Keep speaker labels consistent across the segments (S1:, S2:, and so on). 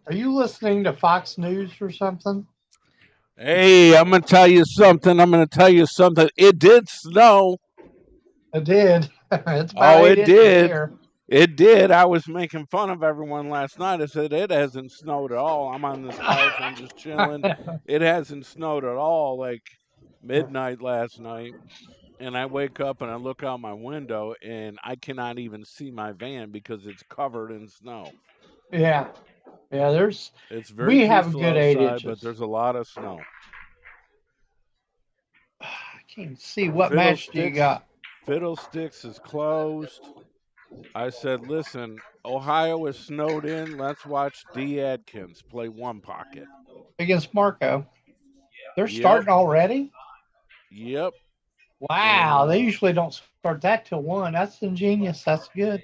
S1: Are you listening to Fox News or something?
S2: Hey, I'm gonna tell you something. I'm gonna tell you something. It did snow.
S1: It did. It's about
S2: Oh,
S1: 8
S2: it
S1: inches
S2: did.
S1: here.
S2: It did. I was making fun of everyone last night. I said it hasn't snowed at all. I'm on this couch. I'm just chilling. It hasn't snowed at all. Like midnight last night, and I wake up and I look out my window and I cannot even see my van because it's covered in snow.
S1: Yeah. Yeah,
S2: It's very
S1: we have a
S2: peaceful
S1: good 8
S2: outside, but
S1: inches.
S2: there's a lot of snow.
S1: I can't see what match do you
S2: Fiddlesticks,
S1: got
S2: Fiddlesticks is closed. I said, listen, Ohio is snowed in. Let's watch Dee Adkins play one pocket.
S1: against Marco. They're
S2: Yep,
S1: starting already?
S2: yep.
S1: Wow, they
S2: And
S1: usually don't start that till 1. That's ingenious. That's good.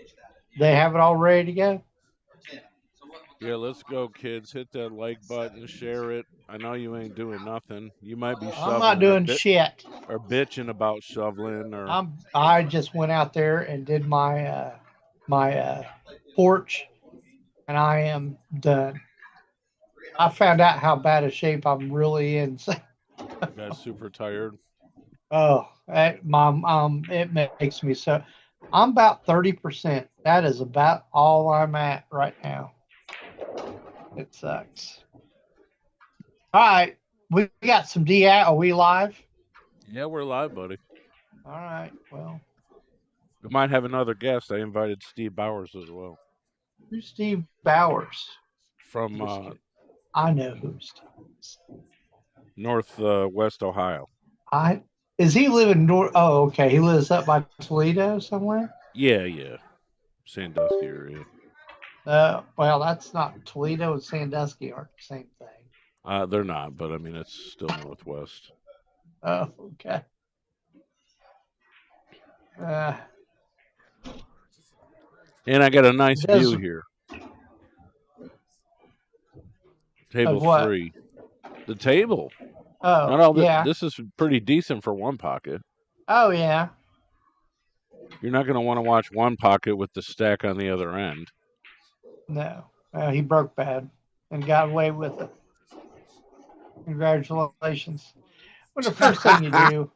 S1: They have it all ready to go.
S2: yeah, let's go, kids. Hit that like button, share it. I know you ain't doing nothing. You might be
S1: I'm not
S2: shoveling
S1: doing shit.
S2: or bitching about shoveling or
S1: I just went out there and did my porch, and I am done. I found out how bad a shape I'm really in.
S2: got super tired.
S1: Oh, mom, it makes me so. I'm about 30%. That is about all I'm at right now. It sucks. All right. We got some D. Are we live?
S2: Yeah, we're live, buddy.
S1: All right. Well,
S2: We might have another guest. I invited Steve Bowers as well
S1: who's Steve Bowers?
S2: from
S1: I know who Steve is.
S2: North West Ohio.
S1: I is he living north? Oh, okay. He lives up by Toledo somewhere.
S2: Yeah. Sandusky area.
S1: Well, that's not Toledo and Sandusky aren't the same thing.
S2: They're not, but I mean it's still Northwest.
S1: Oh, okay. Uh,
S2: And I got a nice view
S1: does
S2: here.
S1: of
S2: Table
S1: what?
S2: 3. The table.
S1: Oh,
S2: Not all that.
S1: yeah.
S2: This is pretty decent for one pocket.
S1: Oh, yeah.
S2: You're not going to want to watch one pocket with the stack on the other end.
S1: No, he broke bad and got away with it. Congratulations. Well, the first thing you do,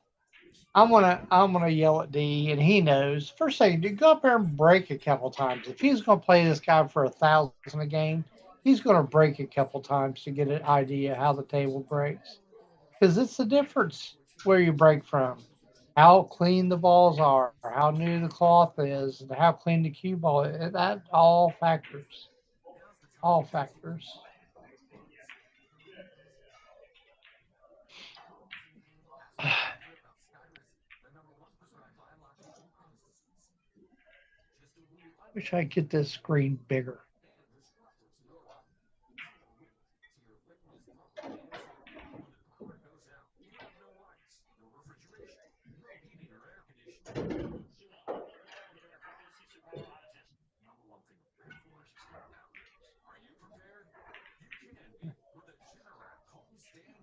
S1: I'm gonna yell at D, and he knows. First thing, you go up there and break a couple times. If he's gonna play this guy for 1,000 a game, he's gonna break a couple times to get an idea how the table breaks. Because it's the difference where you break from, how clean the balls are, how new the cloth is, and how clean the cue ball is. That all factors. All factors. Wish I could get this screen bigger.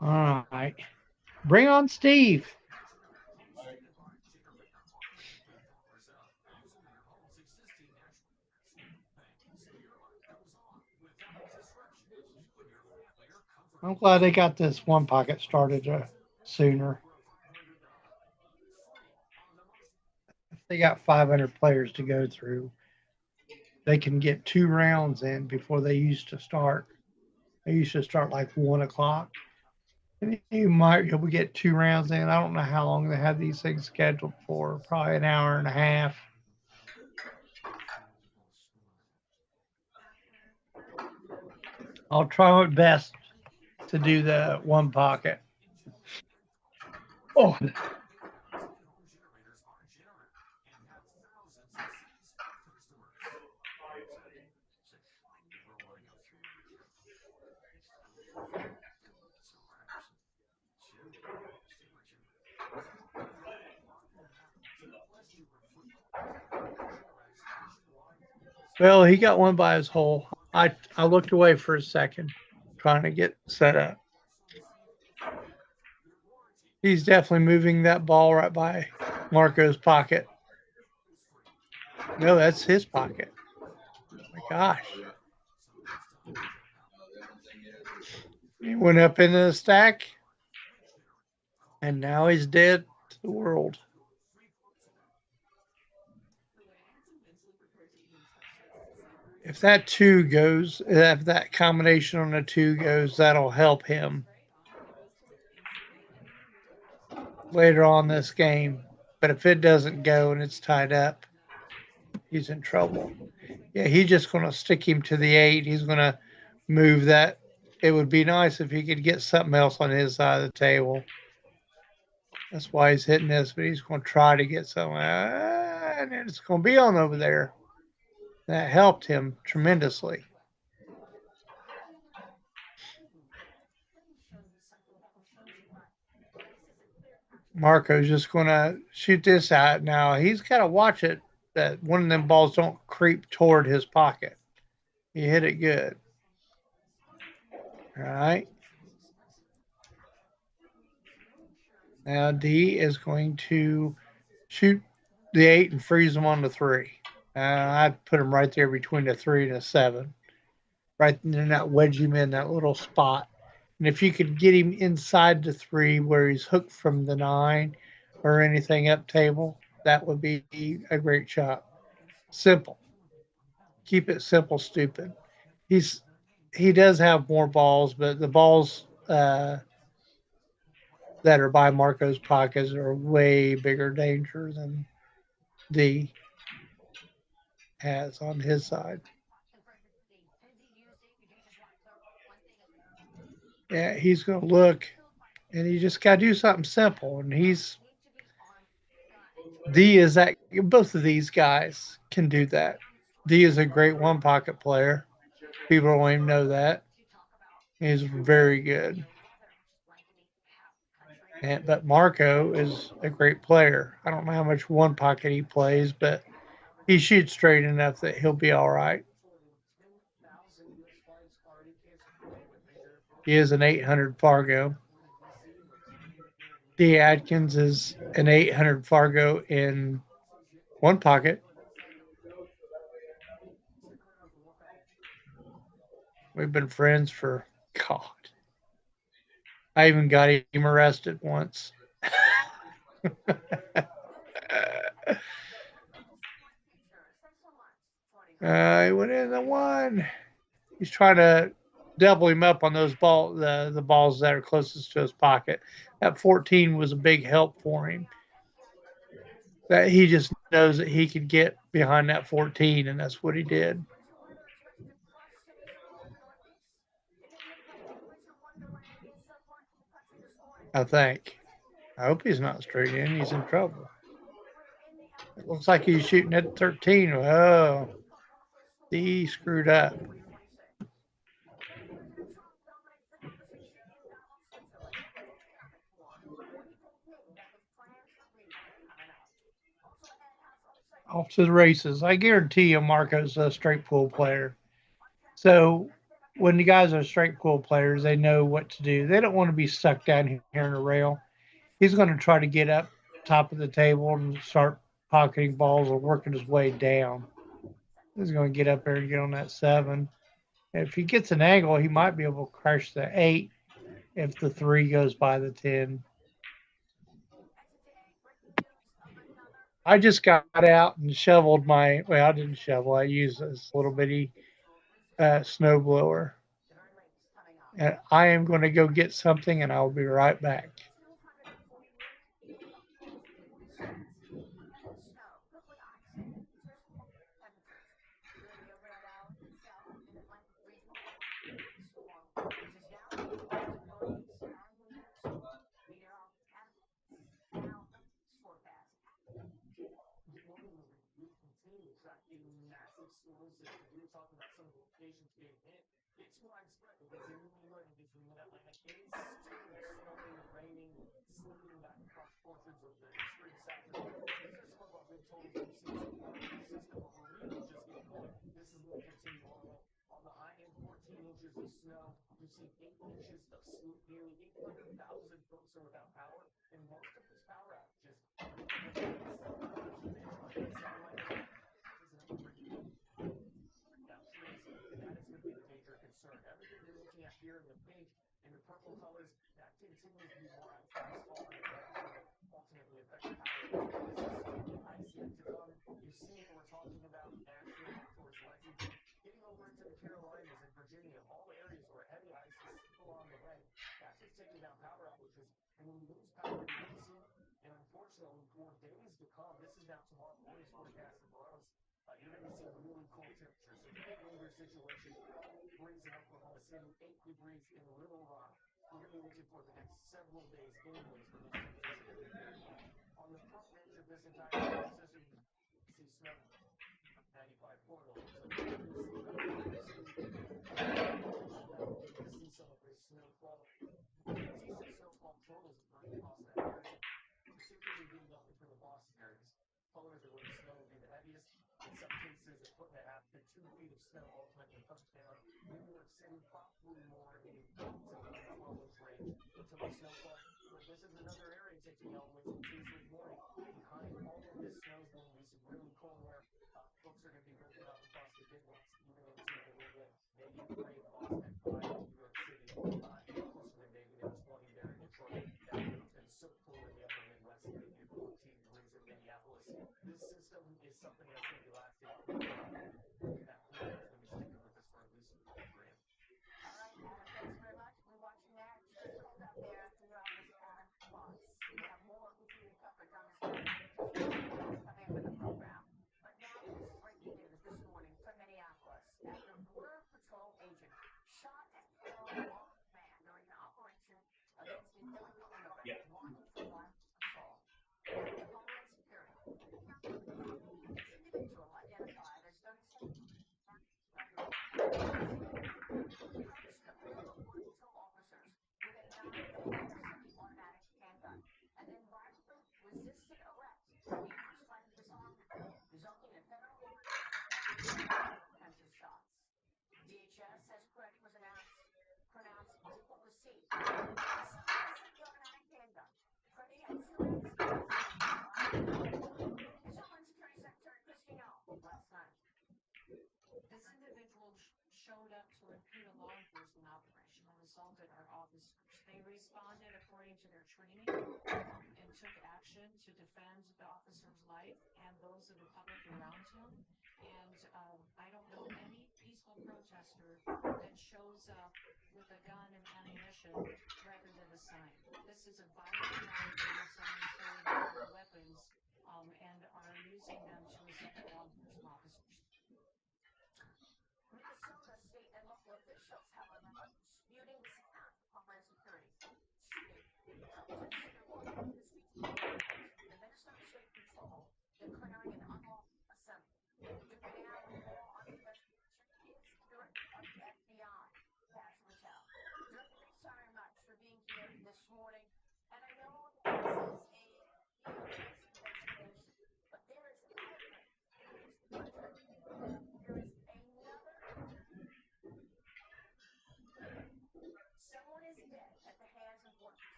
S1: All right. Bring on Steve. I'm glad they got this one pocket started sooner. If they got 500 players to go through, they can get 2 rounds in before they used to start. They used to start like 1 o'clock. And you might be able to get 2 rounds in. I don't know how long they have these things scheduled for. Probably an hour and a half. I'll try my best to do the one pocket. Oh, well, he got one by his hole. I looked away for a second, trying to get set up. He's definitely moving that ball right by Marco's pocket. No, that's his pocket. Oh my gosh. He went up into the stack, and now he's dead to the world. If that two goes, if that combination on the two goes, that'll help him later on this game. But if it doesn't go and it's tied up, he's in trouble. Yeah, he's just going to stick him to the 8. He's going to move that. It would be nice if he could get something else on his side of the table. That's why he's hitting this, but he's going to try to get something. And it's going to be on over there. That helped him tremendously. Marco's just going to shoot this out now. He's got to watch it that one of them balls don't creep toward his pocket. He hit it good. All right. Now D is going to shoot the 8 and freeze him on the 3. I'd put him right there between the 3 and the 7. Right in that wedge him in that little spot. And if you could get him inside the 3 where he's hooked from the 9 or anything up table, That would be a great shot. Simple. Keep it simple, stupid. He's he does have more balls, but the balls that are by Marco's pockets are way bigger danger than D has on his side. Yeah, he's going to look, and you just got to do something simple. And D is that both of these guys can do that. D is a great one pocket player. People don't even know that. He's very good. But Marco is a great player. I don't know how much one pocket he plays, but he shoots straight enough that he'll be all right. He is an 800 Fargo. Dee Adkins is an 800 Fargo in one pocket. We've been friends for God. I even got him arrested once. He went in the one. He's trying to double him up on the balls that are closest to his pocket. That 14 was a big help for him. That he just knows that he could get behind that 14, and that's what he did. I think. I hope he's not straight in. He's in trouble. It looks like he's shooting at 13. Oh, he screwed up. Off to the races. I guarantee you, Marco's a straight pool player. So when the guys are straight pool players, they know what to do. They don't want to be stuck down here in a rail. He's going to try to get up top of the table and start pocketing balls or working his way down. He's going to get up there and get on that 7. And if he gets an angle, he might be able to crash the 8 if the 3 goes by the 10. I just got out and shoveled my, well, I didn't shovel. I used this little bitty snow blower. And I am going to go get something and I'll be right back.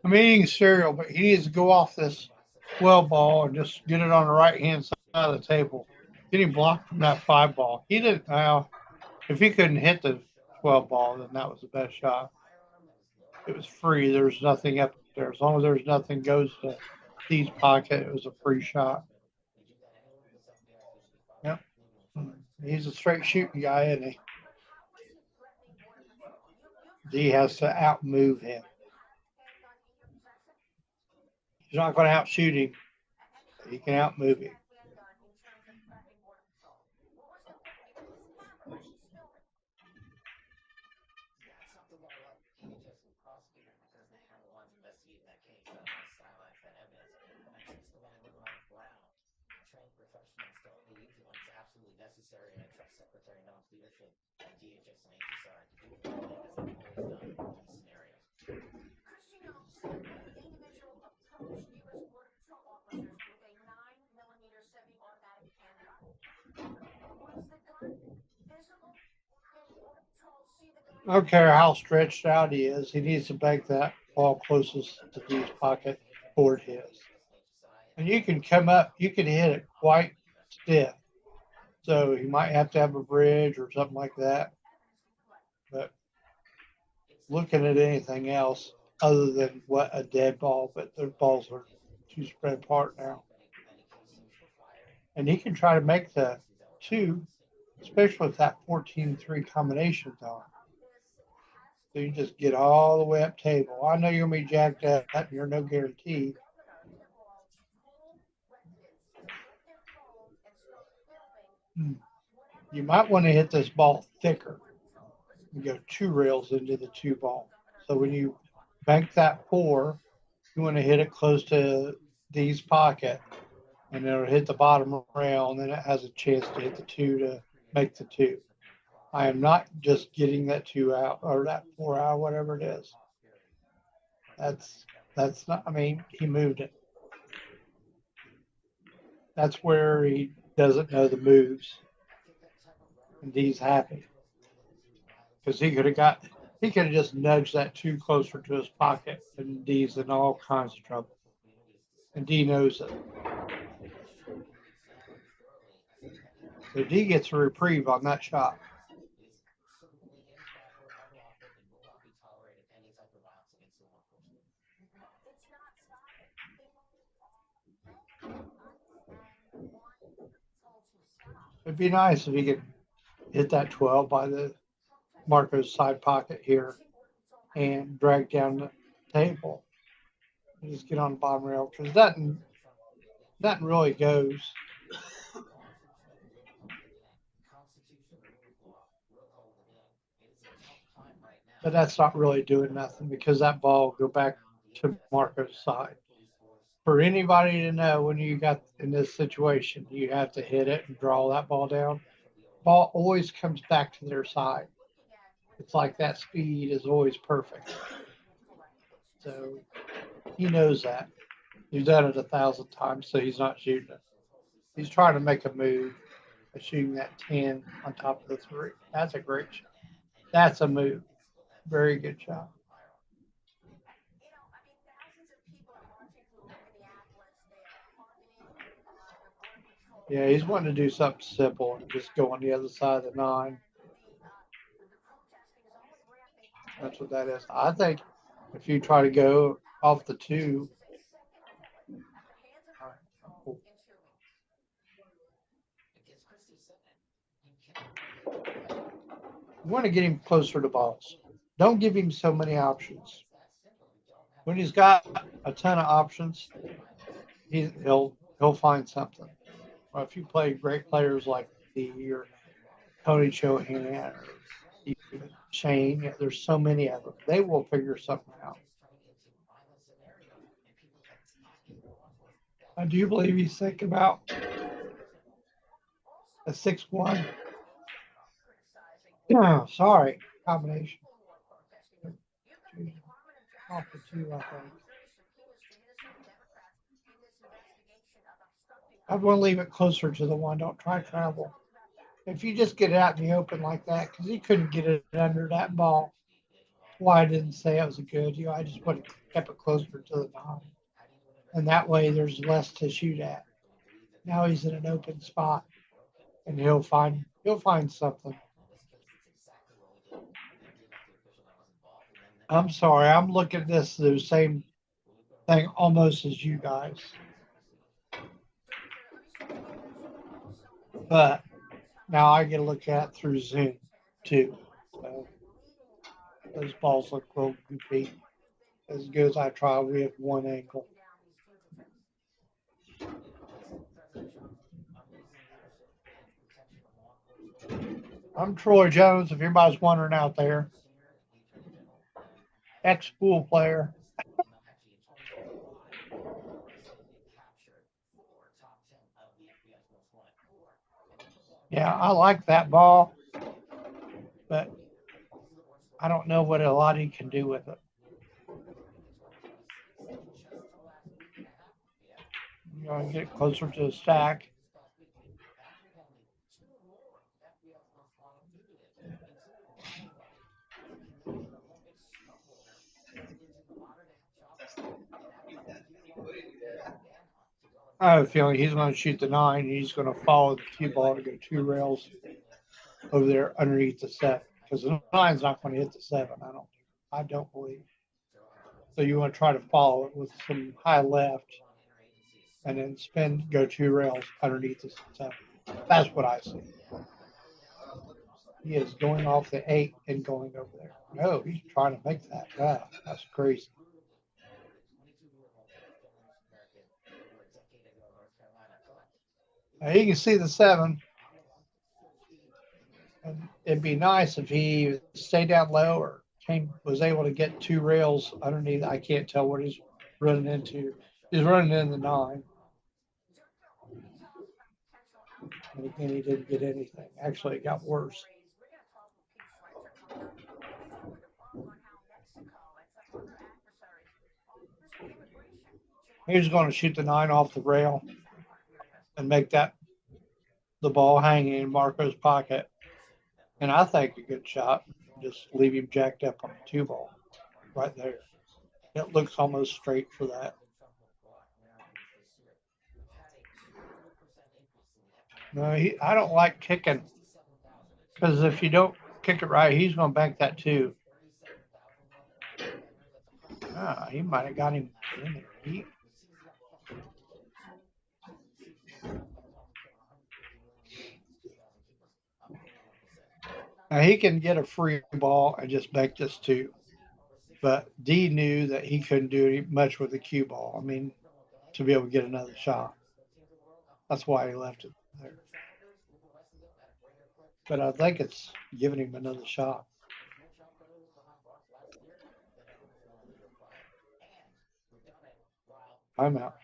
S1: I'm eating cereal, but he needs to go off this 12 ball and just get it on the right hand side of the table. Getting blocked from that 5 ball. He didn't. Well, if he couldn't hit the 12 ball, then that was the best shot. It was free. There's nothing up there. As long as there's nothing goes to Dee's pocket, it was a free shot. Yep. He's a straight shooting guy, isn't he? Dee has to outmove him. He's not going to outshoot him. He can outmove him. I don't care how stretched out he is. He needs to bank that ball closest to Dee's pocket toward his. And you can come up, you can hit it quite stiff. So he might have to have a bridge or something like that. But looking at anything else other than what a dead ball, but those balls are too spread apart now. And he can try to make the two, especially with that 14-3 combination going. So you just get all the way up table. I know you're gonna be jacked up, and you're no guarantee. Hmm. You might want to hit this ball thicker. You go 2 rails into the 2 ball. So when you bank that 4, you want to hit it close to Dee's pocket and it'll hit the bottom rail, and then it has a chance to hit the two to make the two. I am not just getting that two out or that four out, whatever it is. That's that's not. I mean, he moved it. That's where he doesn't know the moves, and Dee's happy because he could have just nudged that two closer to his pocket, and Dee's in all kinds of trouble, and Dee knows it. So Dee gets a reprieve on that shot. It'd be nice if he could hit that 12 by the Marco's side pocket here and drag down the table and just get on the bottom rail because nothing really goes. But that's not really doing nothing because that ball will go back to Marco's side. For anybody to know when you got in this situation, you have to hit it and draw that ball down. Ball always comes back to their side. It's like that speed is always perfect. So he knows that. He's done it 1,000 times, so he's not shooting it. He's trying to make a move by shooting that 10 on top of the three. That's a great shot. That's a move. Very good shot. Yeah, he's wanting to do something simple and just go on the other side of the nine. That's what that is. I think if you try to go off the two, you want to get him closer to balls. Don't give him so many options. When he's got a ton of options, he'll find something. Or if you play great players like the or Tony Chohan or even Shane, yeah, there's so many of them. They will figure something out. I do believe he's thinking about a 6-1. Sorry, combination. Off the two, I think. I'd want to leave it closer to the one. Don't try travel. If you just get it out in the open like that, because he couldn't get it under that ball. Why I didn't say it was a good. I just would have kept it closer to the nine, and that way there's less to shoot at. Now he's in an open spot, and he'll find something. I'm sorry, I'm looking at this the same thing almost as you guys, but now I get to look at it through Zoom too. So those balls look real goofy. As good as I try with one angle. I'm Troy Jones, if anybody's wondering out there, ex pool player. Yeah, I like that ball, but I don't know what a lot he can do with it. You know, get closer to the stack. I have a feeling he's going to shoot the nine. He's going to follow the cue ball to go two rails over there underneath the set because the nine's not going to hit the seven. I don't believe. So you want to try to follow it with some high left and then spin, go two rails underneath the seven. That's what I see. He is going off the eight and going over there. No, he's trying to make that. Wow, that's crazy. Now you can see the seven. And it'd be nice if he stayed down low or was able to get two rails underneath. I can't tell what he's running into. He's running in the nine. And again, he didn't get anything. Actually, it got worse. He was going to shoot the nine off the rail and make that the ball hanging in Marco's pocket. And I think a good shot. Just leave him jacked up on the two ball right there. It looks almost straight for that. No, I don't like kicking because if you don't kick it right, he's going to bank that too. Ah, he might have got him in there. Now he can get a free ball and just bank this too. But D knew that he couldn't do much with the cue ball. I mean, to be able to get another shot. That's why he left it there. But I think it's giving him another shot. I'm out.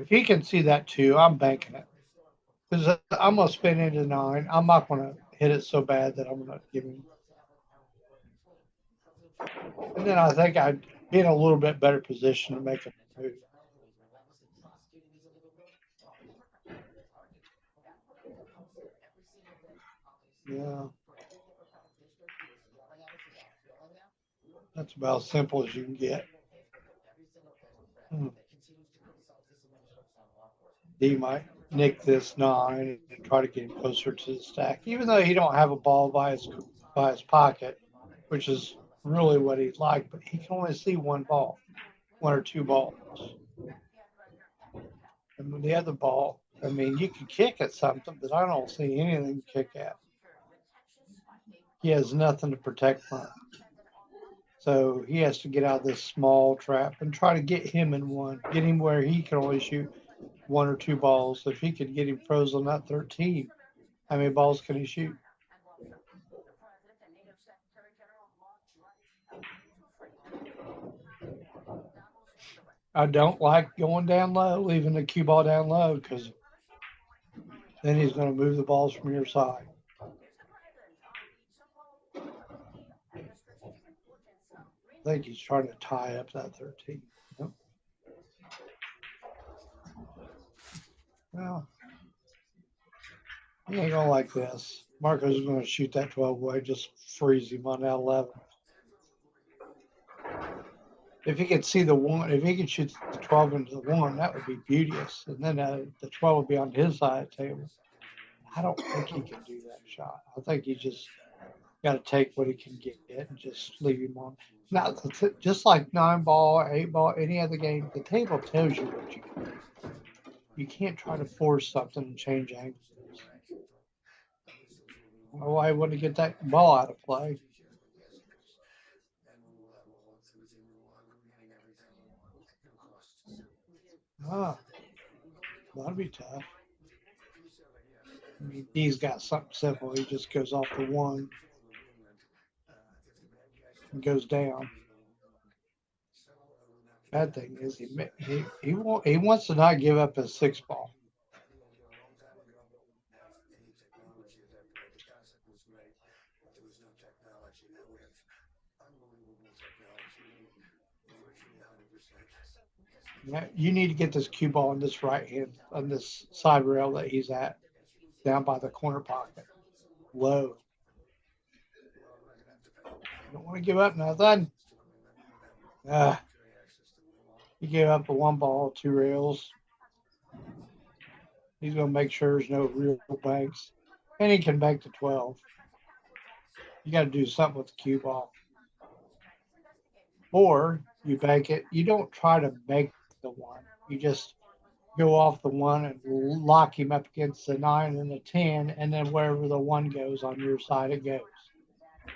S1: If he can see that too, I'm banking it. Because I'm going to spin into nine. I'm not going to hit it so bad that I'm going to give him. And then I think I'd be in a little bit better position to make a move. Yeah. That's about as simple as you can get. Hmm. D might nick this nine and try to get him closer to the stack, even though he don't have a ball by his pocket, which is really what he'd like. But he can only see one ball, one or two balls, and the other ball. I mean, you can kick at something, but I don't see anything to kick at. He has nothing to protect from. So he has to get out of this small trap and try to get him in one, get him where he can only shoot one or two balls. If he could get him frozen at 13, how many balls can he shoot? I don't like going down low, leaving the cue ball down low because then he's going to move the balls from your side. I think he's trying to tie up that 13. Yep. Well, he ain't going to like this. Marco's going to shoot that 12 away, just freeze him on that 11. If he could see the one, if he could shoot the 12 into the one, that would be beauteous. And then the 12 would be on his side of the table. I don't think he can do that shot. I think he just got to take what he can get and just leave him on. Now, just like nine ball, eight ball, any other game, the table tells you what you can do. You can't try to force something and change angles. Oh, I want to get that ball out of play. Ah, that'll be tough. I mean, he's got something simple. He just goes off the one and goes down. Bad thing is he wants to not give up his six ball. Yeah, you need to get this cue ball on this right hand, on this side rail that he's at, down by the corner pocket. Low. You don't want to give up nothing. Uh, he gave up a one ball, two rails. He's going to make sure there's no real banks. And he can bank to 12. You got to do something with the cue ball. Or you bank it. You don't try to bank the one. You just go off the one and lock him up against the 9 and the 10. And then wherever the one goes on your side, it goes.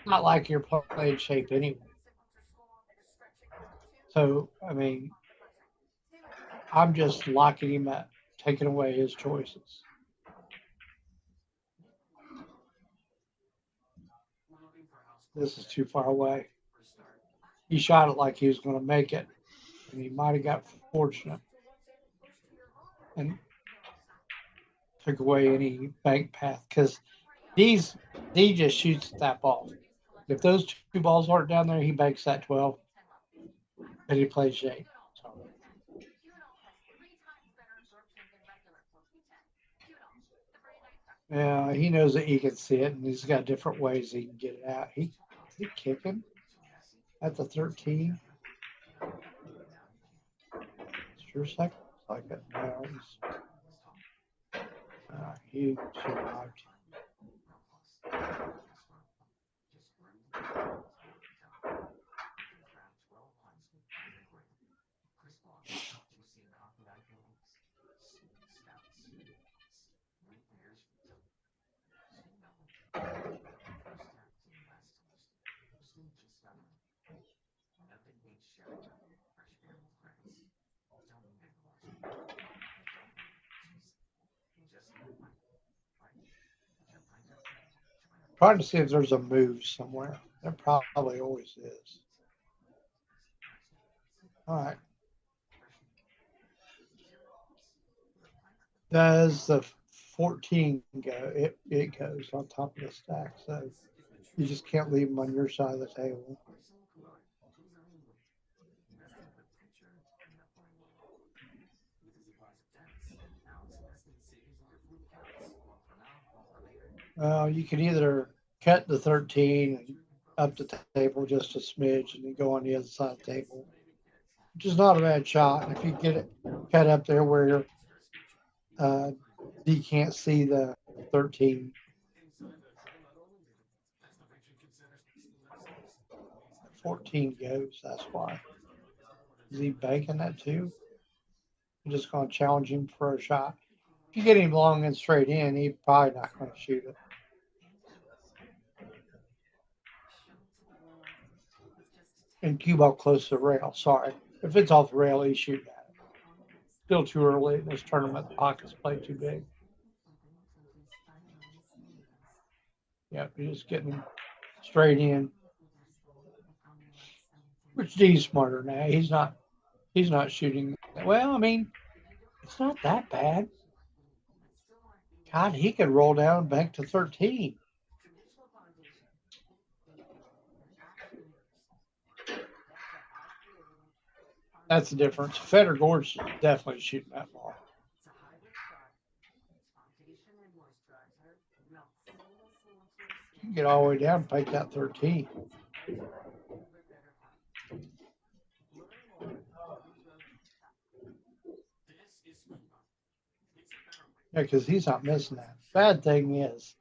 S1: Not like you're playing shape anyway. So, I mean, I'm just locking him up, taking away his choices. This is too far away. He shot it like he was going to make it, and he might have got fortunate and took away any bank path because these D just shoots that ball. If those two balls aren't down there, he banks that 12, and he plays shape. So, yeah, he knows that he can see it, and he's got different ways he can get it out. Is he kicking at the 13? Sure, seconds like it. No, he survived. Trying to see if there's a move somewhere. There probably always is. All right. Does the 14 go? It goes on top of the stack. So you just can't leave them on your side of the table. Well, you could either cut the 13 and up the table just a smidge and then go on the other side of the table, which is not a bad shot. If you get it cut up there where uh, you can't see the 13, 14 goes. That's why. Is he banking that too? I'm just going to challenge him for a shot. If you get him long and straight in, he's probably not going to shoot it. And cue ball close to the rail. Sorry. If it's off the rail, he's shooting at it. Still too early in this tournament. The pockets play too big. Yep, you're just getting him straight in. Which D's smarter now. He's not shooting. Well, I mean, it's not that bad. God, he could roll down and bank to 13. That's the difference. Feder Gord's definitely shooting that ball. You can get all the way down and bank that 13. Yeah, because he's not missing that. Bad thing is,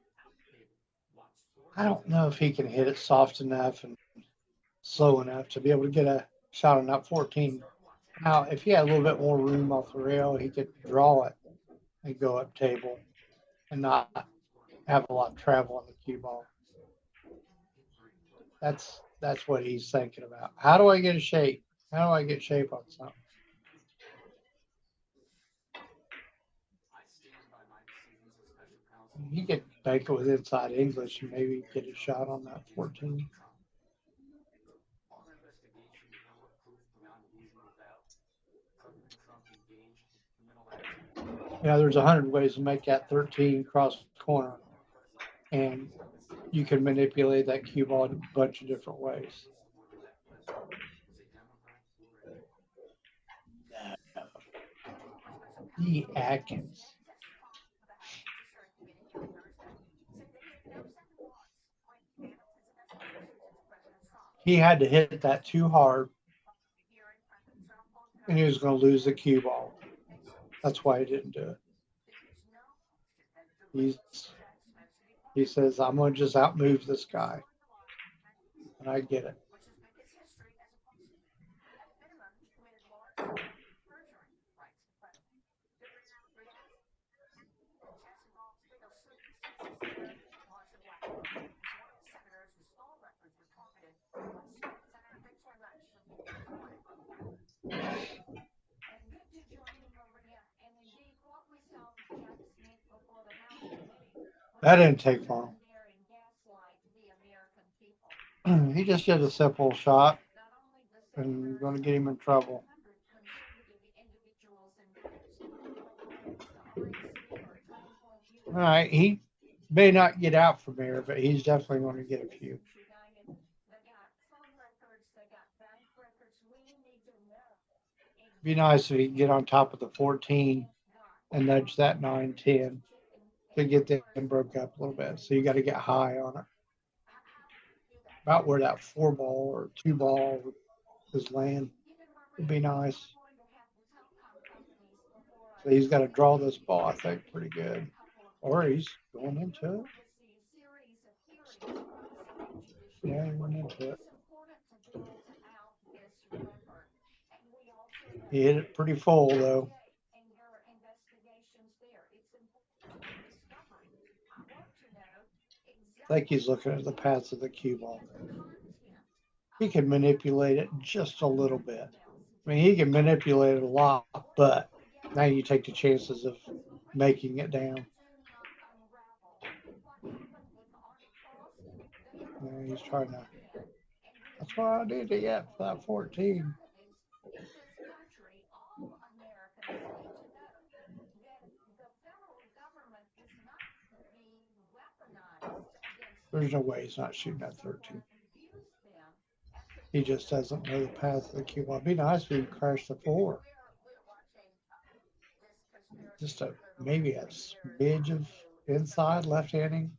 S1: I don't know if he can hit it soft enough and slow enough to be able to get a shot on that 14. Now, if he had a little bit more room off the rail, he could draw it and go up table and not have a lot of travel on the cue ball. That's what he's thinking about. How do I get a shape? How do I get shape on something? You could bank it with inside English and maybe get a shot on that 14. Yeah, there's 100 ways to make that 13 cross corner, and you can manipulate that cue ball in a bunch of different ways. Dee Adkins. He had to hit that too hard, and he was going to lose the cue ball. That's why he didn't do it. He says, "I'm going to just outmove this guy," and I get it. That didn't take long. He just did a simple shot and going to get him in trouble. All right, he may not get out from here, but he's definitely going to get a few. Be nice if he could get on top of the 14 and nudge that 9-10 to get them broke up a little bit. So you got to get high on it. About where that 4 ball or 2 ball is laying would be nice. So he's got to draw this ball, I think, pretty good. Or he's going into it. Yeah, he went into it. He hit it pretty full, though. I think he's looking at the paths of the cue ball. He can manipulate it just a little bit. I mean, he can manipulate it a lot, but now you take the chances of making it down. Yeah, he's trying to. That's what I need to get for that 14. There's no way he's not shooting at 13. He just doesn't know the path of the cue ball. It'd be nice if he crashed the 4. Just a maybe a smidge of inside left handing.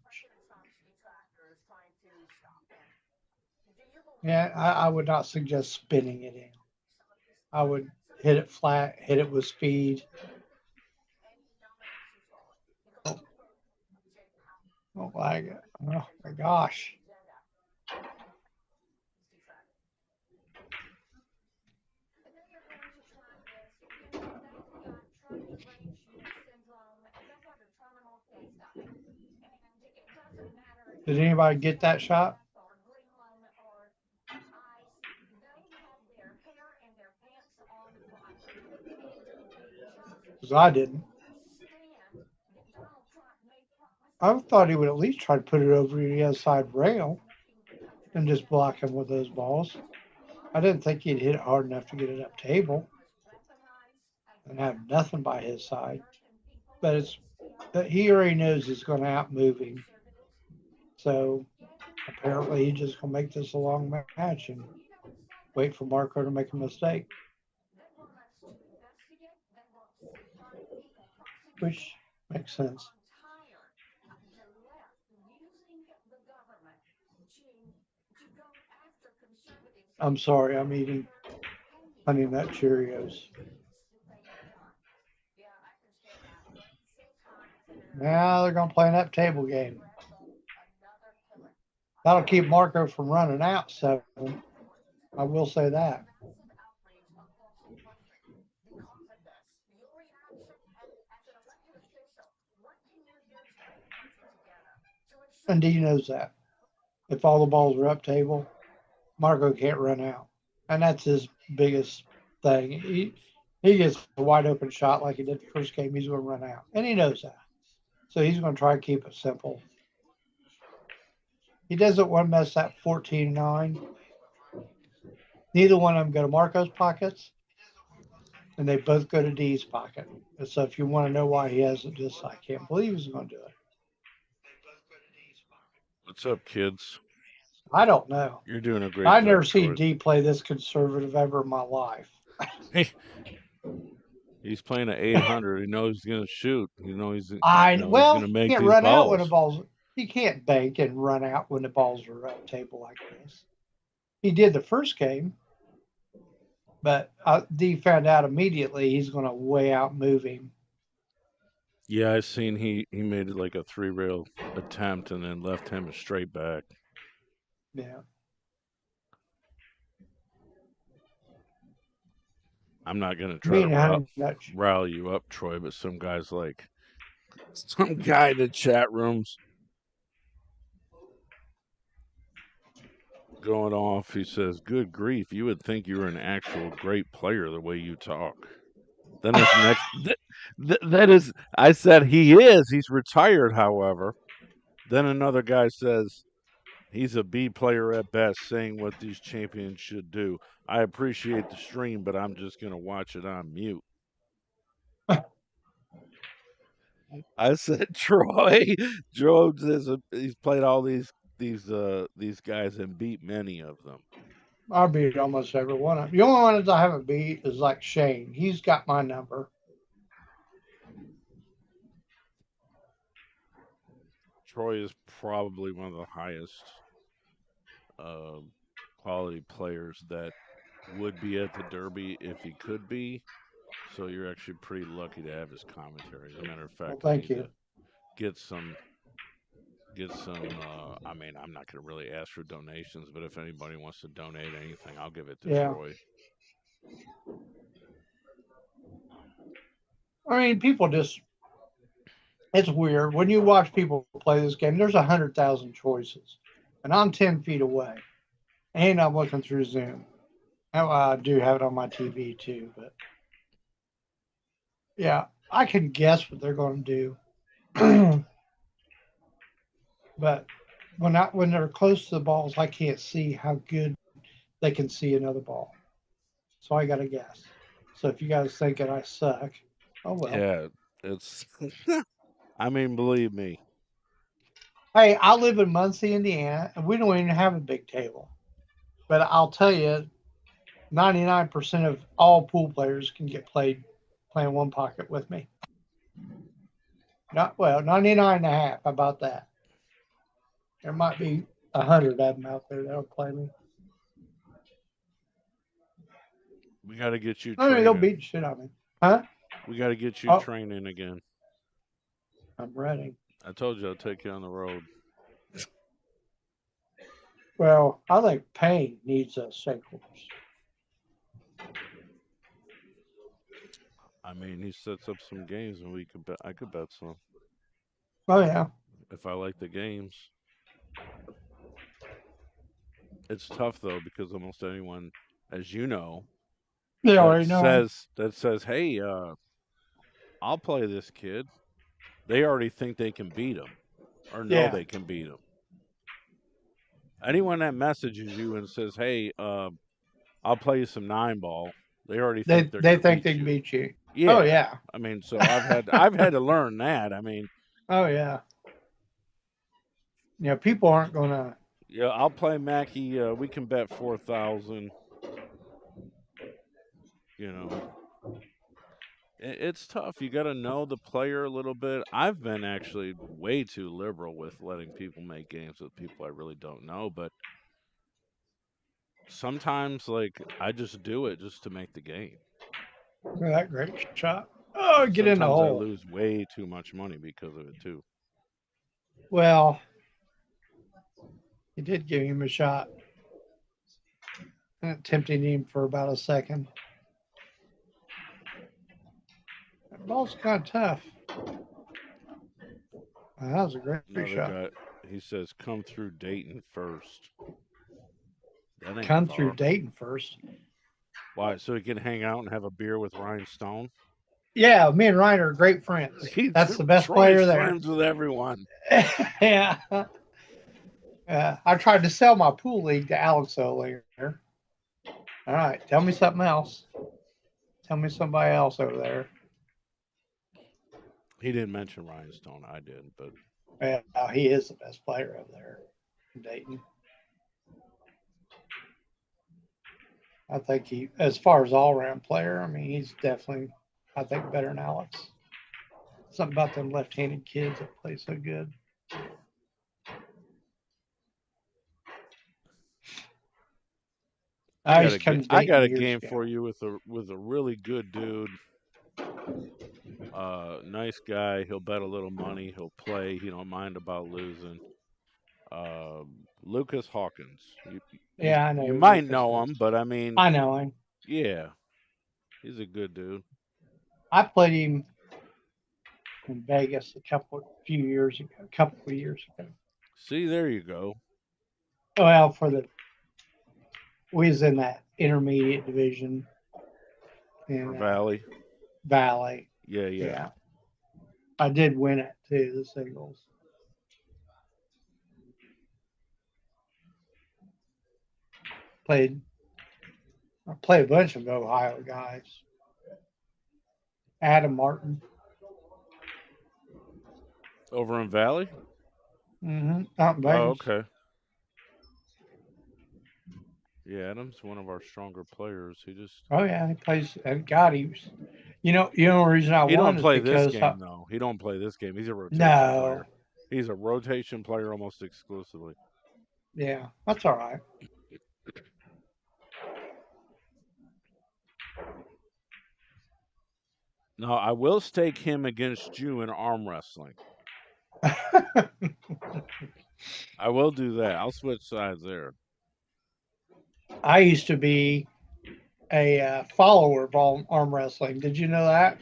S1: Yeah, I would not suggest spinning it in. I would hit it flat, hit it with speed. Don't like it. Oh my gosh. Did anybody get that shot? Because I didn't. I thought he would at least try to put it over the other side rail and just block him with those balls. I didn't think he'd hit it hard enough to get it up table and have nothing by his side. But it's but he already knows he's going to outmove him. So apparently he's just going to make this a long match and wait for Marco to make a mistake, which makes sense. I'm sorry, I'm eating Honey Nut Cheerios. Now they're going to play an up table game. That'll keep Marco from running out 7. I will say that. And Dee knows that. If all the balls are up table, Marco can't run out. And that's his biggest thing. He gets a wide open shot like he did the first game, he's going to run out. And he knows that. So he's going to try to keep it simple. He doesn't want to mess that 14-9. Neither one of them go to Marco's pockets, and they both go to Dee's pocket. And so if you want to know why he hasn't just, I can't believe he's going to do it.
S2: What's up, kids?
S1: I don't know.
S2: You're doing a great
S1: I've
S2: job.
S1: never seen Dee play this conservative ever in my life.
S2: Hey, He's playing at 800. He knows he's gonna shoot. He's
S1: Well,
S2: gonna
S1: he
S2: make
S1: can't
S2: these
S1: run out when the
S2: balls.
S1: balls. He can't bank and run out when the balls are up table like this. He did the first game, but D found out immediately he's going to way out move him.
S2: Yeah, I seen he made it like a 3 rail attempt and then left him a straight back.
S1: Yeah.
S2: I'm not gonna try
S1: Me
S2: to
S1: and Honey Nutch.
S2: rile you up, Troy, but some guys like some guy in the chat rooms going off. He says, "Good grief, you would think you were an actual great player the way you talk." Then his next, that is, I said he is. He's retired, however. Then another guy says he's a B player at best, saying what these champions should do. I appreciate the stream, but I'm just gonna watch it on mute. I said, Troy. Jones he's played all these guys and beat many of them.
S1: I beat almost every one of them. The only ones I haven't beat is like Shane. He's got my number.
S2: Troy is probably one of the highest uh, quality players that would be at the Derby if he could be. So you're actually pretty lucky to have his commentary. As a matter of
S1: Well,
S2: fact, I
S1: thank
S2: need
S1: you.
S2: to get some I mean, I'm not going to really ask for donations, but if anybody wants to donate anything, I'll give it to
S1: Yeah.
S2: Troy.
S1: I mean, people just, it's weird. When you watch people play this game, there's 100,000 choices. And I'm 10 feet away. And I'm looking through Zoom. I do have it on my TV too, but yeah, I can guess what they're going to do. But when they're close to the balls, I can't see how good they can see another ball. So I got to guess. So if you guys thinking I suck, oh well.
S2: Yeah, it's I mean, believe me.
S1: Hey, I live in Muncie, Indiana, and we don't even have a big table. But I'll tell you, 99% of all pool players can get playing one pocket with me. Not well, 99 and a half. How about that? There might be 100 of them out there that'll play me.
S2: We got to get you
S1: I mean, they'll
S2: training.
S1: beat the shit out of me. Huh?
S2: We got to get you
S1: Oh,
S2: training again.
S1: I'm ready.
S2: I told you I'll take you on the road.
S1: Well, I think Payne needs a Shake Horse.
S2: I mean, he sets up some games, and we could bet. I could bet some
S1: Oh, yeah.
S2: if I like the games. It's tough though because almost anyone, as you know,
S1: They
S2: that
S1: already know him.
S2: says, "Hey, I'll play this kid." They already think they can beat him, or know
S1: Yeah.
S2: they can beat him. Anyone that messages you and says, "Hey, I'll play you some 9 ball," they already think they're
S1: They
S2: gonna
S1: think they
S2: beat
S1: can
S2: you.
S1: beat you. Oh,
S2: Yeah,
S1: yeah.
S2: I mean, so I've had to learn that. I mean,
S1: Oh, yeah. People aren't going to.
S2: yeah, I'll play Mackie. We can bet 4,000. You know, it's tough. You got to know the player a little bit. I've been actually way too liberal with letting people make games with people I really don't know, but sometimes like I just do it just to make the game.
S1: That great shot. Oh,
S2: And
S1: get in the
S2: sometimes I
S1: hole.
S2: lose way too much money because of it too.
S1: Well, he did give him a shot. Tempting him for about a second. That ball's kind of tough. That was a great
S2: Another
S1: shot.
S2: guy, he says, come through Dayton first. That ain't
S1: Come through
S2: far.
S1: Dayton first.
S2: Why? So he can hang out and have a beer with Ryan Stone?
S1: Yeah, me and Ryan are great friends.
S2: He's
S1: That's the best
S2: Troy's
S1: player there.
S2: friends with everyone.
S1: Yeah. I tried to sell my pool league to Alex earlier. All right, tell me something else. Tell me somebody else over there.
S2: He didn't mention Ryan Stone. I did, but
S1: Yeah, he is the best player over there in Dayton. I think as far as all around player, I mean, he's definitely I think, better than Alex. Something about them left-handed kids that play so good. I used to come to
S2: I
S1: Dayton
S2: got a
S1: years
S2: game
S1: ago.
S2: for you with a really good dude. Nice guy. He'll bet a little money. He'll play. He don't mind about losing. Lucas Hawkins.
S1: Yeah, I know
S2: You
S1: who
S2: might
S1: Lucas
S2: know
S1: is.
S2: him, but I mean,
S1: I know him.
S2: yeah, he's a good dude.
S1: I played him in Vegas few years ago, a couple of years ago.
S2: See, there you go.
S1: Well, we was in that intermediate division
S2: For
S1: in
S2: Valley.
S1: Valley.
S2: Yeah, yeah.
S1: Yeah, I did win it too, the singles. Played I played a bunch of Ohio guys. Adam Martin.
S2: Over in Valley?
S1: Out in
S2: Oh,
S1: Vegas.
S2: okay. Yeah, Adam's one of our stronger players. He just
S1: Oh yeah, he plays. And God, he was. The reason I
S2: he don't
S1: won is
S2: play this
S1: because
S2: game though. He don't play this game. He's a rotation
S1: no,
S2: player. He's a rotation player almost exclusively.
S1: yeah, that's all right.
S2: No, I will stake him against you in arm wrestling. I will do that. I'll switch sides there.
S1: I used to be a follower of arm wrestling. Did you know that?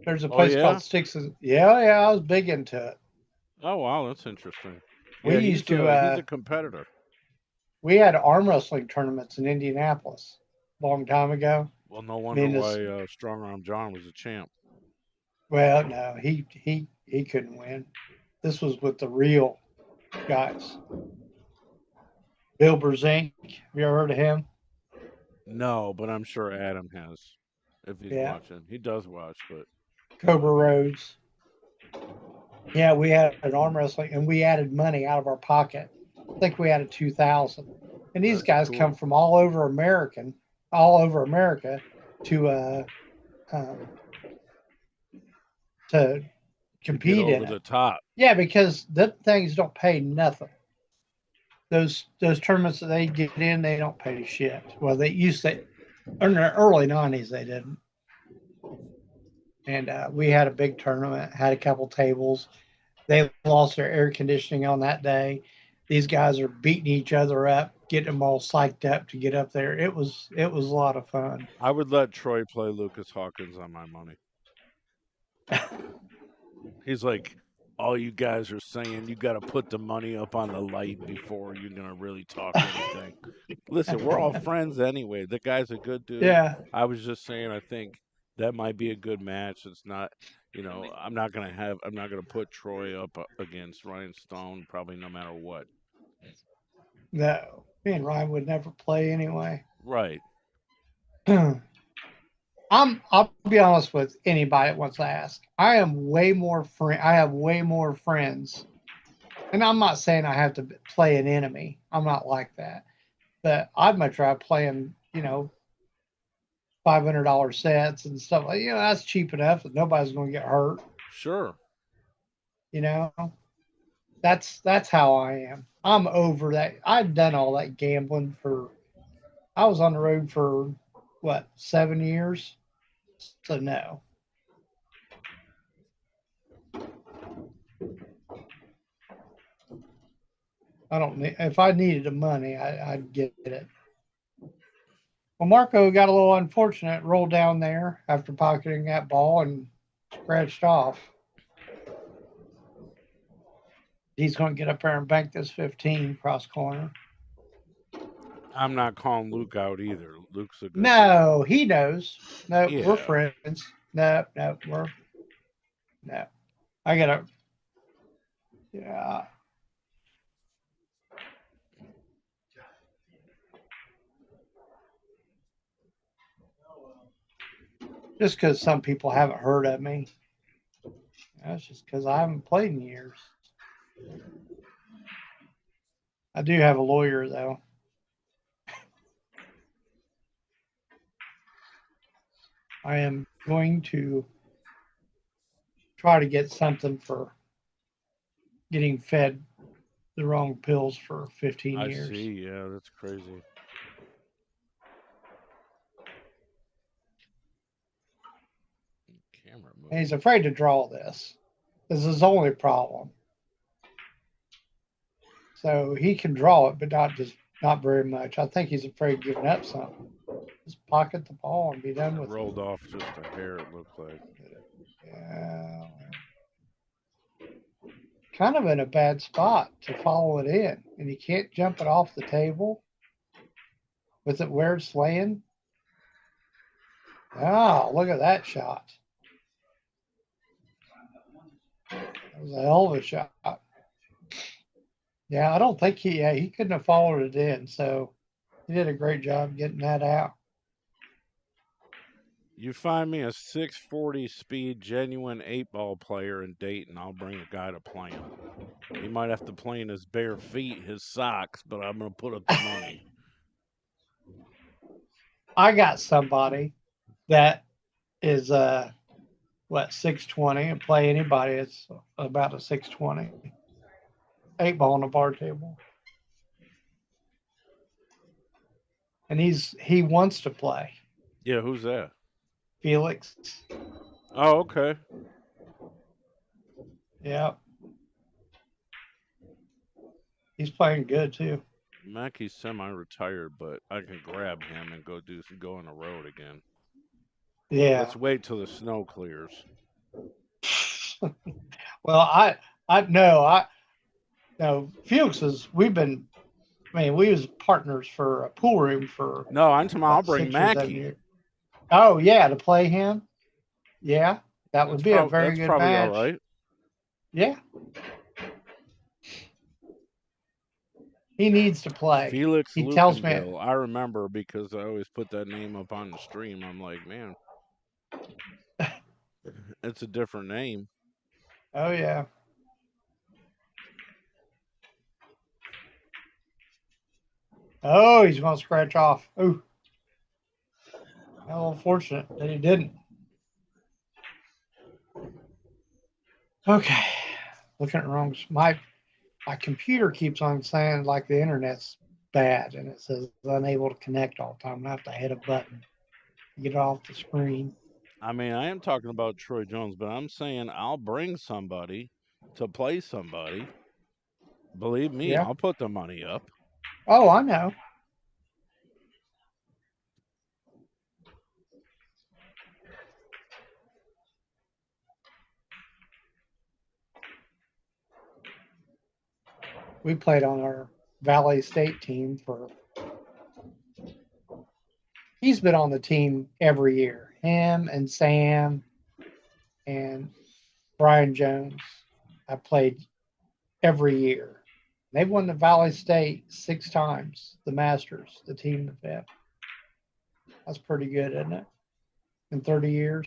S1: There's a
S2: Oh
S1: place called
S2: yeah?
S1: Sticks. Yeah, yeah, I was big into it.
S2: Oh wow, that's interesting.
S1: We
S2: Yeah,
S1: used to.
S2: he's a competitor.
S1: We had arm wrestling tournaments in Indianapolis a long time ago.
S2: Well, no
S1: I
S2: wonder
S1: mean,
S2: why
S1: this.
S2: Strong Arm John was a champ.
S1: Well, no, he couldn't win. This was with the real guys. Bill Brzenk. Have you ever heard of him?
S2: No, but I'm sure Adam has if he's
S1: Yeah.
S2: watching. He does watch, but
S1: Cobra Rhodes. Yeah, we had an arm wrestling, and we added money out of our pocket. I think we added 2,000. And these
S2: that's
S1: guys come
S2: cool.
S1: from all over America, to um, to
S2: To get
S1: compete in
S2: over
S1: it.
S2: the top.
S1: Yeah, because the things don't pay nothing. Those tournaments that they get in, they don't pay shit. Well, they used to, in the early '90s, they didn't. And we had a big tournament, had a couple tables. They lost their air conditioning on that day. These guys are beating each other up, getting them all psyched up to get up there. It was a lot of fun.
S2: I would let Troy play Lucas Hawkins on my money. He's like, all you guys are saying you got to put the money up on the light before you're going to really talk anything. Listen, we're all friends anyway. The guy's a good dude.
S1: Yeah,
S2: I was just saying, I think that might be a good match. It's not, I'm not going to put Troy up against Ryan Stone, probably no matter what.
S1: no, me and Ryan would never play anyway.
S2: Right.
S1: I'll be honest with anybody that wants to ask. I have way more friends, and I'm not saying I have to play an enemy. I'm not like that. But I'd much rather playing, $500 sets and stuff like. That's cheap enough that nobody's going to get hurt.
S2: Sure.
S1: You know, that's how I am. I'm over that. I've done all that gambling for. I was on the road for what, 7 years. So no, I don't need. If I needed the money, I'd get it. Well, Marco got a little unfortunate, rolled down there after pocketing that ball and scratched off. He's going to get up there and bank this 15 cross corner.
S2: I'm not calling Luke out either. Luke's a good dude.
S1: No, he knows. No, we're
S2: Yeah.
S1: friends. No, no, we're no. I gotta. Yeah, just because some people haven't heard of me. That's just because I haven't played in years. I do have a lawyer though. I am going to try to get something for getting fed the wrong pills for 15
S2: I
S1: years.
S2: see. Yeah, that's crazy. Camera
S1: And he's
S2: moving.
S1: afraid to draw this. This is his only problem. So he can draw it, but not very much. I think he's afraid of giving up something. Just pocket the ball and be done
S2: It
S1: with it.
S2: rolled off just a hair, it looked like.
S1: Yeah, kind of in a bad spot to follow it in, and he can't jump it off the table with it where it's laying. Oh, look at that shot. That was a hell of a shot. Yeah, I don't think he couldn't have followed it in, so he did a great job getting that out.
S2: You find me a 640 speed genuine 8-ball player in Dayton, I'll bring a guy to play him. He might have to play in his bare feet, his socks, but I'm going to put up the money.
S1: I got somebody that is 620 and play anybody it's about a 620 8 ball on a bar table. And he wants to play.
S2: Yeah, who's that?
S1: Felix.
S2: Oh, okay.
S1: Yeah. He's playing good too.
S2: Mackey's semi-retired, but I can grab him and go on the road again.
S1: Yeah.
S2: Let's wait till the snow clears.
S1: Well, I know I no Felix is we was partners for a pool room for
S2: No, I'm talking. I'll
S1: about
S2: bring
S1: 6 or 7
S2: Mackey.
S1: years. Oh yeah, to play him. Yeah, that would be a very
S2: That's
S1: good
S2: probably all
S1: match.
S2: right.
S1: Yeah, he needs to play.
S2: Felix
S1: He tells me,
S2: Lukenbill. I remember because I always put that name up on the stream. I'm like, man, it's a different name.
S1: oh yeah, oh he's going to scratch off. Ooh, how unfortunate that he didn't. Okay, looking at wrong. My computer keeps on saying like the internet's bad, and it says unable to connect all the time. I have to hit a button to get it off the screen.
S2: I mean, I am talking about Troy Jones, but I'm saying I'll bring somebody to play somebody. Believe me,
S1: Yeah.
S2: I'll put the money up.
S1: Oh, I know. We played on our Valley State team for. He's been on the team every year. Him and Sam and Brian Jones. I played every year. They've won the Valley State 6 times. The Masters, the team that they. That's pretty good, isn't it? In 30 years.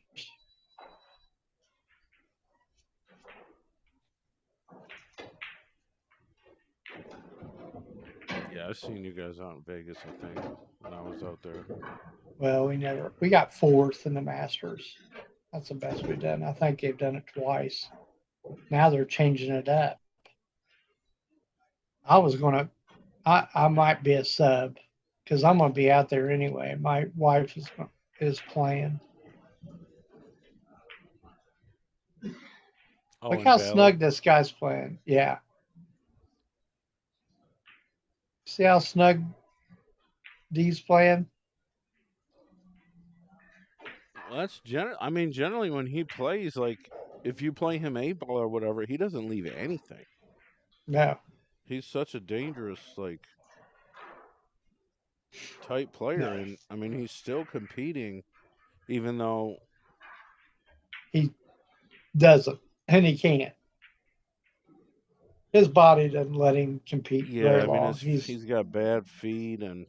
S2: Yeah, I've seen you guys out in Vegas, I think, when I was out there.
S1: Well, we got fourth in the Masters. That's the best we've done. I think they've done it twice. Now they're changing it up. I was gonna, I might be a sub because I'm gonna be out there anyway. My wife is playing.
S2: Oh,
S1: Look
S2: in
S1: how
S2: Valley?
S1: snug this guy's playing. Yeah, see how snug D's playing.
S2: Well, I mean, generally when he plays, like, if you play him 8-ball or whatever, he doesn't leave anything.
S1: No,
S2: He's such a dangerous, like, type
S1: no,
S2: player. And, I mean, he's still competing, even though,
S1: he doesn't, and he can't. His body doesn't let him compete
S2: yeah,
S1: very
S2: I mean,
S1: long. He's
S2: he's got bad feet and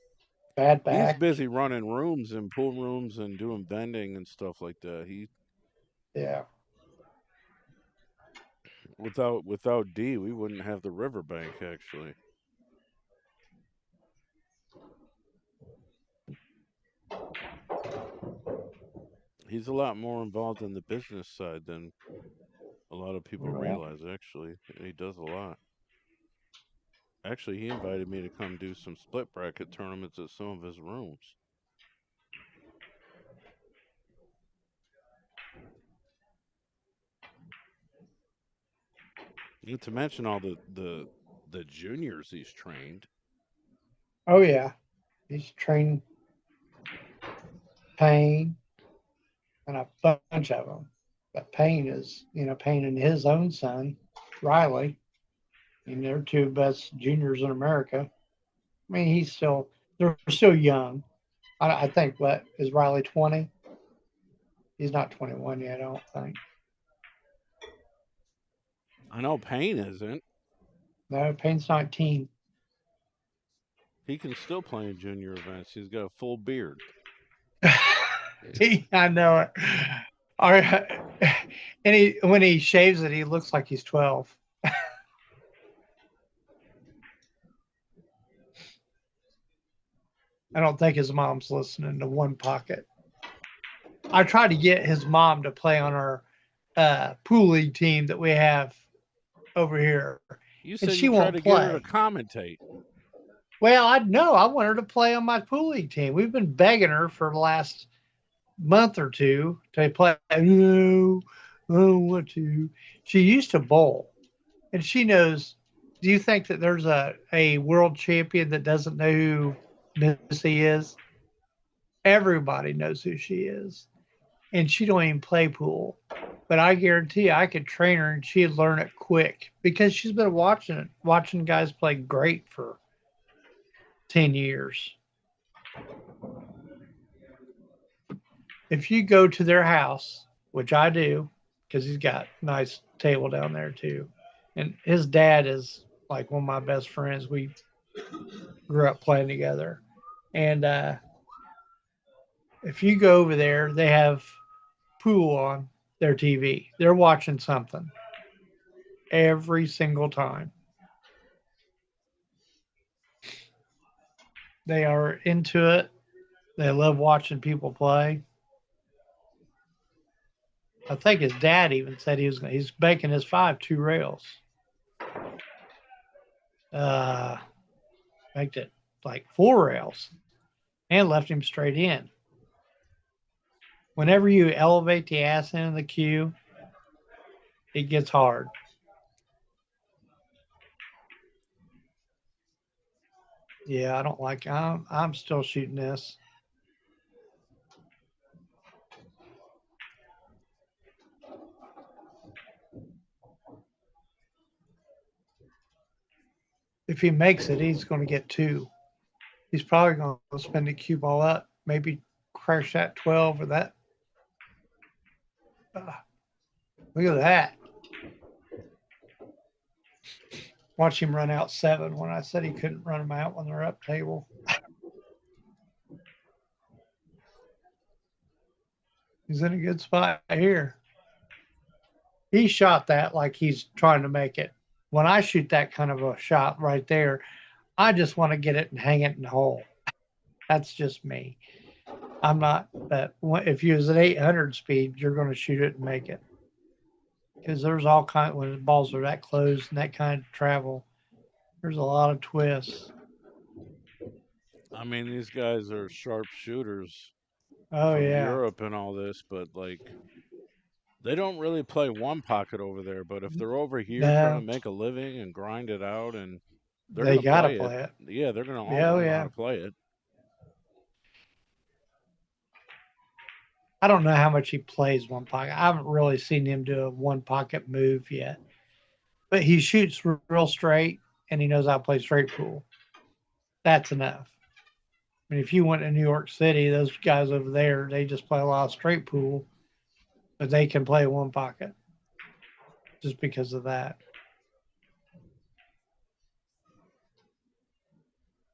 S1: bad
S2: he's
S1: back.
S2: busy running rooms and pool rooms and doing bending and stuff like that.
S1: Yeah.
S2: Without D, we wouldn't have the riverbank actually. He's a lot more involved in the business side than a lot of people
S1: Yeah.
S2: realize, actually. He does a lot. Actually, he invited me to come do some split bracket tournaments at some of his rooms. Not to mention all the juniors he's trained.
S1: Oh yeah. He's trained Payne and a bunch of them. But Payne is, Payne and his own son, Riley. I mean, they're two best juniors in America. I mean, they're still young. I think, what, is Riley 20? He's not 21 yet, I don't think.
S2: I know Payne isn't.
S1: No, Payne's 19.
S2: He can still play in junior events. He's got a full beard.
S1: I know it. Or, and when he shaves it, he looks like he's 12. I don't think his mom's listening to One Pocket. I tried to get his mom to play on our pool league team that we have over here,
S2: You
S1: and
S2: said
S1: she
S2: you tried
S1: won't
S2: to get her to
S1: play.
S2: commentate.
S1: Well, I know I want her to play on my pool league team. We've been begging her for the last month or two to play. No, I don't want to. She used to bowl, and she knows. Do you think that there's a world champion that doesn't know who Missy is? Everybody knows who she is, and she don't even play pool. But I guarantee you, I could train her and she'd learn it quick because she's been watching guys play great for 10 years. If you go to their house, which I do, because he's got a nice table down there too, and his dad is like one of my best friends. We grew up playing together, and if you go over there, they have pool on their TV. They're watching something every single time. They are into it. They love watching people play. I think his dad even said he's making his 5 2 rails. Uh, Make it like 4 rails and left him straight in. Whenever you elevate the ass in the cue, it gets hard. Yeah, I don't like. I'm still shooting this. If he makes it, he's going to get two. He's probably going to spin the cue ball up, maybe crash that 12 or that. Uh, Look at that. Watch him run out 7 when I said he couldn't run them out when they're up table. He's in a good spot here. He shot that like he's trying to make it. When I shoot that kind of a shot right there, I just want to get it and hang it in the hole. That's just me. I'm not, but if you was at 800 speed, you're going to shoot it and make it. Because there's all kind, when the balls are that close and that kind of travel, there's a lot of twists.
S2: I mean, these guys are sharp shooters
S1: Oh
S2: from
S1: yeah,
S2: Europe and all this, but like they don't really play one pocket over there. But if they're over here trying to
S1: no,
S2: make a living and grind it out, and they're
S1: they
S2: gonna
S1: gotta
S2: play it,
S1: play it.
S2: yeah, they're gonna all
S1: Yeah, oh
S2: learn how
S1: yeah.
S2: to play it.
S1: I don't know how much he plays one pocket. I haven't really seen him do a one pocket move yet, but he shoots real straight and he knows how to play straight pool. That's enough. I mean, if you went to New York City, those guys over there, they just play a lot of straight pool, but they can play one pocket just because of that.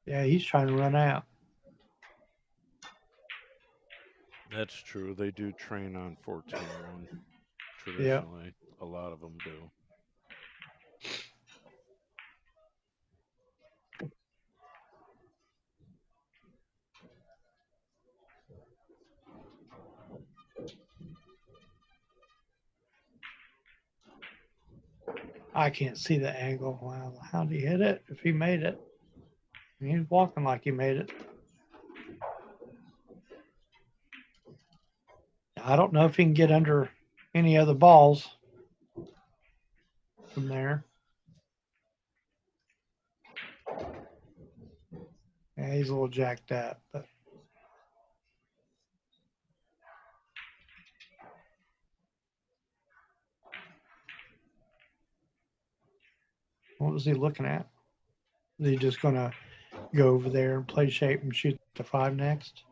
S1: Yeah, he's trying to run out.
S2: That's true. They do train on 14-1
S1: Yeah.
S2: traditionally. A lot of them do.
S1: I can't see the angle. Wow, how did he hit it? If he made it, he's walking like he made it. I don't know if he can get under any other balls from there. Yeah, he's a little jacked up, but what was he looking at? Is he just going to go over there and play shape and shoot the 5 next?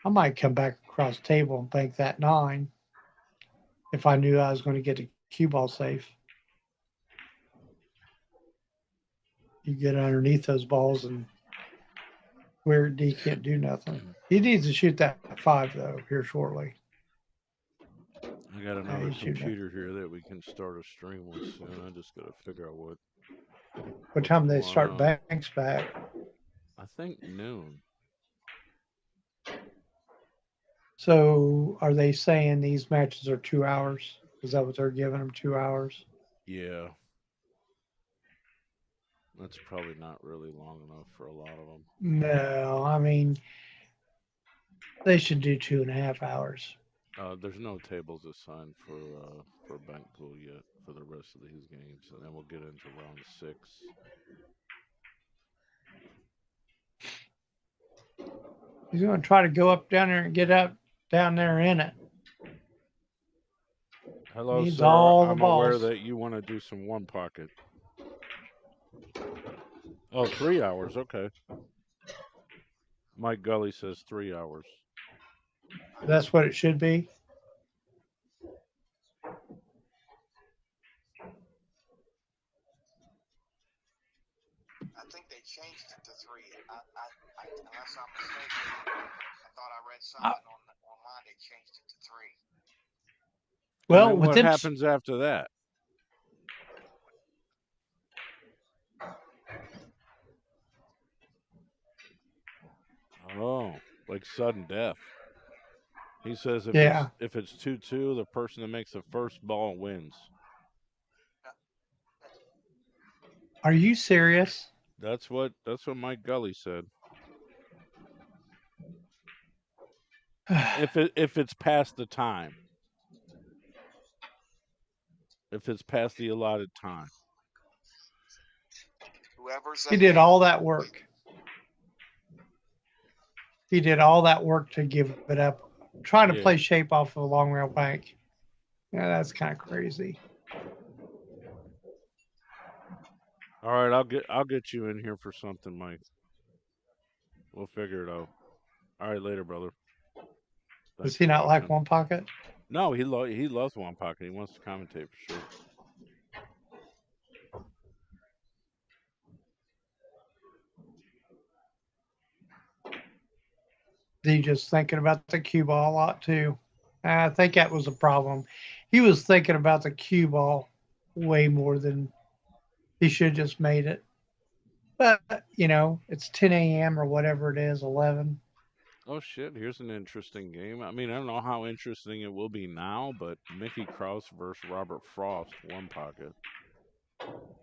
S1: I might come back across the table and bank that 9 if I knew I was going to get a cue ball safe. You get underneath those balls and where D can't do nothing. He needs to shoot that 5 though here shortly.
S2: I got another computer here that we can start a stream with soon. I just gotta figure out
S1: what time they
S2: going
S1: start
S2: on.
S1: banks back.
S2: I think noon.
S1: So are they saying these matches are 2 hours? Is that what they're giving them? 2 hours?
S2: Yeah, that's probably not really long enough for a lot of them.
S1: No, I mean they should do 2.5 hours.
S2: There's no tables assigned for bank pool yet for the rest of these games, and then we'll get into round 6.
S1: He's going to try to go up down there and get up down there in it.
S2: Hello,
S1: Needs
S2: sir.
S1: all the
S2: I'm aware
S1: balls.
S2: that you want to do some one pocket. Oh, 3 hours. Okay. Mike Gully says 3 hours.
S1: That's what it should be.
S3: I think they changed it to 3. Unless I'm mistaken, I thought I read something online. They changed it to 3.
S1: Well,
S2: And then
S1: with
S2: what
S1: them,
S2: happens after that? Oh, like sudden death. He says
S1: yeah.
S2: if it's 2-2, the person that makes the first ball wins.
S1: Are you serious?
S2: That's what Mike Gully said. If it's past the time. If it's past the allotted time.
S3: Whoever's
S1: he did
S3: ahead.
S1: all that work. He did all that work to give it up, trying to
S2: Yeah.
S1: play shape off of a long rail bank. Yeah, that's kind of crazy.
S2: All right, I'll get you in here for something, Mike. We'll figure it out. All right, later, brother.
S1: Does
S2: Thanks
S1: he
S2: for
S1: not like
S2: watching.
S1: one pocket?
S2: No, he loves one pocket. He wants to commentate for sure.
S1: He just thinking about the cue ball a lot too. I think that was a problem. He was thinking about the cue ball way more than he should just made it. But it's 10 a.m. or whatever it is, 11.
S2: Oh shit! Here's an interesting game. I mean, I don't know how interesting it will be now, but Mickey Krause versus Robert Frost, one pocket.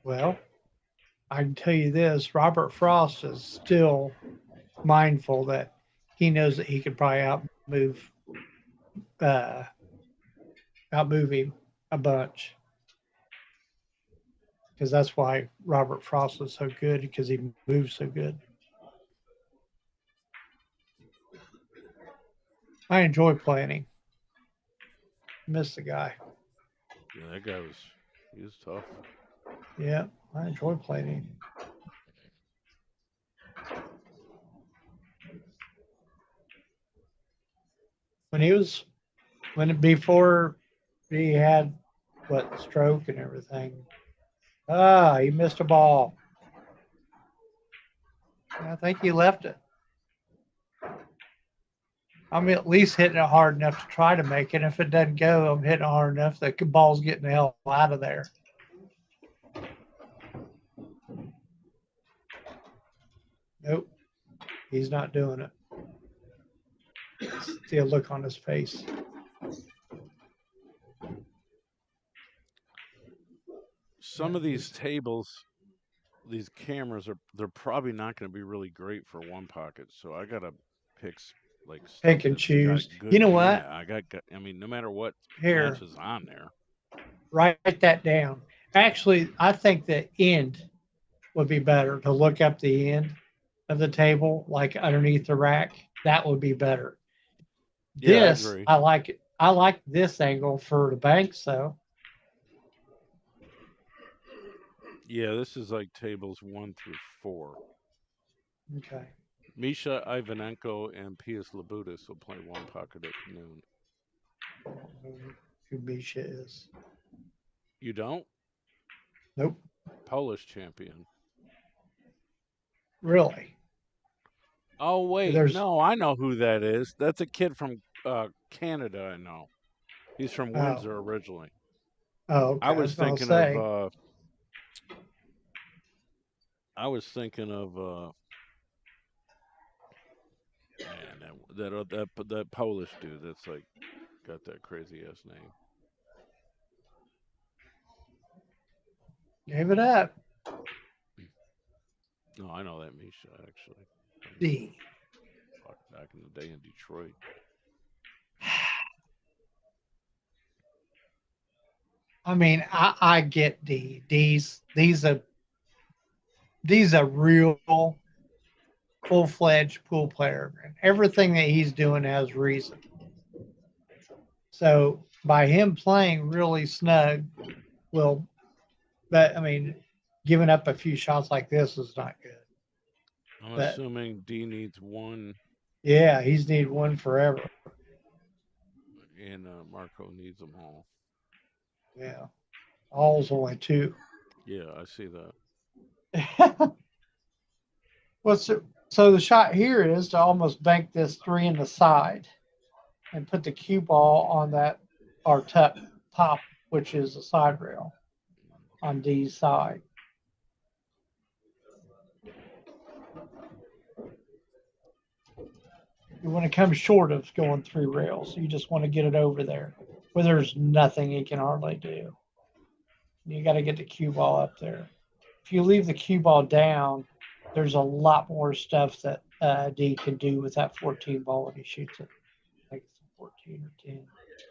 S1: Well, I can tell you this: Robert Frost is still mindful that he knows that he could probably uh, outmove him a bunch, because that's why Robert Frost is so good, because he moves so good. I enjoy playing him. Miss the guy.
S2: Yeah, he was tough.
S1: Yeah, I enjoy playing him. When he was when before he had what stroke and everything. He missed a ball. I think he left it. I'm at least hitting it hard enough to try to make it. If it doesn't go, I'm hitting it hard enough that the ball's getting the hell out of there. Nope, he's not doing it. See a look on his face.
S2: some of these tables, these cameras they're probably not going to be really great for one pocket. So I gotta pick like stuff
S1: Pick and
S2: that's got
S1: choose. You
S2: good.
S1: know
S2: Yeah,
S1: what?
S2: I mean, no matter what
S1: Here,
S2: matches on there.
S1: write that down. Actually, I think the end would be better to look up the end of the table, like underneath the rack. That would be better.
S2: Yeah, I
S1: This,
S2: agree.
S1: I like it. I like this angle for the banks, though.
S2: Yeah, this is like tables 1 through 4.
S1: Okay.
S2: Misha Ivanenko and Pius Labutis will play one pocket at noon.
S1: Who Misha is?
S2: You don't?
S1: Nope.
S2: Polish champion.
S1: Really?
S2: Oh wait,
S1: There's.
S2: no, I know who that is. That's a kid from Canada. I know. He's from
S1: Oh.
S2: Windsor originally.
S1: Oh,
S2: I
S1: okay. I was
S2: was
S1: gonna
S2: thinking of.
S1: say.
S2: I was thinking of. Man, that Polish dude. That's like got that crazy ass name.
S1: Gave it up.
S2: No, I know that Misha actually.
S1: D.
S2: Fuck, back in the day in Detroit.
S1: I mean, I get D. D's a real full fledged pool player, and everything that he's doing has reason. So by him playing really snug, will but I mean, giving up a few shots like this is not good.
S2: I'm
S1: But
S2: assuming D needs one,
S1: yeah, he's need one forever.
S2: and Marco needs them all.
S1: Yeah, all's only two.
S2: Yeah, I see that.
S1: What's so the shot here is to almost bank this three in the side and put the cue ball on that our top, which is the side rail on D's side. You want to come short of going through rails. You just want to get it over there where there's nothing he can hardly do. You got to get the cue ball up there. If you leave the cue ball down, there's a lot more stuff that D can do with that 14 ball when he shoots it. I think it's a 14 or 10.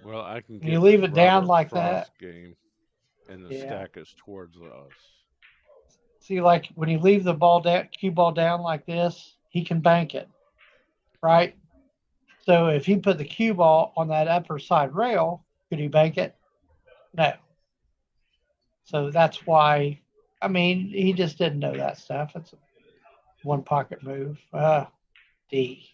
S2: Well, I can
S1: When you
S2: get
S1: leave it down
S2: Robert
S1: like
S2: Frost
S1: that,
S2: game, and the
S1: yeah.
S2: stack is towards us.
S1: See, like when you leave the ball down, cue ball down like this, he can bank it, right? So if he put the cue ball on that upper side rail, could he bank it? No. So that's why. I mean, he just didn't know that stuff. It's a one pocket move. D.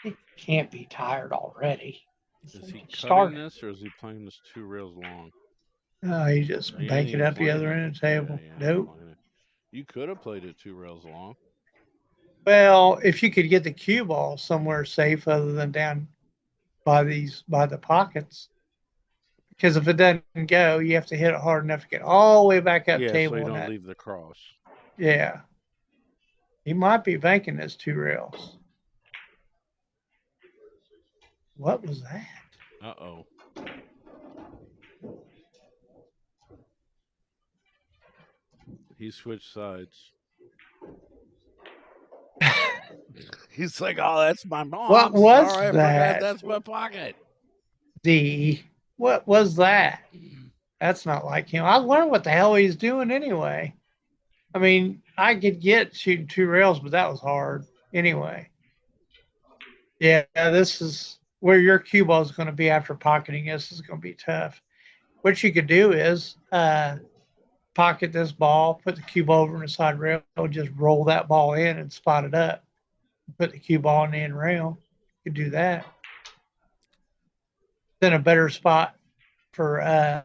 S1: He can't be tired already.
S2: Is he
S1: He
S2: cutting
S1: started.
S2: this, or is he playing this 2 rails long?
S1: He just
S2: He ain't
S1: bank it
S2: even
S1: up the
S2: playing
S1: other
S2: it.
S1: end of the
S2: Yeah,
S1: table.
S2: he ain't
S1: Nope.
S2: playing it. You could have played it 2 rails long.
S1: Well, if you could get the cue ball somewhere safe other than down by the pockets, because if it doesn't go, you have to hit it hard enough to get all the way back up
S2: Yeah, so you
S1: table and
S2: don't
S1: that.
S2: leave the cross.
S1: Yeah, he might be banking his two rails. What was that?
S2: Uh-oh. He switched sides. He's like, oh, that's my mom.
S1: What
S2: I'm
S1: was
S2: sorry, I forgot
S1: that?
S2: that's my pocket.
S1: D. What was that? That's not like him. I learned what the hell he's doing anyway. I mean, I could get shooting two rails, but that was hard anyway. Yeah, this is where your cue ball is going to be after pocketing. This is going to be tough. What you could do is pocket this ball, put the cue ball over in the side rail, just roll that ball in and spot it up. Put the cue ball in the end rail. You could do that. Then a better spot for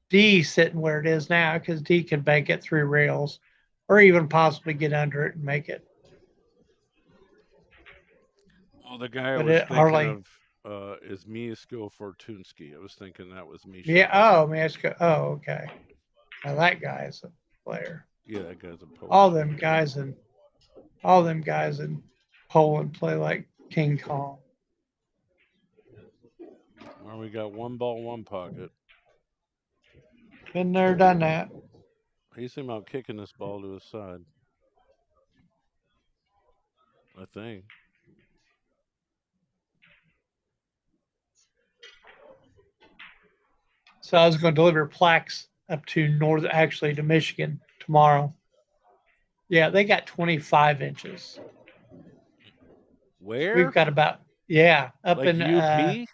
S1: D sitting where it is now because D can bank it through rails or even possibly get under it and make it.
S2: Oh, the guy I
S1: But
S2: was
S1: it
S2: thinking
S1: hardly.
S2: of is Mieszko Fortunski. I was thinking that was Misha.
S1: Yeah. Oh, Mexico. Oh, okay. Now that guy is a player.
S2: Yeah, that guy's a Polish
S1: All them
S2: player.
S1: guys in Poland play like King Kong.
S2: Well, we got one ball, one pocket.
S1: Been there, done that.
S2: He's thinking about kicking this ball to his side. I think.
S1: So I was going to deliver plaques up to actually to Michigan tomorrow. Yeah, they got 25 inches.
S2: Where?
S1: We've got about up
S2: like
S1: in
S2: UP.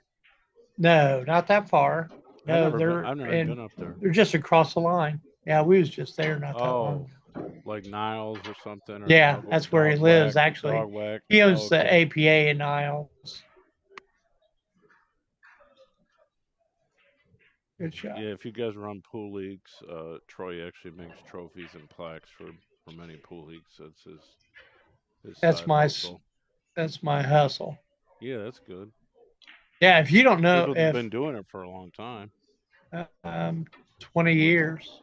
S1: No, not that far. No,
S2: I've never been up there.
S1: They're just across the line. Yeah, we was just there not that long
S2: ago. Like Niles or something. Or
S1: yeah, that's where he lives. Actually,
S2: Dog whack.
S1: he owns the APA in Niles. Good shot.
S2: Yeah, if you guys run pool leagues, Troy actually makes trophies and plaques for many pool leagues. That's his
S1: that's
S2: side
S1: my
S2: hustle.
S1: That's my hustle.
S2: Yeah, that's good.
S1: Yeah, if you don't know,
S2: people have been doing it for a long time.
S1: 20 years.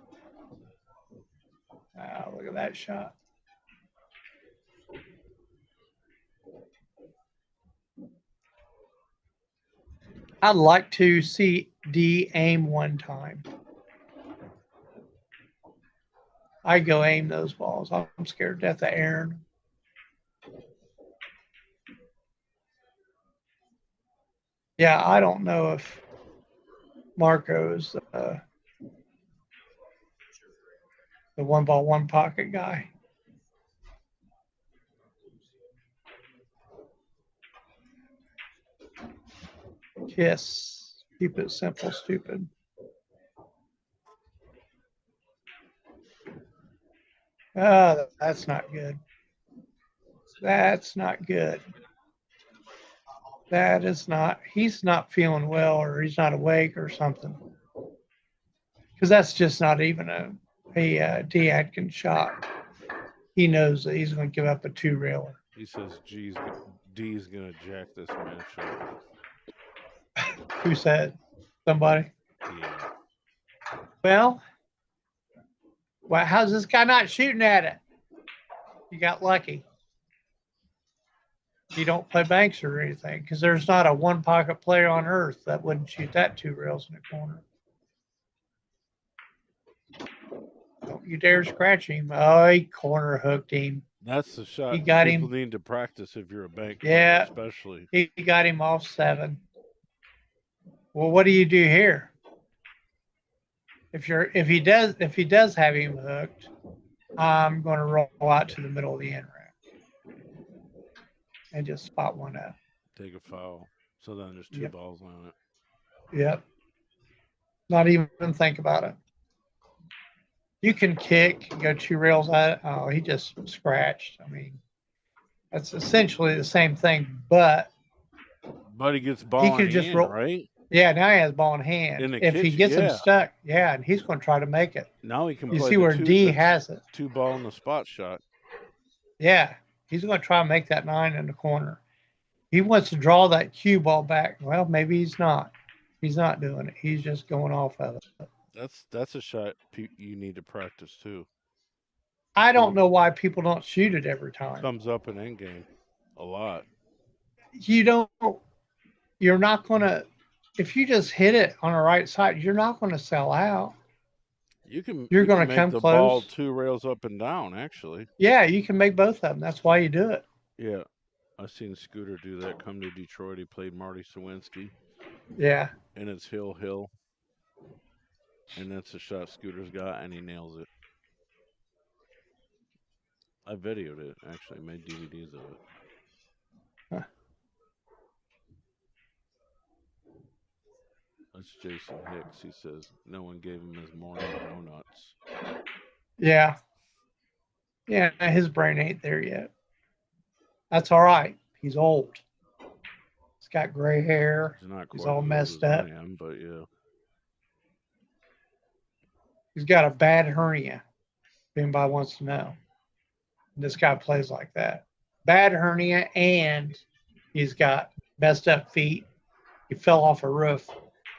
S1: Look at that shot. I'd like to see Dee aim one time. I go aim those balls. I'm scared to death of Aaron. Yeah, I don't know if Marco's the one ball, one pocket guy. Kiss. Keep it simple, stupid. Oh, that's not good. That's not good. That is not. He's not feeling well, or he's not awake, or something. Because that's just not even a Dee Adkins shot. He knows that he's going to give up a two railer.
S2: He says, D's going to jack this match up.
S1: Who said? Somebody?
S2: Yeah.
S1: Well, how's this guy not shooting at it? You got lucky. You don't play banks or anything, because there's not a one pocket player on earth that wouldn't shoot that two rails in the corner. Don't you dare scratch him. Oh, he corner hooked him.
S2: That's the shot
S1: he got
S2: people
S1: him.
S2: need to practice if you're a bank
S1: Yeah,
S2: player, especially.
S1: He got him off 7. Well, what do you do here? If he does have him hooked, I'm going to roll out to the middle of the end rack and just spot one up.
S2: Take a foul. So then there's 2 balls on it.
S1: Yep. Not even think about it. You can kick, go 2 rails at it. Oh, he just scratched. I mean, that's essentially the same thing, but
S2: he gets ball in hand, right?
S1: Yeah, now he has ball in hand. If he gets him stuck, and he's going to try to make it.
S2: Now he can
S1: you
S2: play
S1: see where Dee has it.
S2: 2 ball in the spot shot.
S1: Yeah, he's going to try and make that 9 in the corner. He wants to draw that cue ball back. Well, maybe he's not. He's not doing it. He's just going off of it.
S2: That's a shot you need to practice too.
S1: I don't know why people don't shoot it every time.
S2: Comes up in endgame a lot.
S1: You're not going to, if you just hit it on the right side, you're not going to sell out.
S2: You're
S1: going to come
S2: the
S1: close.
S2: Ball 2 rails up and down, actually.
S1: Yeah, you can make both of them. That's why you do it.
S2: Yeah, I've seen Scooter do that. Come to Detroit, he played Marty Sawinski.
S1: Yeah.
S2: And it's hill, and that's a shot Scooter's got, and he nails it. I videoed it, actually, made DVDs of it.
S1: Huh.
S2: That's Jason Hicks. He says no one gave him his morning donuts.
S1: Yeah. Yeah, his brain ain't there yet. That's all right. He's old. He's got gray hair. He's all messed up.
S2: But yeah.
S1: He's got a bad hernia. If anybody wants to know. This guy plays like that. Bad hernia, and he's got messed up feet. He fell off a roof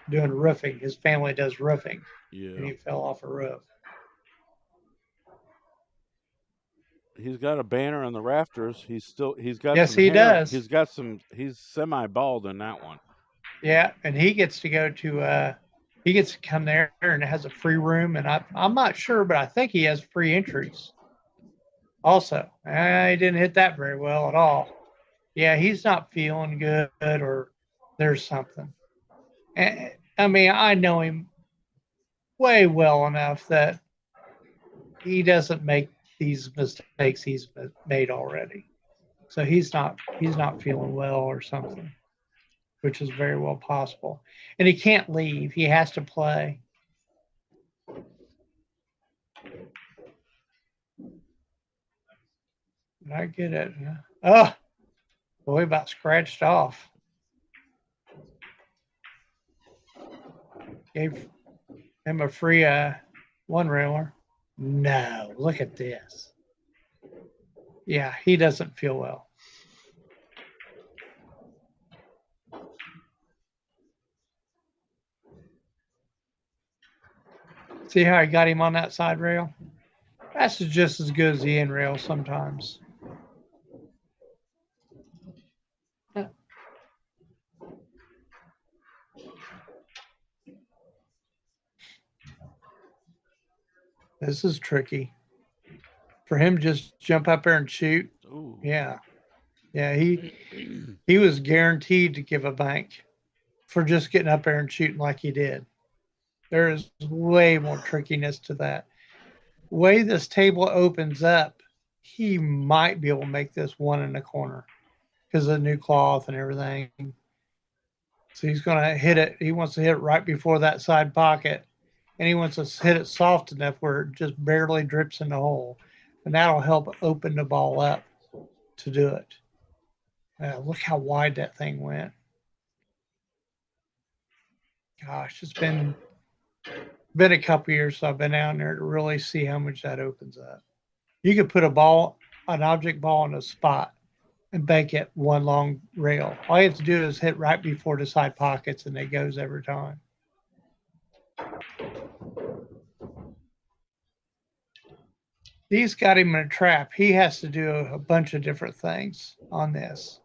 S1: doing roofing. His family does roofing.
S2: Yeah.
S1: And he fell off a roof.
S2: He's got a banner on the rafters. He's got
S1: yes,
S2: some
S1: he
S2: hair.
S1: does.
S2: He's semi-bald in that one.
S1: Yeah, and he gets to go to he gets to come there and it has a free room, and I'm not sure, but I think he has free entries. Also, I didn't hit that very well at all. Yeah, he's not feeling good, or there's something. I mean, I know him way well enough that he doesn't make these mistakes he's made already. So he's not feeling well or something, which is very well possible. And he can't leave; he has to play. Did I get it? Oh, boy, about scratched off. Gave him a free one railer. No, look at this. Yeah, he doesn't feel well. See how I got him on that side rail? That's just as good as the end rail sometimes. This is tricky. For him just jump up there and shoot.
S2: Ooh.
S1: Yeah. Yeah, he was guaranteed to give a bank for just getting up there and shooting like he did. There is way more trickiness to that. Way this table opens up, he might be able to make this one in the corner because of the new cloth and everything. So he's going to hit it. He wants to hit it right before that side pocket, and he wants to hit it soft enough where it just barely drips in the hole, and that'll help open the ball up to do it. Look how wide that thing went. Gosh, it's been a couple years so I've been down there to really see how much that opens up. You could put an object ball in a spot and bank it one long rail. All you have to do is hit right before the side pockets, and it goes every time. He's got him in a trap. He has to do a bunch of different things on this.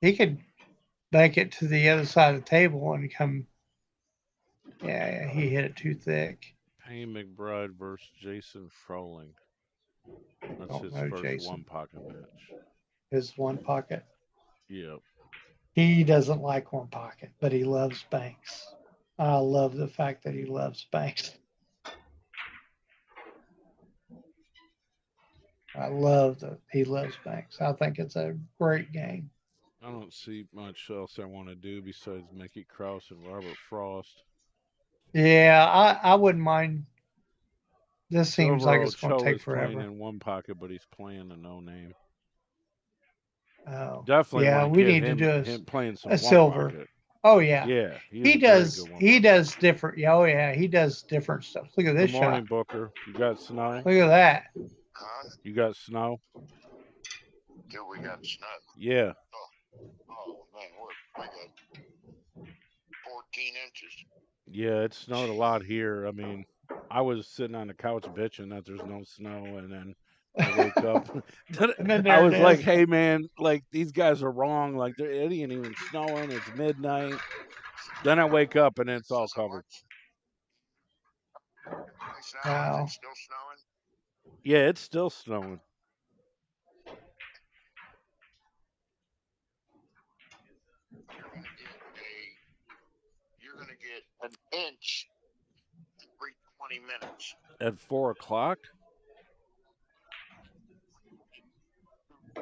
S1: He could bank it to the other side of the table and come. Yeah, he hit it too thick.
S2: Payne McBride versus Jason Froling. That's
S1: Don't
S2: his
S1: know
S2: first
S1: Jason.
S2: one pocket match.
S1: His one pocket.
S2: Yep.
S1: He doesn't like one pocket, but he loves banks. I love the fact that he loves banks. I love that he loves banks. I think it's a great game.
S2: I don't see much else I want to do besides Mickey Krause and Robert Frost.
S1: Yeah, I wouldn't mind. This seems like
S2: Silver
S1: it's going to
S2: Ochoa
S1: take
S2: is playing
S1: forever.
S2: in one pocket, but he's playing a no name.
S1: Oh,
S2: Definitely
S1: yeah,
S2: want to
S1: we
S2: get
S1: need to
S2: him
S1: do
S2: playing
S1: a
S2: some one
S1: silver.
S2: pocket.
S1: Oh yeah,
S2: Yeah, he is
S1: he
S2: a very good
S1: does.
S2: one
S1: He
S2: pocket.
S1: does different. Oh yeah, he does different stuff. Look at
S2: Good
S1: this shot.
S2: morning, Booker. You got snow?
S1: Look at that.
S3: Huh?
S2: You got snow?
S3: Dude, we got snow.
S2: Yeah.
S3: Oh man, we got 14 inches.
S2: Yeah, it snowed a lot here. I mean, I was sitting on the couch bitching that there's no snow, and then I wake up.
S1: And then
S2: I
S1: there it
S2: was like,
S1: is.
S2: "Hey, man, like these guys are wrong. Like it ain't even snowing. It's midnight." Then I wake up and it's all
S3: Says it
S2: covered.
S3: works. Nice now. Is it
S1: Wow.
S3: still snowing?
S2: Yeah, it's still snowing.
S3: You're gonna get a. You're gonna get an inch every 20 minutes.
S2: At 4 o'clock.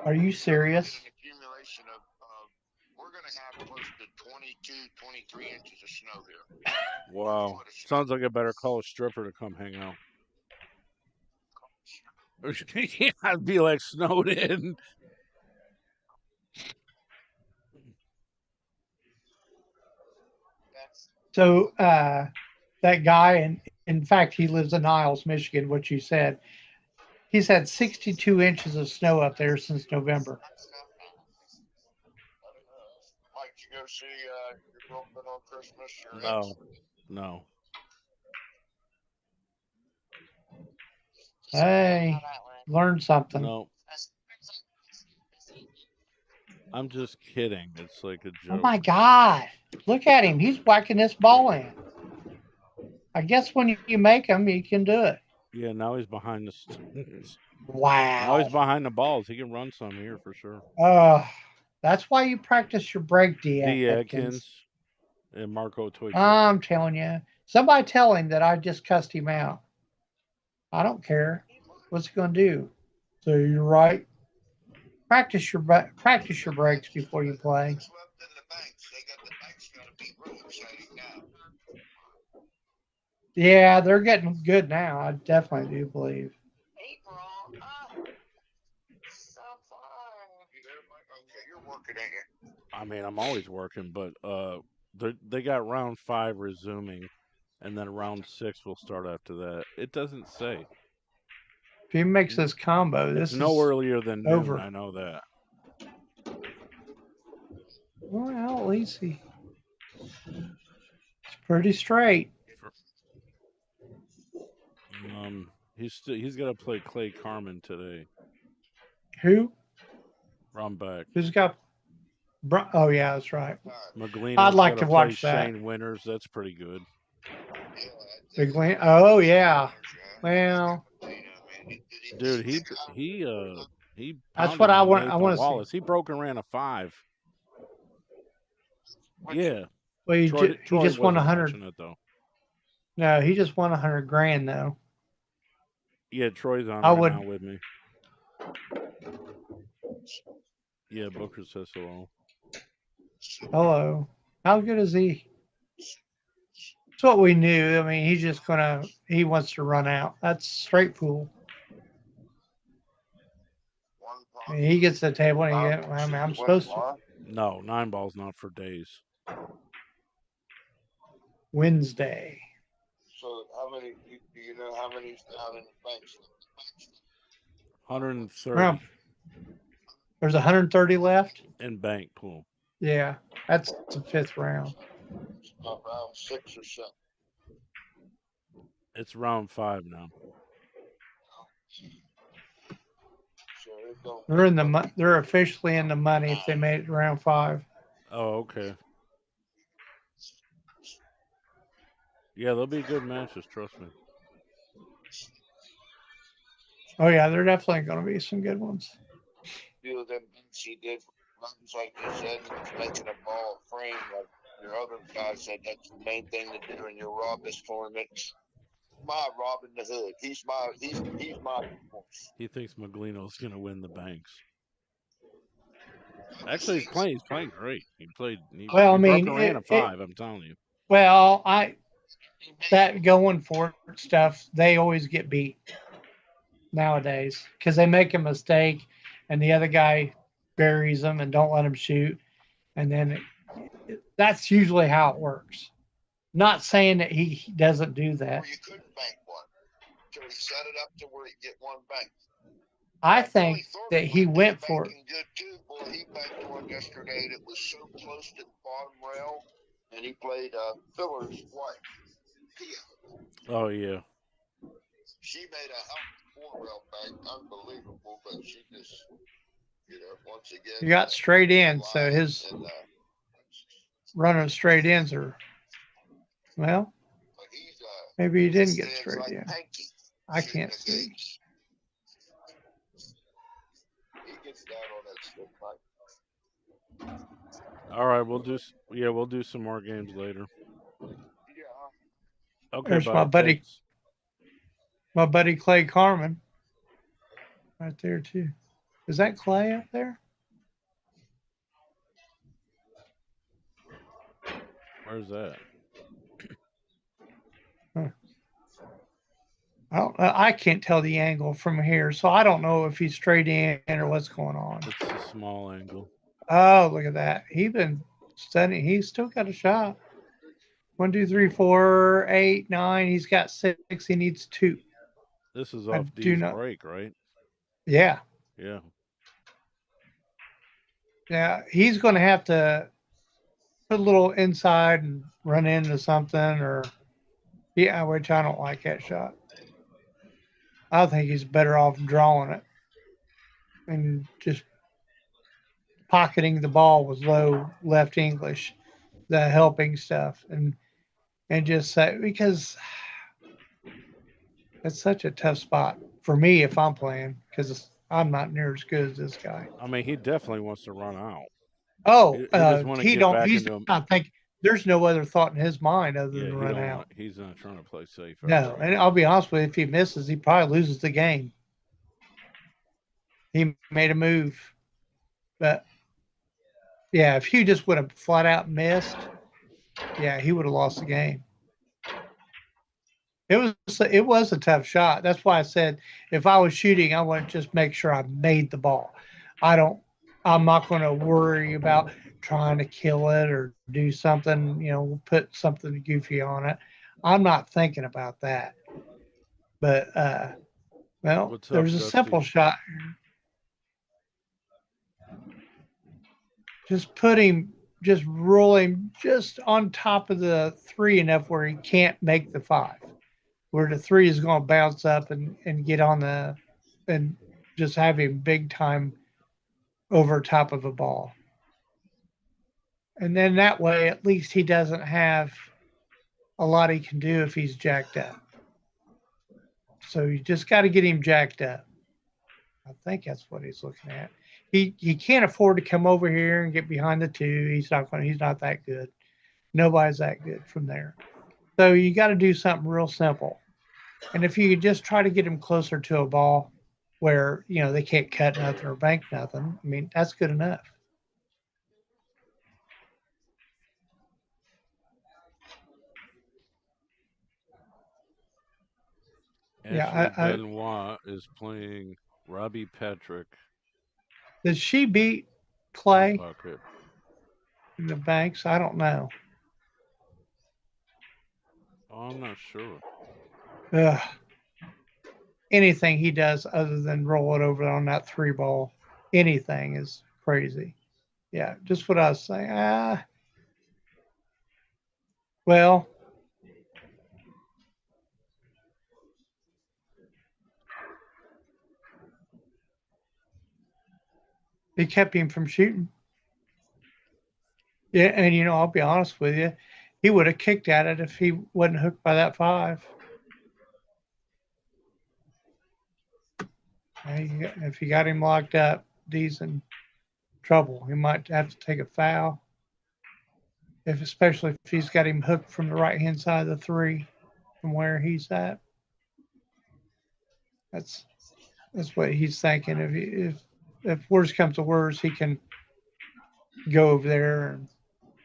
S1: Are you
S3: You're gonna get
S1: serious?
S3: an accumulation of we're gonna have close to 22, 23 inches of snow here. Or a
S2: Wow.
S3: foot of snow.
S2: Sounds like I better call a stripper to come hang out. I'd be like snowed in.
S1: So that guy, and in fact, he lives in Niles, Michigan. What you said, he's had 62 inches of snow up there since November.
S3: Mike, did you go see your girlfriend on Christmas? Your ex?
S2: No, no.
S1: Hey, learn something.
S2: No. I'm just kidding. It's like a
S1: Oh
S2: joke.
S1: my God. Look at him. He's whacking this ball in. I guess when you make him, you can do it.
S2: Yeah, now he's behind the. Now he's
S1: Wow.
S2: behind the balls. He can run some here for sure.
S1: That's why you practice your break, Dee
S2: Dee
S1: Adkins.
S2: Adkins and Marco Teutscher.
S1: I'm telling you. Somebody tell him that I just cussed him out. I don't care. What's he going to do? So you're right. Practice your breaks before you play.
S3: What's left in the banks? The banks got to be real exciting now.
S1: Yeah, they're getting good now. I definitely do believe.
S3: April, so far. Okay, you're working, ain't you?
S2: I mean, I'm always working, but they got round 5 resuming, and then round 6 will start after that. It doesn't say.
S1: If he makes this combo,
S2: It's
S1: this
S2: no
S1: is
S2: earlier than noon.
S1: over.
S2: I know that.
S1: Well, at least it's pretty straight.
S2: He's got to play Clay Carmen today.
S1: Who?
S2: Round back.
S1: Who's got? Oh yeah, that's right.
S2: Maglino's
S1: I'd like
S2: got
S1: to
S2: to play
S1: watch that.
S2: Shane Winters. That's pretty good.
S1: Big Lane. Oh yeah. Well,
S2: Dude, he
S1: that's
S2: pounded
S1: what I
S2: on
S1: want. I
S2: Nathan
S1: want to see.
S2: Wallace. He broke and ran a 5. Yeah.
S1: Well, he
S2: Troy
S1: just won
S2: wasn't
S1: 100.
S2: watching it though.
S1: No, he just won 100 grand though.
S2: Yeah, Troy's on
S1: I
S2: right
S1: would.
S2: now with me. Yeah, Booker says hello.
S1: Hello. How good is he? That's what we knew. I mean, he wants to run out. That's straight pool. I mean, he gets to the table and I'm supposed to.
S2: No, 9 balls not for days.
S1: Wednesday.
S3: So how many? Do you know how many's down in the banks?
S2: 130
S1: Well, there's 130 left.
S2: in bank pool.
S1: Yeah, that's the 5th round.
S3: Around 6 or 7.
S2: It's round 5 now.
S3: So
S1: They're officially in the money if they made it to round 5.
S2: Oh, okay. Yeah, they'll be good matches. Trust me.
S1: Oh yeah, there definitely going to be some good ones.
S3: Few of them things he did runs like you said, making a ball frame like your other guy said. That's the main thing to do in your Robbins tournament. My Robin the Hood. He's my horse.
S2: He thinks Maglino's gonna win the banks. Actually, he's playing great. He
S1: Well, I
S2: broke
S1: mean,
S2: and ran a 5. I'm telling you.
S1: well, that going for it stuff, they always get beat nowadays because they make a mistake and the other guy buries them and don't let them shoot, and then that's usually how it works. Not saying that he doesn't do that.
S3: Or you couldn't bank one. So he set it up to where you get one bank.
S1: I think that he went for it.
S3: Good too. Boy, he banked one yesterday that was so close to the bottom rail, and he played Filler's wife, Pia.
S2: Oh yeah.
S3: She made a 4-rail bank, unbelievable, but she just, once again.
S1: He got straight in, so his running straight ins are, well, maybe he didn't get straight in. I can't see.
S3: He gets down on that slip pipe.
S2: All right, we'll do some more games later.
S3: Yeah.
S2: Okay,
S1: There's
S2: bud. Thanks.
S1: my buddy Clay Carmen, right there too. Is that Clay up there?
S2: Where's that?
S1: Huh. I can't tell the angle from here, so I don't know if he's straight in or what's going on.
S2: It's a small angle.
S1: Oh, look at that. He's been studying. He's still got a shot. 1, 2, 3, 4, 8, 9. He's got 6. He needs 2.
S2: This is off D's break, right?
S1: Yeah.
S2: Yeah.
S1: Yeah. He's going to have to put a little inside and run into something, or which I don't like that shot. I think he's better off drawing it and just pocketing the ball was low left English, the helping stuff, and just say because it's such a tough spot for me if I'm playing because I'm not near as good as this guy.
S2: I mean, he definitely wants to run out.
S1: Oh,
S2: He doesn't want to
S1: he
S2: get
S1: don't.
S2: back
S1: He's
S2: into him.
S1: not thinking. There's no other thought in his mind other
S2: Yeah,
S1: than
S2: he
S1: run
S2: don't
S1: out.
S2: want. He's not trying to play safe at
S1: No,
S2: all.
S1: and I'll be honest with you, if he misses, he probably loses the game. He made a move, but yeah, if he just would have flat out missed, yeah, he would have lost the game. It was a tough shot. That's why I said if I was shooting, I want to just make sure I made the ball. I don't. I'm not going to worry about trying to kill it or do something. Put something goofy on it. I'm not thinking about that. But well,
S2: What's up,
S1: there's a
S2: Dusty?
S1: simple shot. Just put him, just roll him just on top of the three enough where he can't make the five, where the three is going to bounce up and get on the, and just have him big time over top of a ball. And then that way, at least he doesn't have a lot he can do if he's jacked up. So you just got to get him jacked up. I think that's what he's looking at. He can't afford to come over here and get behind the two. He's not that good. Nobody's that good from there. So you got to do something real simple. And if you could just try to get him closer to a ball where, they can't cut nothing or bank nothing, I mean, that's good enough.
S2: Ashley
S1: Yeah,
S2: Benoit is playing Robbie Patrick
S1: did she beat
S2: in
S1: Clay
S2: pocket.
S1: in the banks? I don't know.
S2: Oh, I'm not sure.
S1: Ugh. Anything he does other than roll it over on that three ball, anything is crazy. Yeah, just what I was saying. Well, it kept him from shooting. Yeah, and I'll be honest with you, he would have kicked at it if he wasn't hooked by that five. If you got him locked up, Dee's in trouble. He might have to take a foul, especially if he's got him hooked from the right hand side of the three, from where he's at. That's that's what he's thinking. If worse comes to worse, he can go over there and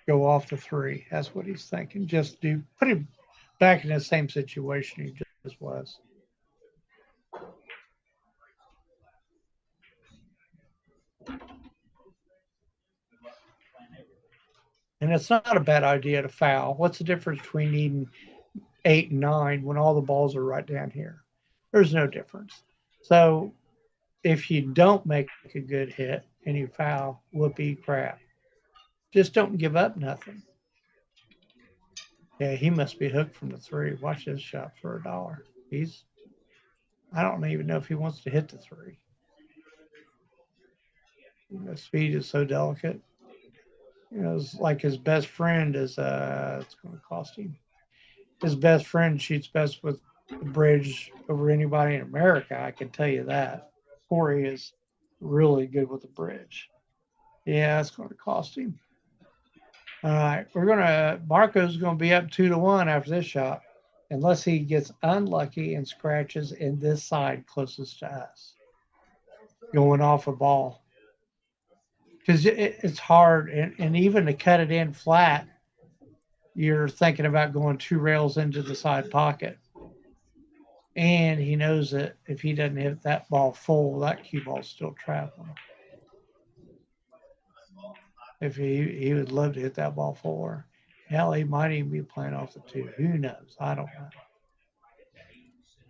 S1: go off the three. That's what he's thinking. Just put him back in the same situation he just was. And it's not a bad idea to foul. What's the difference between needing 8 and 9 when all the balls are right down here? There's no difference. So if you don't make a good hit and you foul, whoopee crap. Just don't give up nothing. Yeah, he must be hooked from the three. Watch this shot for $1. I don't even know if he wants to hit the three. The speed is so delicate. It's like his best friend is, it's going to cost him. His best friend shoots best with the bridge over anybody in America. I can tell you that. Corey is really good with the bridge. Yeah, it's going to cost him. All right, Marco's going to be up 2-1 after this shot, unless he gets unlucky and scratches in this side closest to us, going off a ball. Because it's hard, and even to cut it in flat, you're thinking about going 2 rails into the side pocket. And he knows that if he doesn't hit that ball full, that cue ball's still traveling. If he would love to hit that ball fuller. Hell, he might even be playing off the two. Who knows? I don't know.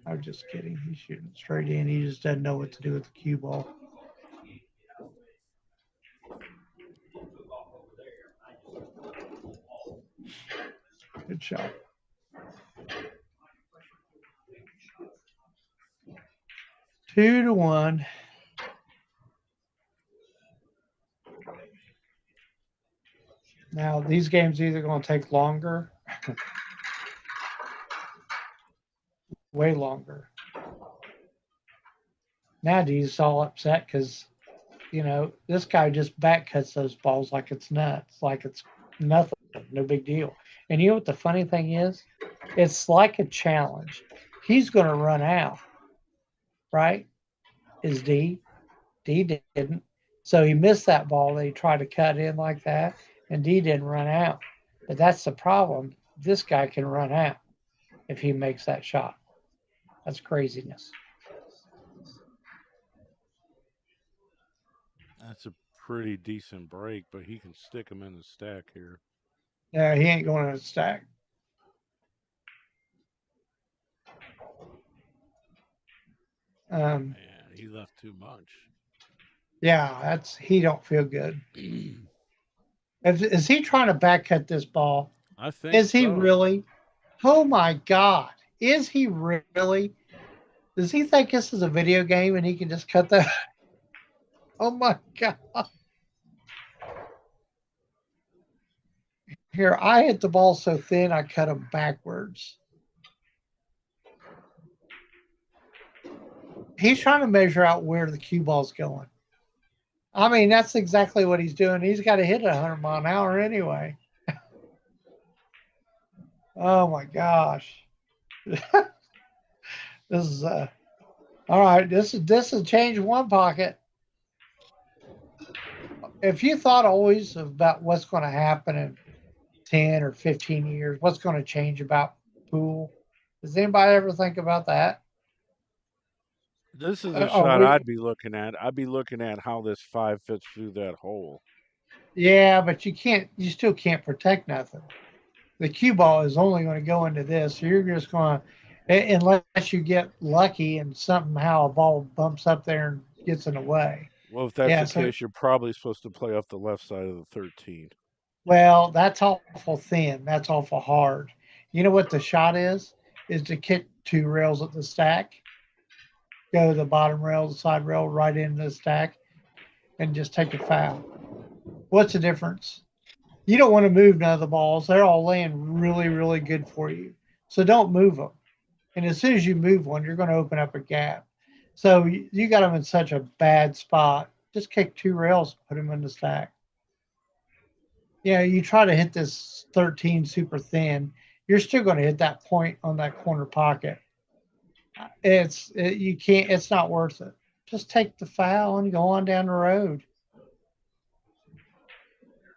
S1: I'm just kidding. He's shooting straight in. He just doesn't know what to do with the cue ball. Good shot. 2-1. Now these games either going to take longer, way longer. Now Dee's all upset because this guy just back cuts those balls like it's nuts, like it's nothing, no big deal. And you know what the funny thing is? It's like a challenge. He's going to run out, right? Is D? D didn't. So he missed that ball that he tried to cut in like that, and D didn't run out. But that's the problem. This guy can run out if he makes that shot. That's craziness.
S2: That's a pretty decent break, but he can stick him in the stack here.
S1: Yeah, he ain't going to the stack.
S2: Man, he left too much.
S1: Yeah, he don't feel good. Is he trying to back cut this ball?
S2: I think
S1: Is he
S2: so.
S1: really? Oh my God. Is he really? Does he think this is a video game and he can just cut that? Oh my God. Here, I hit the ball so thin I cut him backwards. He's trying to measure out where the cue ball's going. I mean, that's exactly what he's doing. He's got to hit it 100 mph anyway. Oh my gosh. This is all right. This is change one pocket. If you thought always about what's going to happen in 10 or 15 years, what's going to change about pool, does anybody ever think about that?
S2: This is a
S1: Are
S2: shot
S1: we?
S2: I'd be looking at. I'd be looking at how this 5 fits through that hole.
S1: Yeah, but you can't. You still can't protect nothing. The cue ball is only going to go into this. So you're just going to, unless you get lucky and somehow a ball bumps up there and gets in the way.
S2: Well, if that's
S1: Yeah.
S2: the
S1: So,
S2: case, you're probably supposed to play off the left side of the 13.
S1: well, that's awful thin. That's awful hard. You know what the shot is? Is to kick two rails at the stack, go the bottom rail, the side rail, right into the stack, and just take a foul. What's the difference? You don't want to move none of the balls. They're all laying really, really good for you. So don't move them. And as soon as you move one, you're going to open up a gap. So you got them in such a bad spot. Just kick two rails, put them in the stack. Yeah, you try to hit this 13 super thin, you're still going to hit that point on that corner pocket. You can't. It's not worth it. Just take the foul and go on down the road.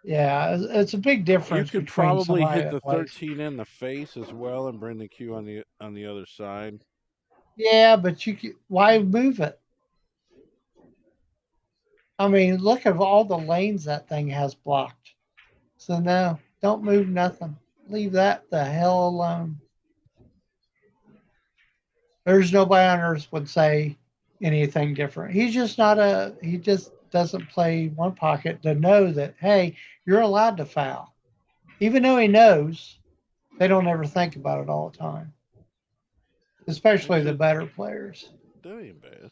S1: Yeah, it's a big
S2: You
S1: difference
S2: could
S1: between
S2: probably
S1: somebody
S2: hit the
S1: that plays.
S2: 13 in the face as well and bring the cue on the other side.
S1: Yeah, but why move it? I mean, look at all the lanes that thing has blocked. So no, don't move nothing. Leave that the hell alone. There's nobody on earth would say anything different. He's just not a. He just doesn't play one pocket to know that hey, you're allowed to foul, even though he knows. They don't ever think about it all the time,
S2: It
S1: especially the
S2: should.
S1: better players.
S2: That ain't bad.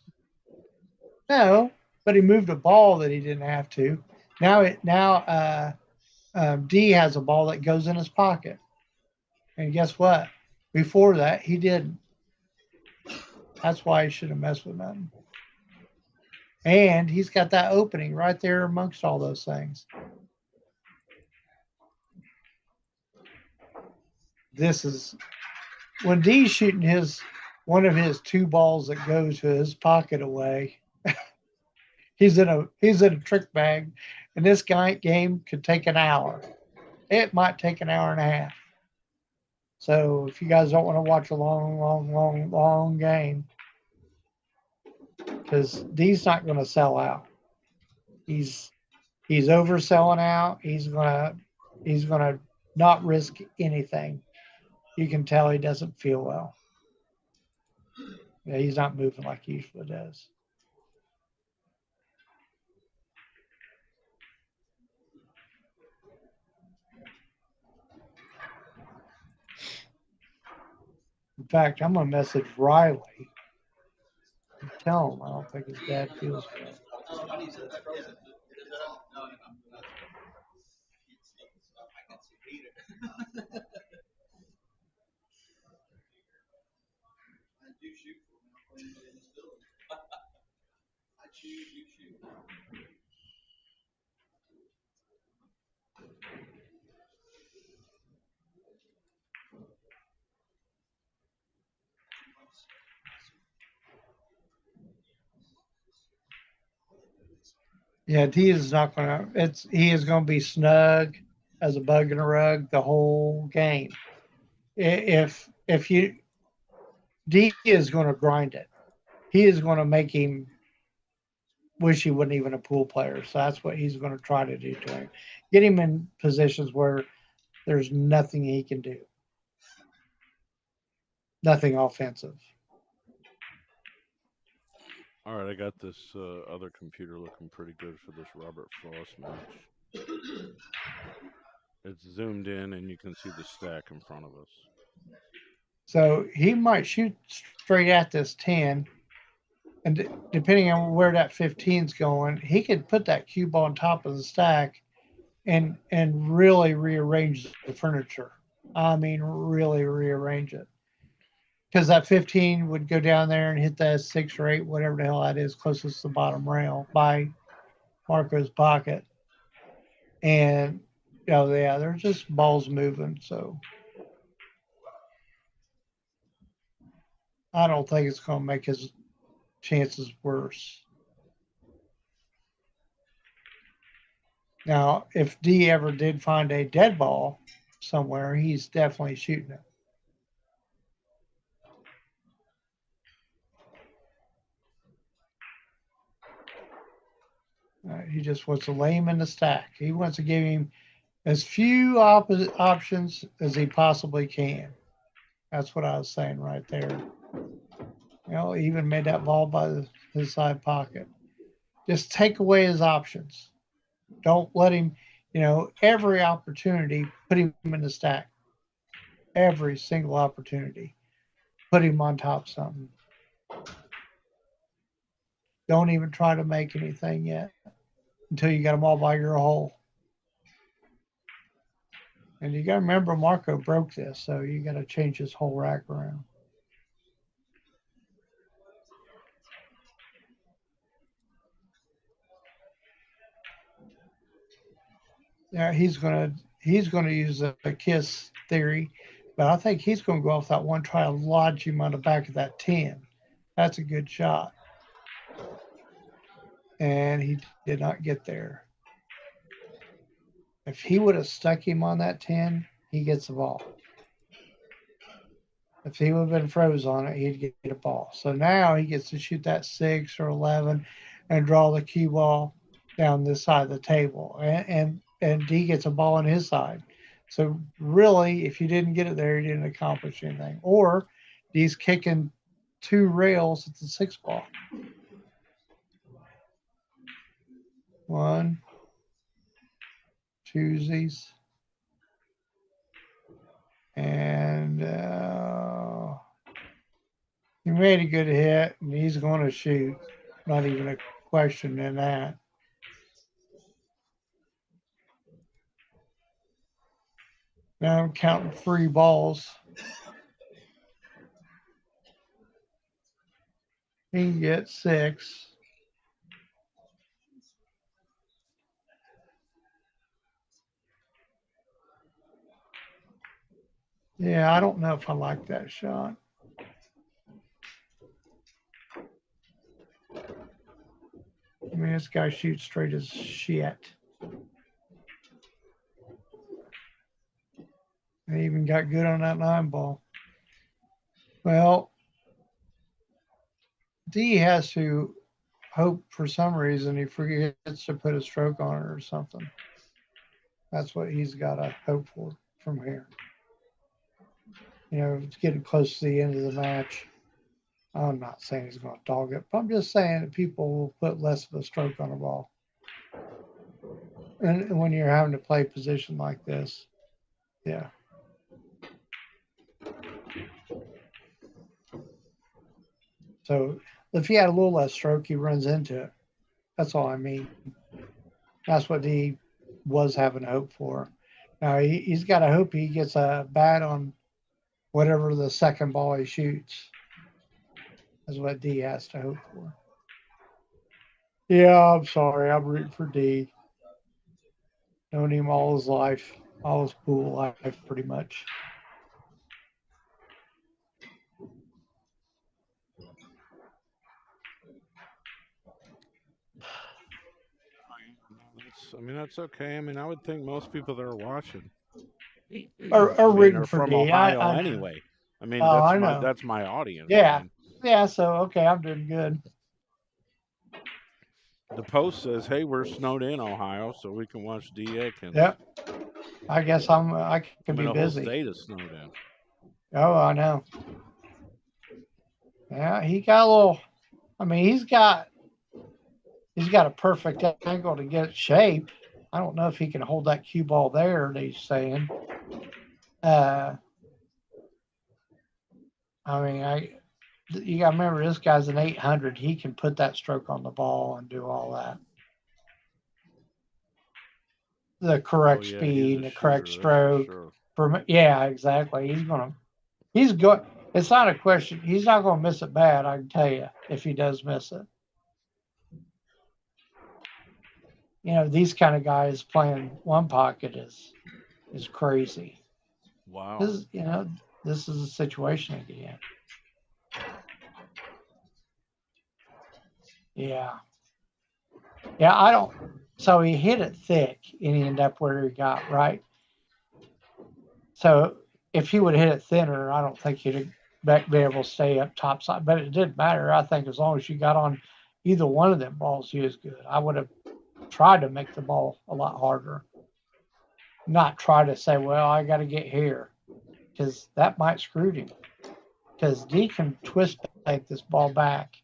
S1: No, but he moved a ball that he didn't have to. D has a ball that goes in his pocket, and guess what? Before that, he didn't. That's why he should have messed with nothing. And he's got that opening right there amongst all those things. This is when D's shooting his one of his two balls that goes to his pocket away. He's in a trick bag, and this game could take an hour. It might take an hour and a half. So if you guys don't want to watch a long, long, long, long game, because D's not going to sell out. He's he's overselling out. He's gonna not risk anything. You can tell he doesn't feel well. Yeah, he's not moving like he usually does. In fact, I'm gonna message Riley and tell him I don't think his dad feels well. Yeah, Dee is not gonna. He is gonna be snug as a bug in a rug the whole game. If you Dee is going to grind it, he is going to make him wish he wasn't even a pool player. So that's what he's going to try to do to him. Get him in positions where there's nothing he can do, nothing offensive.
S2: All right, I got this other computer looking pretty good for this Robert Frost match. It's zoomed in, and you can see the stack in front of us.
S1: So he might shoot straight at this 10. And depending on where that 15's going, he could put that cube on top of the stack and really rearrange the furniture. I mean, really rearrange it. Because that 15 would go down there and hit that 6 or 8, whatever the hell that is, closest to the bottom rail by Marco's pocket. And, yeah, they're just balls moving. So I don't think it's going to make his chances worse. Now, if D ever did find a dead ball somewhere, he's definitely shooting it. He just wants to lay him in the stack. He wants to give him as few opposite options as he possibly can. That's what I was saying right there. Even made that ball by his side pocket. Just take away his options. Don't let him, every opportunity, put him in the stack. Every single opportunity. Put him on top of something. Don't even try to make anything yet until you got them all by your hole. And you got to remember, Marco broke this, so you got to change his whole rack around. Yeah, he's gonna use the kiss theory, but I think he's gonna go off that one, try to lodge him on the back of that 10. That's a good shot, and he did not get there. If he would have stuck him on that 10, he gets the ball. If he would have been froze on it, he'd get a ball. So now he gets to shoot that 6 or 11 and draw the cue ball down this side of the table, and D gets a ball on his side. So really, if you didn't get it there, you didn't accomplish anything. Or D's kicking 2 rails at the 6 ball. 1, 2s, and he made a good hit, and he's going to shoot. Not even a question in that. Now I'm counting 3 balls. He can get 6. Yeah, I don't know if I like that shot. I mean, this guy shoots straight as shit. They even got good on that 9 ball. Well, D has to hope for some reason he forgets to put a stroke on it or something. That's what he's got to hope for from here. It's getting close to the end of the match. I'm not saying he's going to dog it, but I'm just saying that people will put less of a stroke on a ball. And when you're having to play a position like this, yeah. So if he had a little less stroke, he runs into it. That's all I mean. That's what he was having hope for. Now he's got to hope he gets a bat on whatever the second ball he shoots. Is what D has to hope for. Yeah, I'm sorry. I'm rooting for D. Known him all his life, all his pool life, pretty much.
S2: That's okay. I would think most people that are watching,
S1: Or rooting
S2: are
S1: for
S2: from
S1: D.
S2: Ohio
S1: I know.
S2: anyway.
S1: Oh, I know.
S2: That's my audience.
S1: Yeah. Yeah, so okay, I'm doing good.
S2: The Post says, "Hey, we're snowed in Ohio, so we can watch Dee Adkins."
S1: Yep. I guess I can be
S2: The whole
S1: busy.
S2: state is snowed in.
S1: Oh, I know. Yeah, he got a little. He's got a perfect angle to get shape. I don't know if he can hold that cue ball there. That he's saying. Uh, you got to remember this guy's an 800. He can put that stroke on the ball and do all that. The correct speed and the correct stroke. Yeah, exactly. He's good. It's not a question. He's not going to miss it bad. I can tell you if he does miss it. These kind of guys playing one pocket is crazy.
S2: Wow.
S1: This is a situation again. Yeah. Yeah, I don't. So he hit it thick and he ended up where he got, right? So if he would have hit it thinner, I don't think he'd be able to stay up top side. But it didn't matter. I think as long as you got on either one of them balls, he was good. I would have tried to make the ball a lot harder. Not try to say, well, I got to get here, because that might screw him. Because D can twist take this ball back,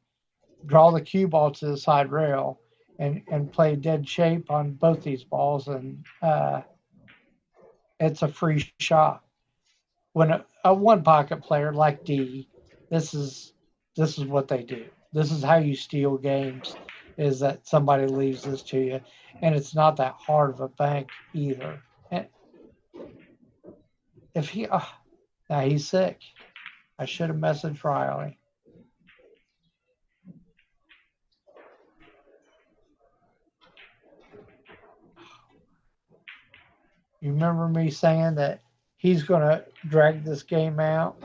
S1: draw the cue ball to the side rail, and play dead shape on both these balls, and it's a free shot. When a one pocket player like D, this is what they do. This is how you steal games. Is that somebody leaves this to you, and it's not that hard of a bank either. And if he, now he's sick. I should have messaged Riley. You remember me saying that he's going to drag this game out?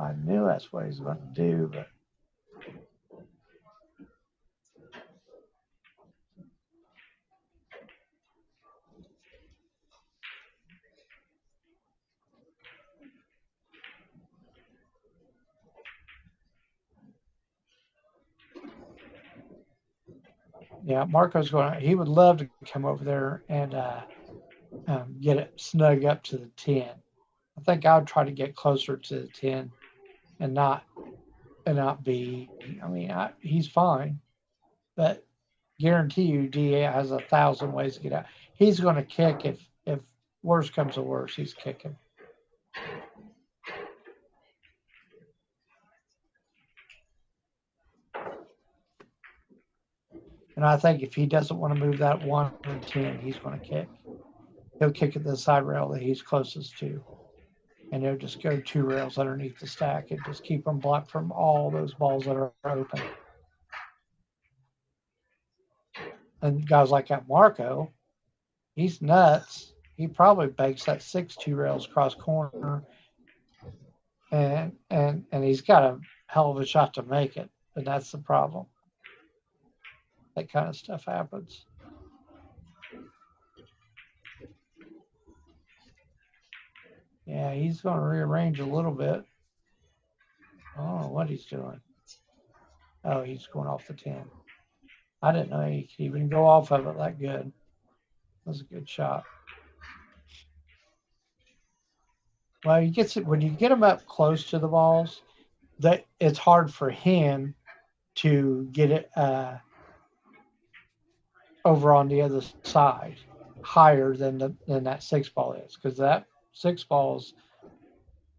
S1: I knew that's what he's going to do, but yeah, Marco's he would love to come over there and get it snug up to the 10. I think I would try to get closer to the 10 and not be. He's fine, but guarantee you, Da has 1,000 ways to get out. He's going to kick if worse comes to worse. He's kicking. And I think if he doesn't want to move that 1 and 10, he's going to kick. He'll kick at the side rail that he's closest to. And he'll just go 2 rails underneath the stack and just keep them blocked from all those balls that are open. And guys like that Marco, he's nuts. He probably bakes that 6 2 rails cross corner. And he's got a hell of a shot to make it. But that's the problem. That kind of stuff happens. Yeah, he's going to rearrange a little bit. I don't know what he's doing. Oh, he's going off the 10. I didn't know he could even go off of it that good. That was a good shot. Well, when you get him up close to the balls, that it's hard for him to get it over on the other side higher than that 6 ball is, because that 6 ball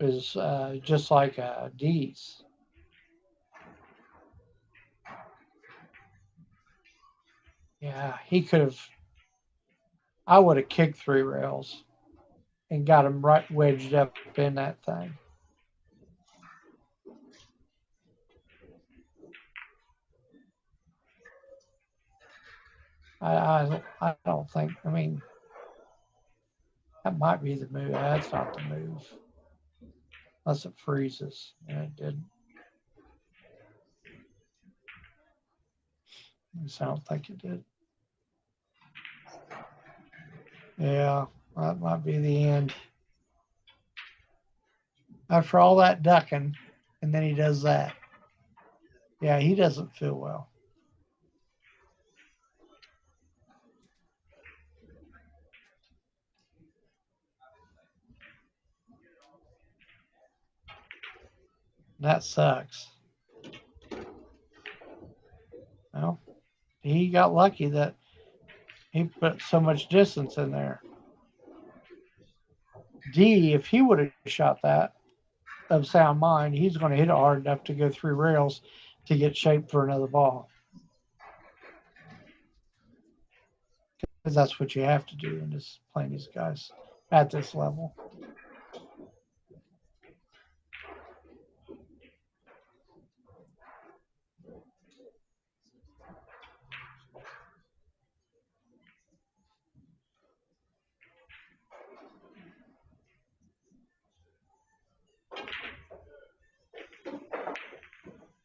S1: is just like D's. Yeah, he could have. I would have kicked 3 rails and got him right wedged up in that thing. I don't think. I mean, that might be the move. That's not the move, unless it freezes. And it didn't. I don't think it did. Yeah, that might be the end. After all that ducking, and then he does that. Yeah, he doesn't feel well. That sucks. Well, he got lucky that he put so much distance in there. D, if he would have shot that of sound mind, he's going to hit it hard enough to go 3 rails to get shaped for another ball. Because that's what you have to do in this playing these guys at this level.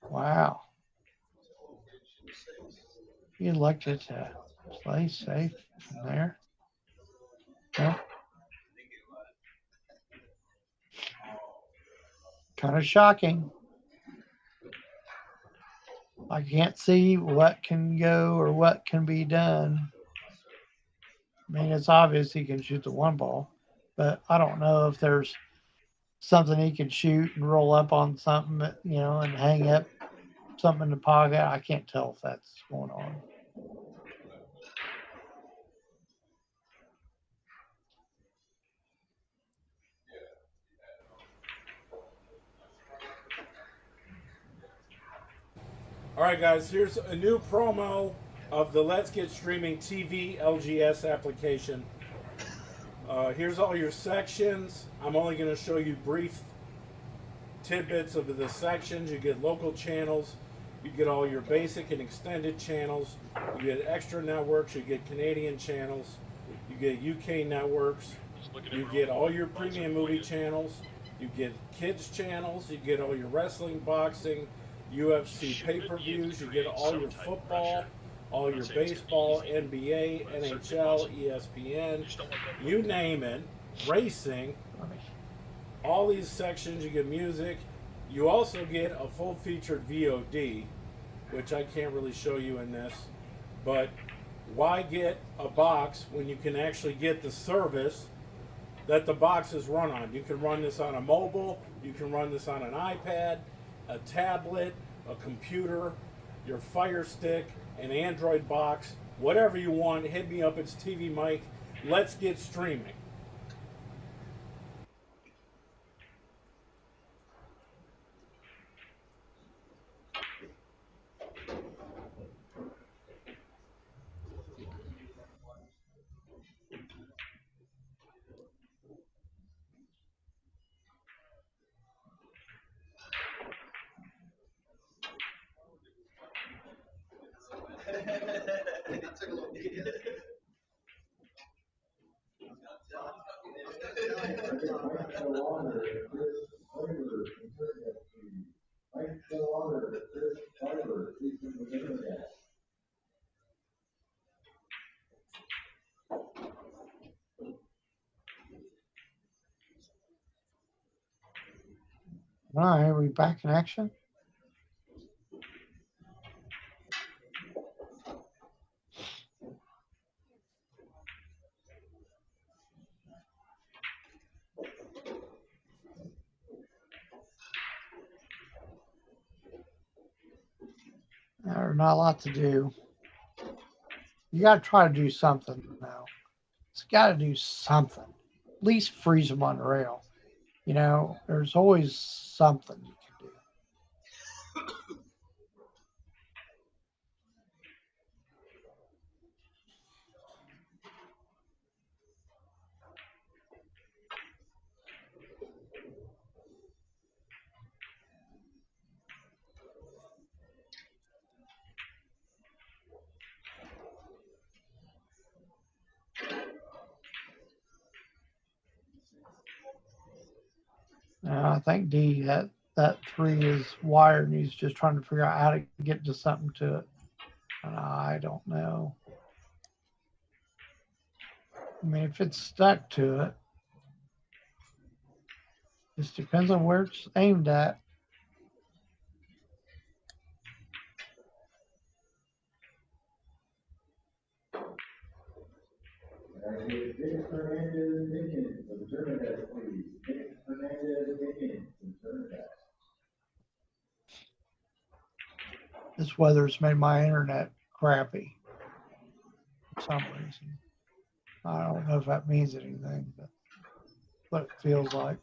S1: Wow. He elected to play safe from there. Yeah. Kind of shocking. I can't see what can go or what can be done. I mean, it's obvious he can shoot the one ball, but I don't know if there's something he can shoot and roll up on something, and hang up something in the pocket. I can't tell if that's going on.
S2: All right, guys, here's a new promo of the Let's Get Streaming TV LGS application. Here's all your sections. I'm only going to show you brief tidbits of the sections. You get local channels. You get all your basic and extended channels. You get extra networks. You get Canadian channels. You get UK networks. You get all your premium movie channels. You get kids channels. You get all your wrestling, boxing, UFC pay-per-views. You get all your football, all your baseball, NBA, NHL, ESPN, you name it, racing. All these sections, you get music. You also get a full-featured VOD, which I can't really show you in this. But why get a box when you can actually get the service that the box is run on? You can run this on a mobile, you can run this on an iPad, a tablet, a computer, your Fire Stick, an Android box, whatever you want. Hit me up, it's TV Mike. Let's get streaming.
S1: All right, are we back in action? There's not a lot to do. You got to try to do something now. It's got to do something. At least freeze them on the rail. There's always something you can do. I think D, that 3 is wired and he's just trying to figure out how to get to something to it. And I don't know. I mean, if it's stuck to it, just depends on where it's aimed at. This weather's made my internet crappy for some reason. I don't know if that means anything, but what it feels like.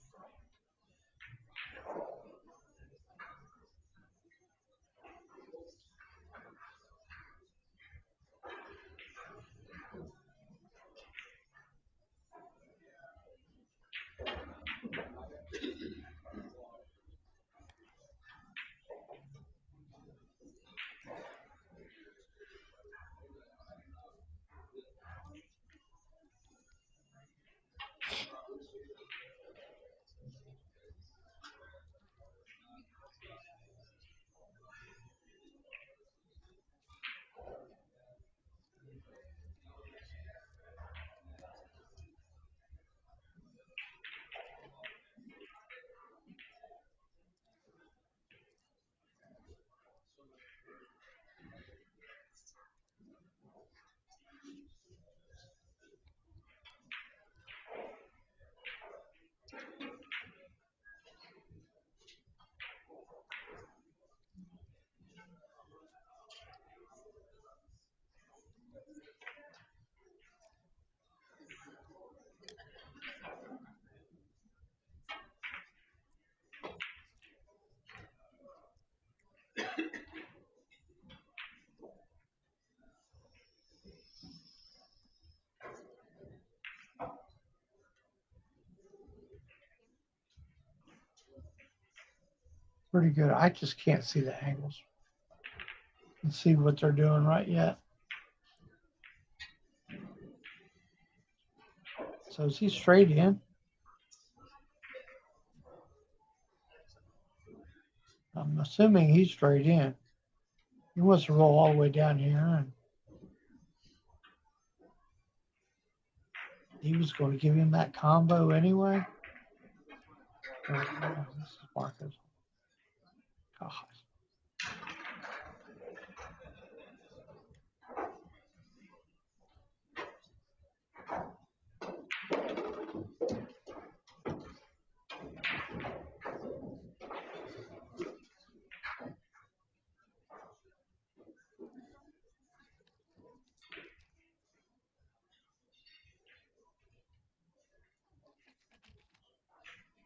S1: Pretty good. I just can't see the angles and see what they're doing right yet. So is he straight in? I'm assuming he's straight in. He wants to roll all the way down here, and he was going to give him that combo anyway. Oh, this is Marcus. God.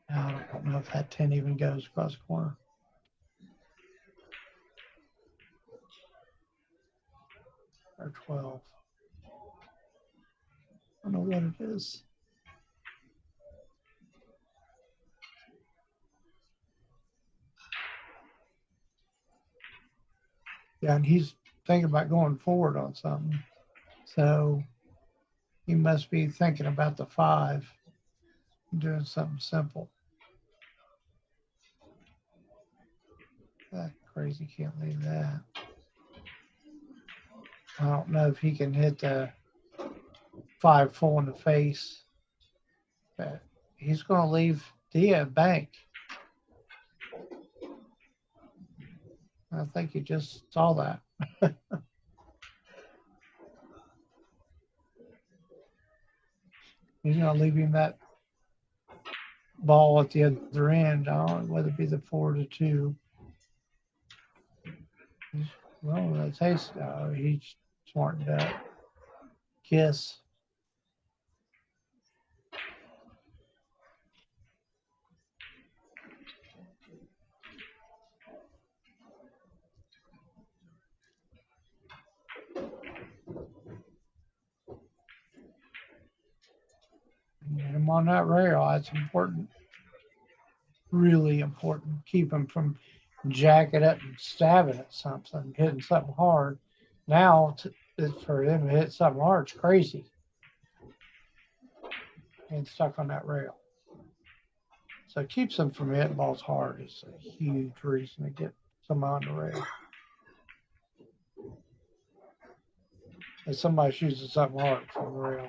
S1: I don't know if that 10 even goes across the corner. Or 12. I don't know what it is. Yeah, and he's thinking about going forward on something. So he must be thinking about the 5, doing something simple. That crazy can't leave that. I don't know if he can hit the 5 full in the face, but he's going to leave Dia bank. I think you just saw that. He's going to leave him that ball at the other end. I don't know whether it be the 4 to 2. Well, that's Hayes. He's smartened up. Kiss. Get him on that rail. That's important. Really important. Keep him from jacking up and stabbing at something, hitting something hard. Now, for him to hit something hard, it's crazy. And stuck on that rail. So it keeps them from hitting balls hard. It's a huge reason to get some on the rail. If somebody shoots something hard from the rail,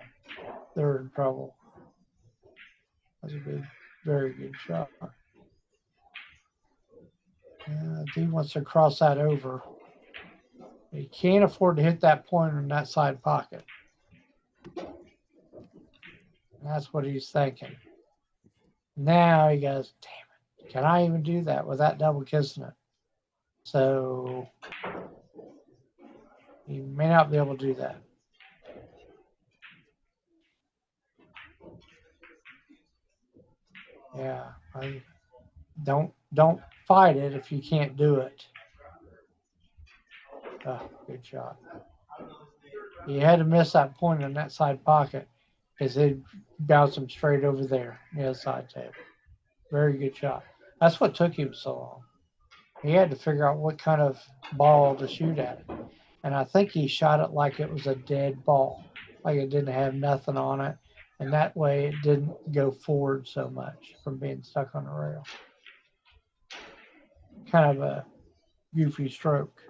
S1: they're in trouble. That's a good, very good shot. Dee wants to cross that over. He can't afford to hit that point in that side pocket. And that's what he's thinking. Now he goes, damn it, can I even do that without double kissing it? So he may not be able to do that. Yeah, I don't fight it if you can't do it. Oh, good shot. You had to miss that point in that side pocket because it bounced him straight over there near the side table. Very good shot. That's what took him so long. He had to figure out what kind of ball to shoot at it. And I think he shot it like it was a dead ball, like it didn't have nothing on it. And that way it didn't go forward so much from being stuck on the rail. Kind of a goofy stroke.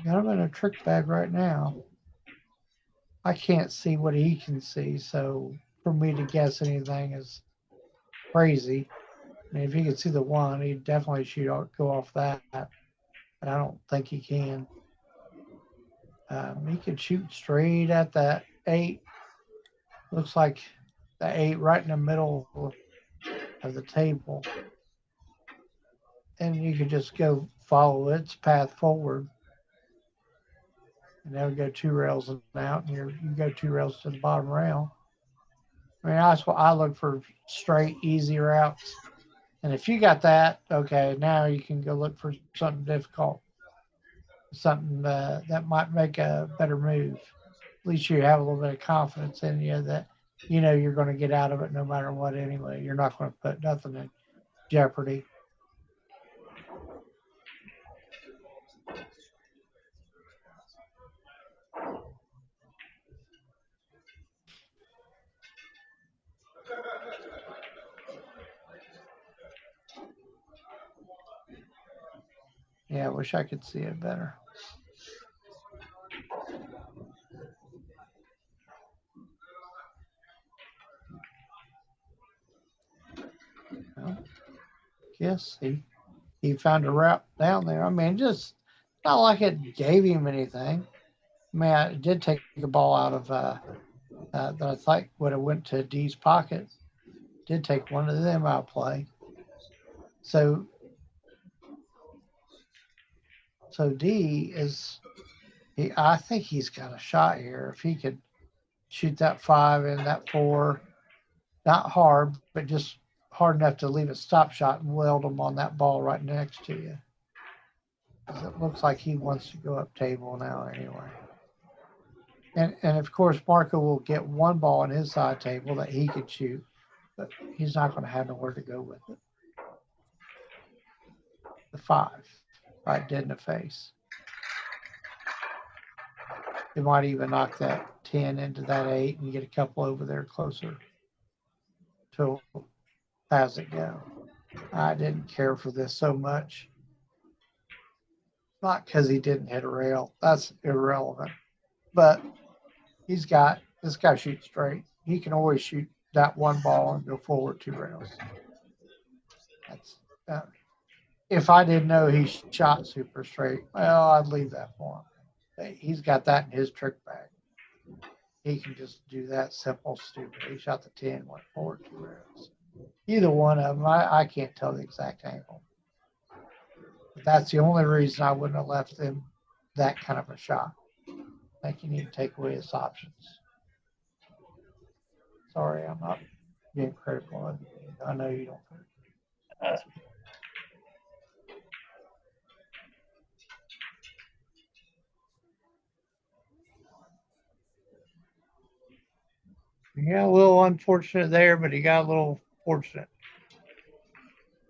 S1: Got him in a trick bag right now. I can't see what he can see, so for me to guess anything is crazy. I mean, if he could see the one, he'd definitely go off that. But I don't think he can. He could shoot straight at that 8. Looks like the 8 right in the middle of the table. And you could just go follow its path forward. And that would go 2 rails and out, and you go 2 rails to the bottom rail. I mean, that's what I look for, straight, easy routes. And if you got that, okay, now you can go look for something difficult, something that might make a better move. At least you have a little bit of confidence in you that you know you're going to get out of it no matter what anyway. You're not going to put nothing in jeopardy. Yeah, I wish I could see it better. Well, yes, he found a route down there. I mean, just not like it gave him anything. I mean, I did take a ball out of that I thought would have went to Dee's pocket. Did take one of them out of play. So Dee is, I think he's got a shot here. If he could shoot that 5 and that 4, not hard, but just hard enough to leave a stop shot and weld them on that ball right next to you. It looks like he wants to go up table now anyway. And of course, Marco will get one ball on his side table that he could shoot, but he's not going to have nowhere to go with it. The 5, right dead in the face. It might even knock that 10 into that 8 and you get a couple over there closer to how's it go. I didn't care for this so much. Not because he didn't hit a rail. That's irrelevant. But this guy shoots straight. He can always shoot that one ball and go forward 2 rails. That's if I didn't know he shot super straight, well, I'd leave that for him. He's got that in his trick bag. He can just do that simple, stupid. He shot the 10, went forward 2 rails. Either one of them, I can't tell the exact angle. But that's the only reason I wouldn't have left them that kind of a shot. I think you need to take away his options. Sorry, I'm not being critical of you. I know you don't. Yeah, a little unfortunate there, but he got a little fortunate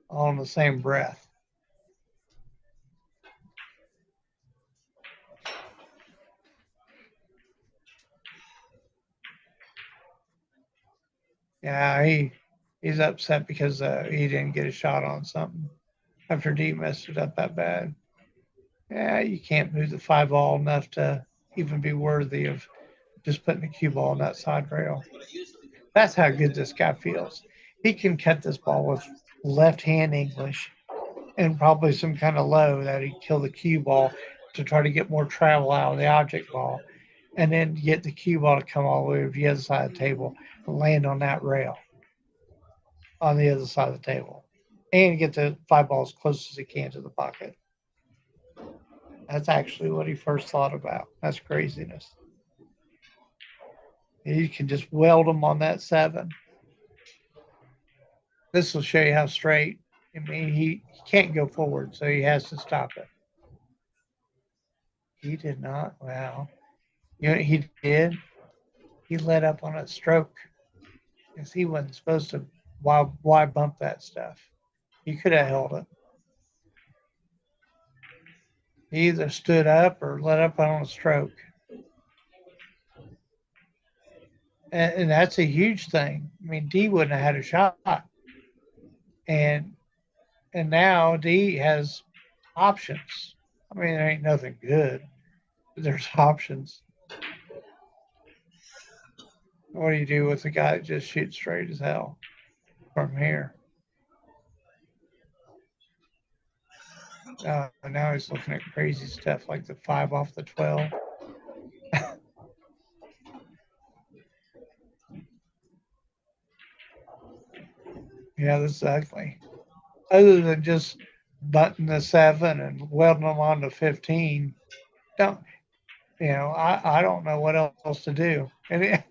S1: all in the same breath. Yeah, he's upset because he didn't get a shot on something after D messed it up that bad. Yeah, you can't move the 5 ball enough to even be worthy of just putting the cue ball on that side rail. That's how good this guy feels. He can cut this ball with left hand English and probably some kind of low that he'd kill the cue ball to try to get more travel out of the object ball, and then get the cue ball to come all the way to the other side of the table and land on that rail on the other side of the table, and get the 5 ball as close as he can to the pocket. That's actually what he first thought about. That's craziness. You can just weld them on that 7. This will show you how straight. I mean, he can't go forward, so he has to stop it. He did not. Wow. You know what he did? He let up on a stroke because he wasn't supposed to. Why bump that stuff? He could have held it. He either stood up or let up on a stroke. And that's a huge thing. I mean, D wouldn't have had a shot. And now D has options. I mean, there ain't nothing good, but there's options. What do you do with a guy that just shoots straight as hell from here? Now he's looking at crazy stuff like the 5 off the 12. Yeah, this is ugly. Other than just button the 7 and welding them onto 15, don't I don't know what else to do. And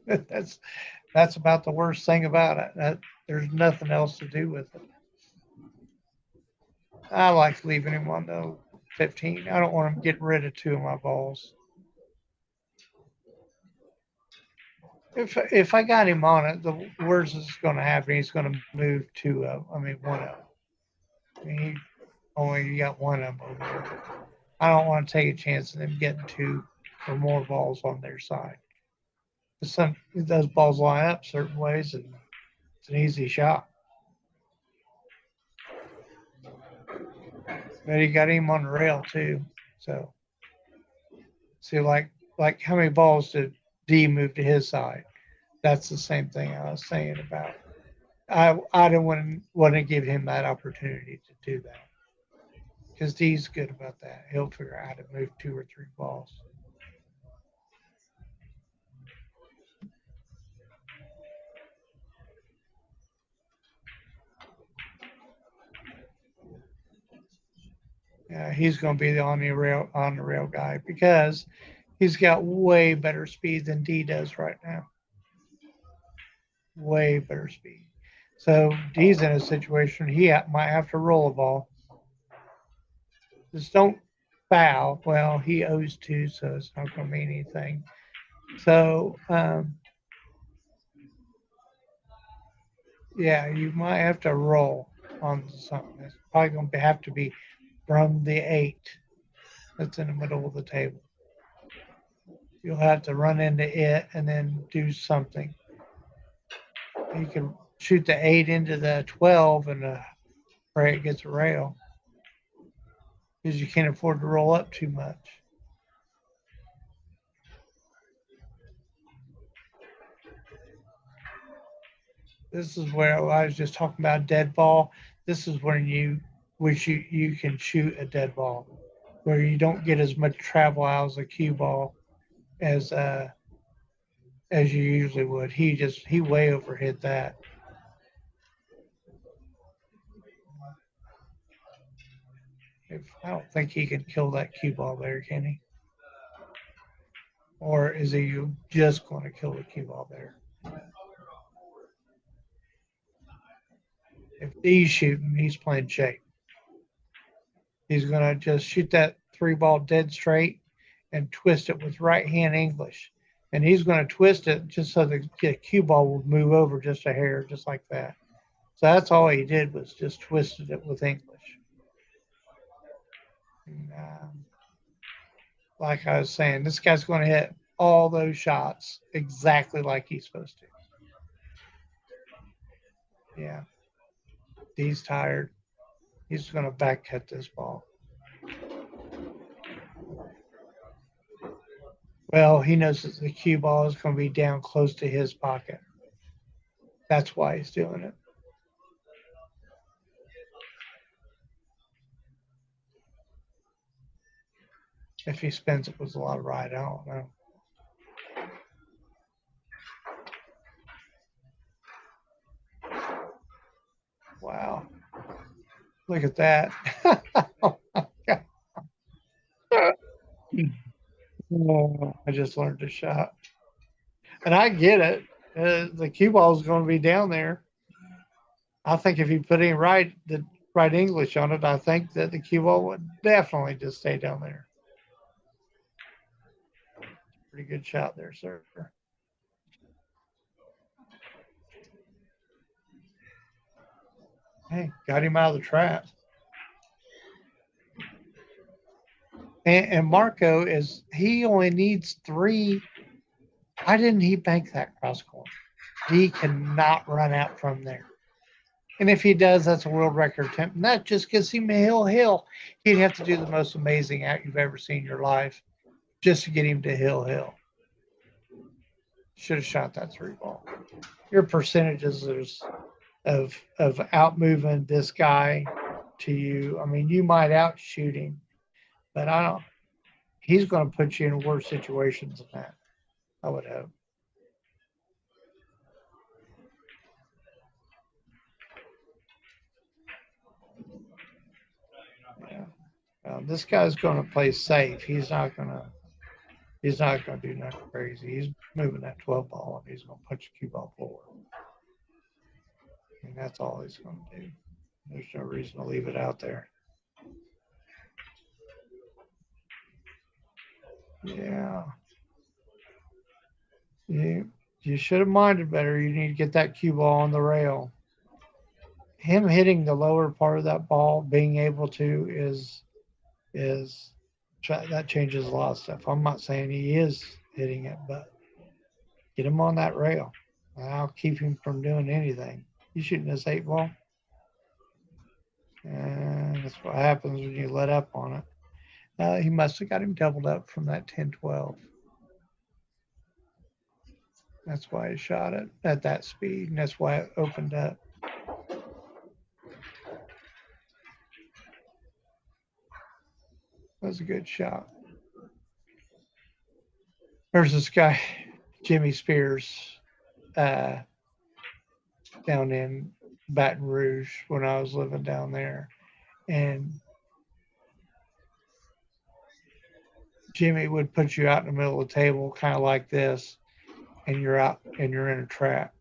S1: that's about the worst thing about it. There's nothing else to do with it. I like leaving him on the 15. I don't want him getting rid of 2 of my balls. If I got him on it, the worst is going to happen. He's going to move 2 of. I mean 1 of. I mean, he only got 1 of them over there. I don't want to take a chance of them getting 2 or more balls on their side. Those balls line up certain ways, and it's an easy shot. But he got him on the rail too. So see, like how many balls did D move to his side? That's the same thing I was saying about. I don't want to give him that opportunity to do that because D's good about that. He'll figure out how to move 2 or 3 balls. Yeah, he's going to be the on the rail guy because he's got way better speed than D does right now. Way better speed. So D's in a situation he might have to roll a ball. Just don't foul. Well, he owes 2, so it's not going to mean anything. So yeah, you might have to roll on something. It's probably going to have to be from the 8 that's in the middle of the table. You'll have to run into it and then do something. You can shoot the 8 into the 12 and pray it gets a rail because you can't afford to roll up too much. This is where I was just talking about dead ball. This is when you wish you can shoot a dead ball, where you don't get as much travel out as a cue ball as you usually would. He way overhit that. I don't think he can kill that cue ball there, can he? Or is he just going to kill the cue ball there? If he's shooting, he's playing shape. He's going to just shoot that 3 ball dead straight and twist it with right hand English. And he's going to twist it just so the cue ball will move over just a hair, just like that. So that's all he did was just twisted it with English. And, like I was saying, this guy's going to hit all those shots exactly like he's supposed to. Yeah. He's tired. He's going to back cut this ball. Well, he knows that the cue ball is going to be down close to his pocket. That's why he's doing it. If he spins it with a lot of right, I don't know. Wow. Look at that. Oh, I just learned a shot. And I get it. The cue ball is going to be down there. I think if you put in the right English on it, I think that the cue ball would definitely just stay down there. Pretty good shot there, sir. Hey, got him out of the trap. And Marco he only needs 3. Why didn't he bank that cross court? He cannot run out from there. And if he does, that's a world record attempt. And that just gives him a hill. He'd have to do the most amazing act you've ever seen in your life just to get him to hill. Should have shot that 3 ball. Your percentages of outmoving this guy to you. I mean, you might outshoot him, but he's going to put you in worse situations than that, I would hope. Yeah. This guy's going to play safe. He's not going to do nothing crazy. He's moving that 12 ball and he's going to punch the cue ball forward. And that's all he's going to do. There's no reason to leave it out there. Yeah. You should have minded better. You need to get that cue ball on the rail. Him hitting the lower part of that ball, being able to is that changes a lot of stuff. I'm not saying he is hitting it, but get him on that rail. I'll keep him from doing anything. He's shooting this 8 ball. And that's what happens when you let up on it. He must have got him doubled up from that 10-12. That's why he shot it at that speed, and that's why it opened up. That was a good shot. There's this guy, Jimmy Spears, down in Baton Rouge when I was living down there. And Jimmy would put you out in the middle of the table, kind of like this, and you're out and you're in a trap.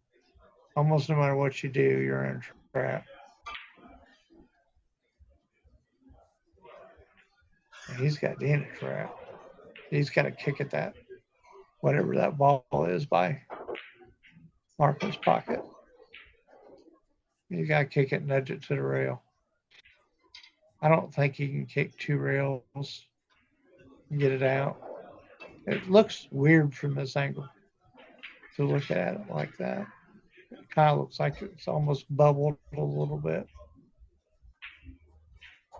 S1: Almost no matter what you do, you're in a trap. And he's got in a trap. He's got to kick at that, whatever that ball is, by Marco's pocket. You got to kick it and nudge it to the rail. I don't think he can kick 2 rails and get it out. It looks weird from this angle to look at it like that. It kind of looks like it's almost bubbled a little bit.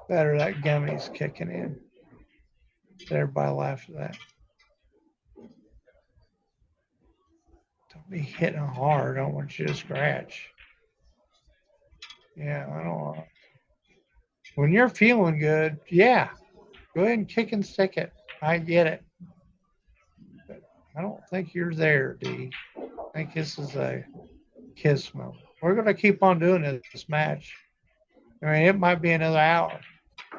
S1: Better that gummy's kicking in. Everybody laughed at that. Don't be hitting hard. I don't want you to scratch. Yeah, I don't want. When you're feeling good, yeah, go ahead and kick and stick it. I get it. But I don't think you're there, Dee. I think this is a kiss moment. We're going to keep on doing this match. I mean, it might be another hour.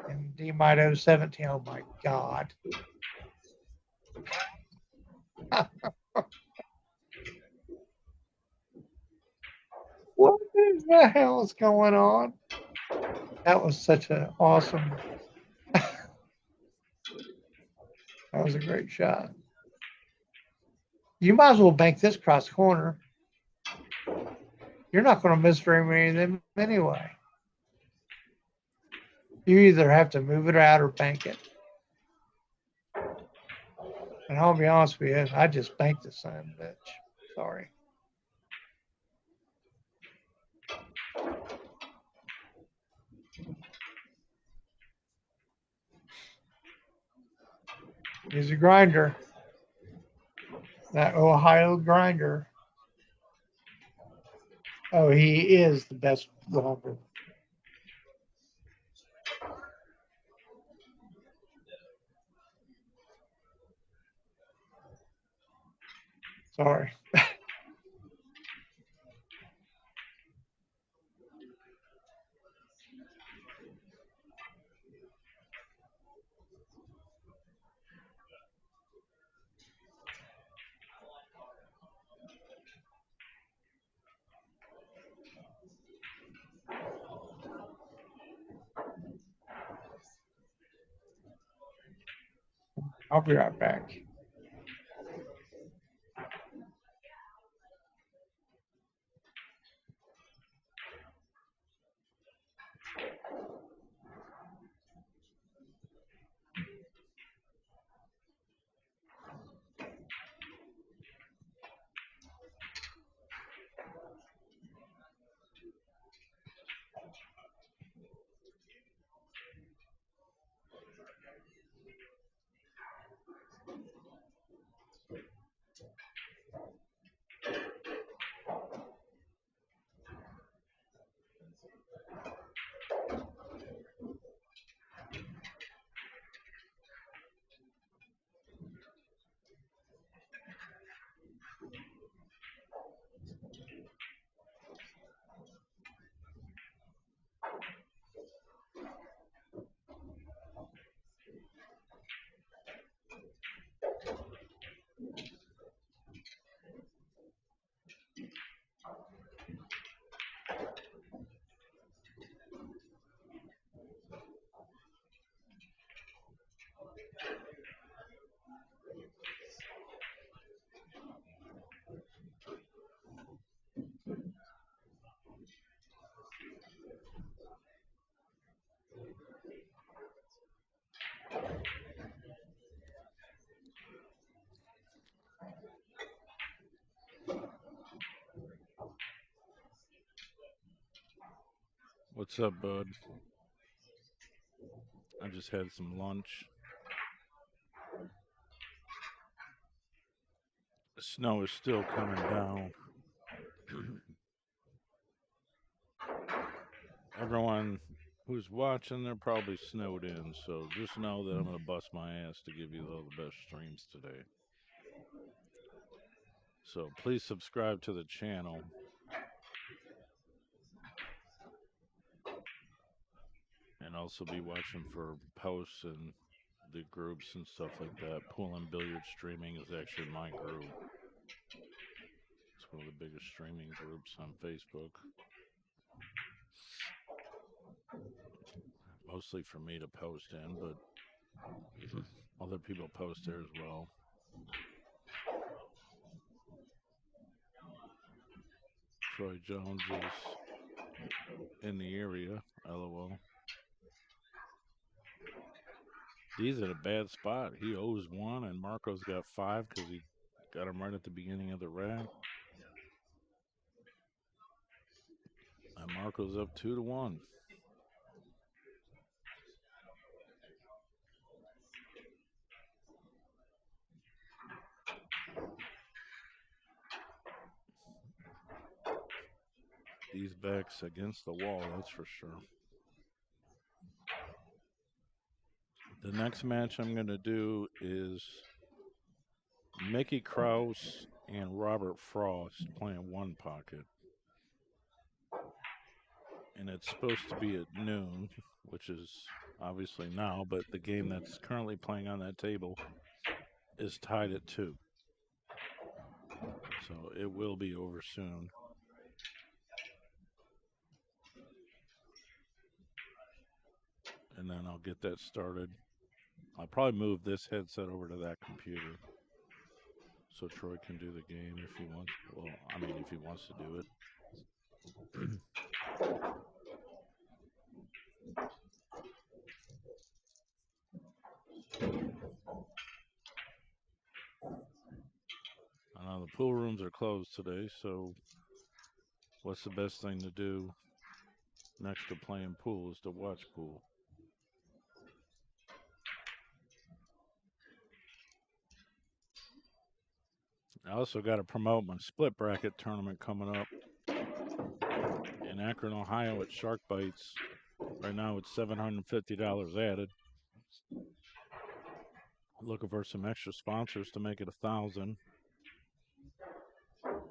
S1: And Dee might owe 17. Oh, my God. What the hell is going on? That was such an awesome. That was a great shot. You might as well bank this cross corner. You're not going to miss very many of them anyway. You either have to move it out or bank it. And I'll be honest with you, I just banked the son of a bitch. Sorry. He's a grinder. That Ohio grinder. Oh, he is the best grinder. Sorry. I'll be right back.
S2: What's up, bud? I just had some lunch. The snow is still coming down. Everyone who's watching, they're probably snowed in, so just know that I'm going to bust my ass to give you all the best streams today. So please subscribe to the channel. And also be watching for posts and the groups and stuff like that. Pool and Billiard Streaming is actually my group. It's one of the biggest streaming groups on Facebook. Mostly for me to post in, but other people post there as well. Troy Jones is in the area, lol. Dee's at a bad spot. He owes one, and Marco's got five because he got him right at the beginning of the rack. And Marco's up 2-1. These backs against the wall, that's for sure. The next match I'm going to do is Mickey Krause and Robert Frost playing one pocket. And it's supposed to be at noon, which is obviously now, but the game that's currently playing on that table is tied at 2. So it will be over soon. And then I'll get that started. I'll probably move this headset over to that computer so Troy can do the game if he wants. Well, I mean, if he wants to do it. I know the pool rooms are closed today, so what's the best thing to do next to playing pool is to watch pool. I also got to promote my split bracket tournament coming up in Akron, Ohio at Shark Bites. Right now it's $750 added. Looking for some extra sponsors to make it 1,000.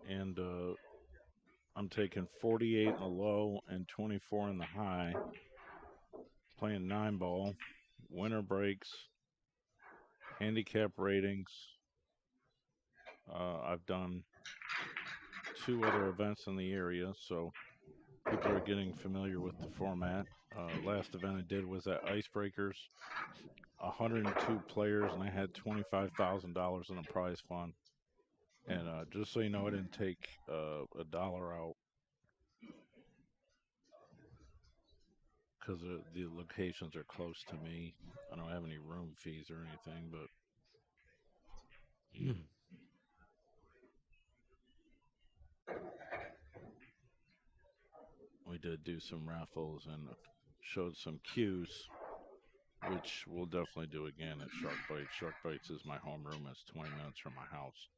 S2: And I'm taking 48 in the low and 24 in the high. Playing 9-ball, winner breaks, handicap ratings. I've done 2 other events in the area, so people are getting familiar with the format. Last event I did was at Icebreakers, 102 players, and I had $25,000 in a prize fund. And just so you know, I didn't take a dollar out because the locations are close to me. I don't have any room fees or anything, but we did do some raffles and showed some cues, which we'll definitely do again at Shark Bites. Shark Bites is my homeroom. It's 20 minutes from my house.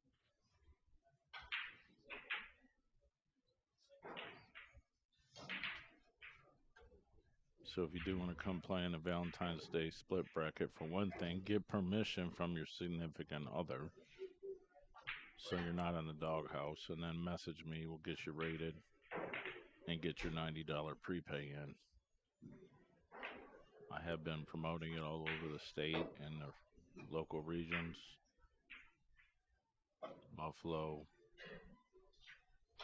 S2: So if you do want to come play in a Valentine's Day split bracket, for one thing, get permission from your significant other so you're not in the doghouse, and then message me. We'll get you rated and get your $90 prepay in. I have been promoting it all over the state and the local regions. Buffalo,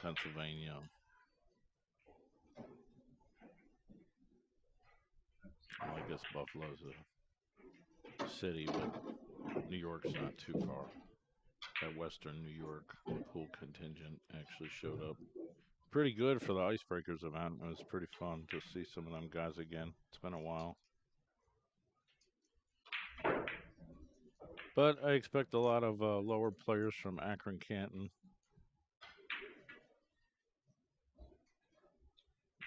S2: Pennsylvania. Well, I guess Buffalo's a city, but New York's not too far. That Western New York pool contingent actually showed up pretty good for the Icebreakers event. It was pretty fun to see some of them guys again. It's been a while. But I expect a lot of lower players from Akron, Canton.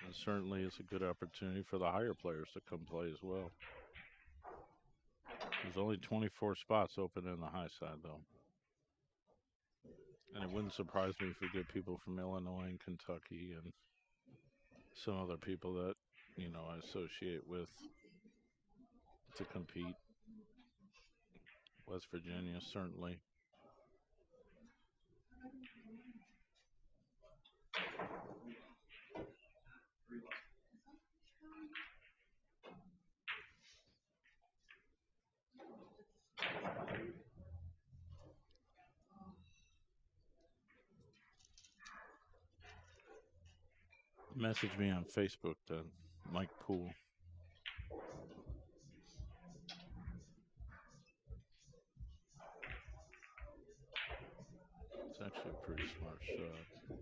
S2: And certainly it's a good opportunity for the higher players to come play as well. There's only 24 spots open in the high side, though. And it wouldn't surprise me if we get people from Illinois and Kentucky and some other people that, I associate with to compete. West Virginia, certainly. Message me on Facebook to Mike Poole. It's actually a pretty smart shot.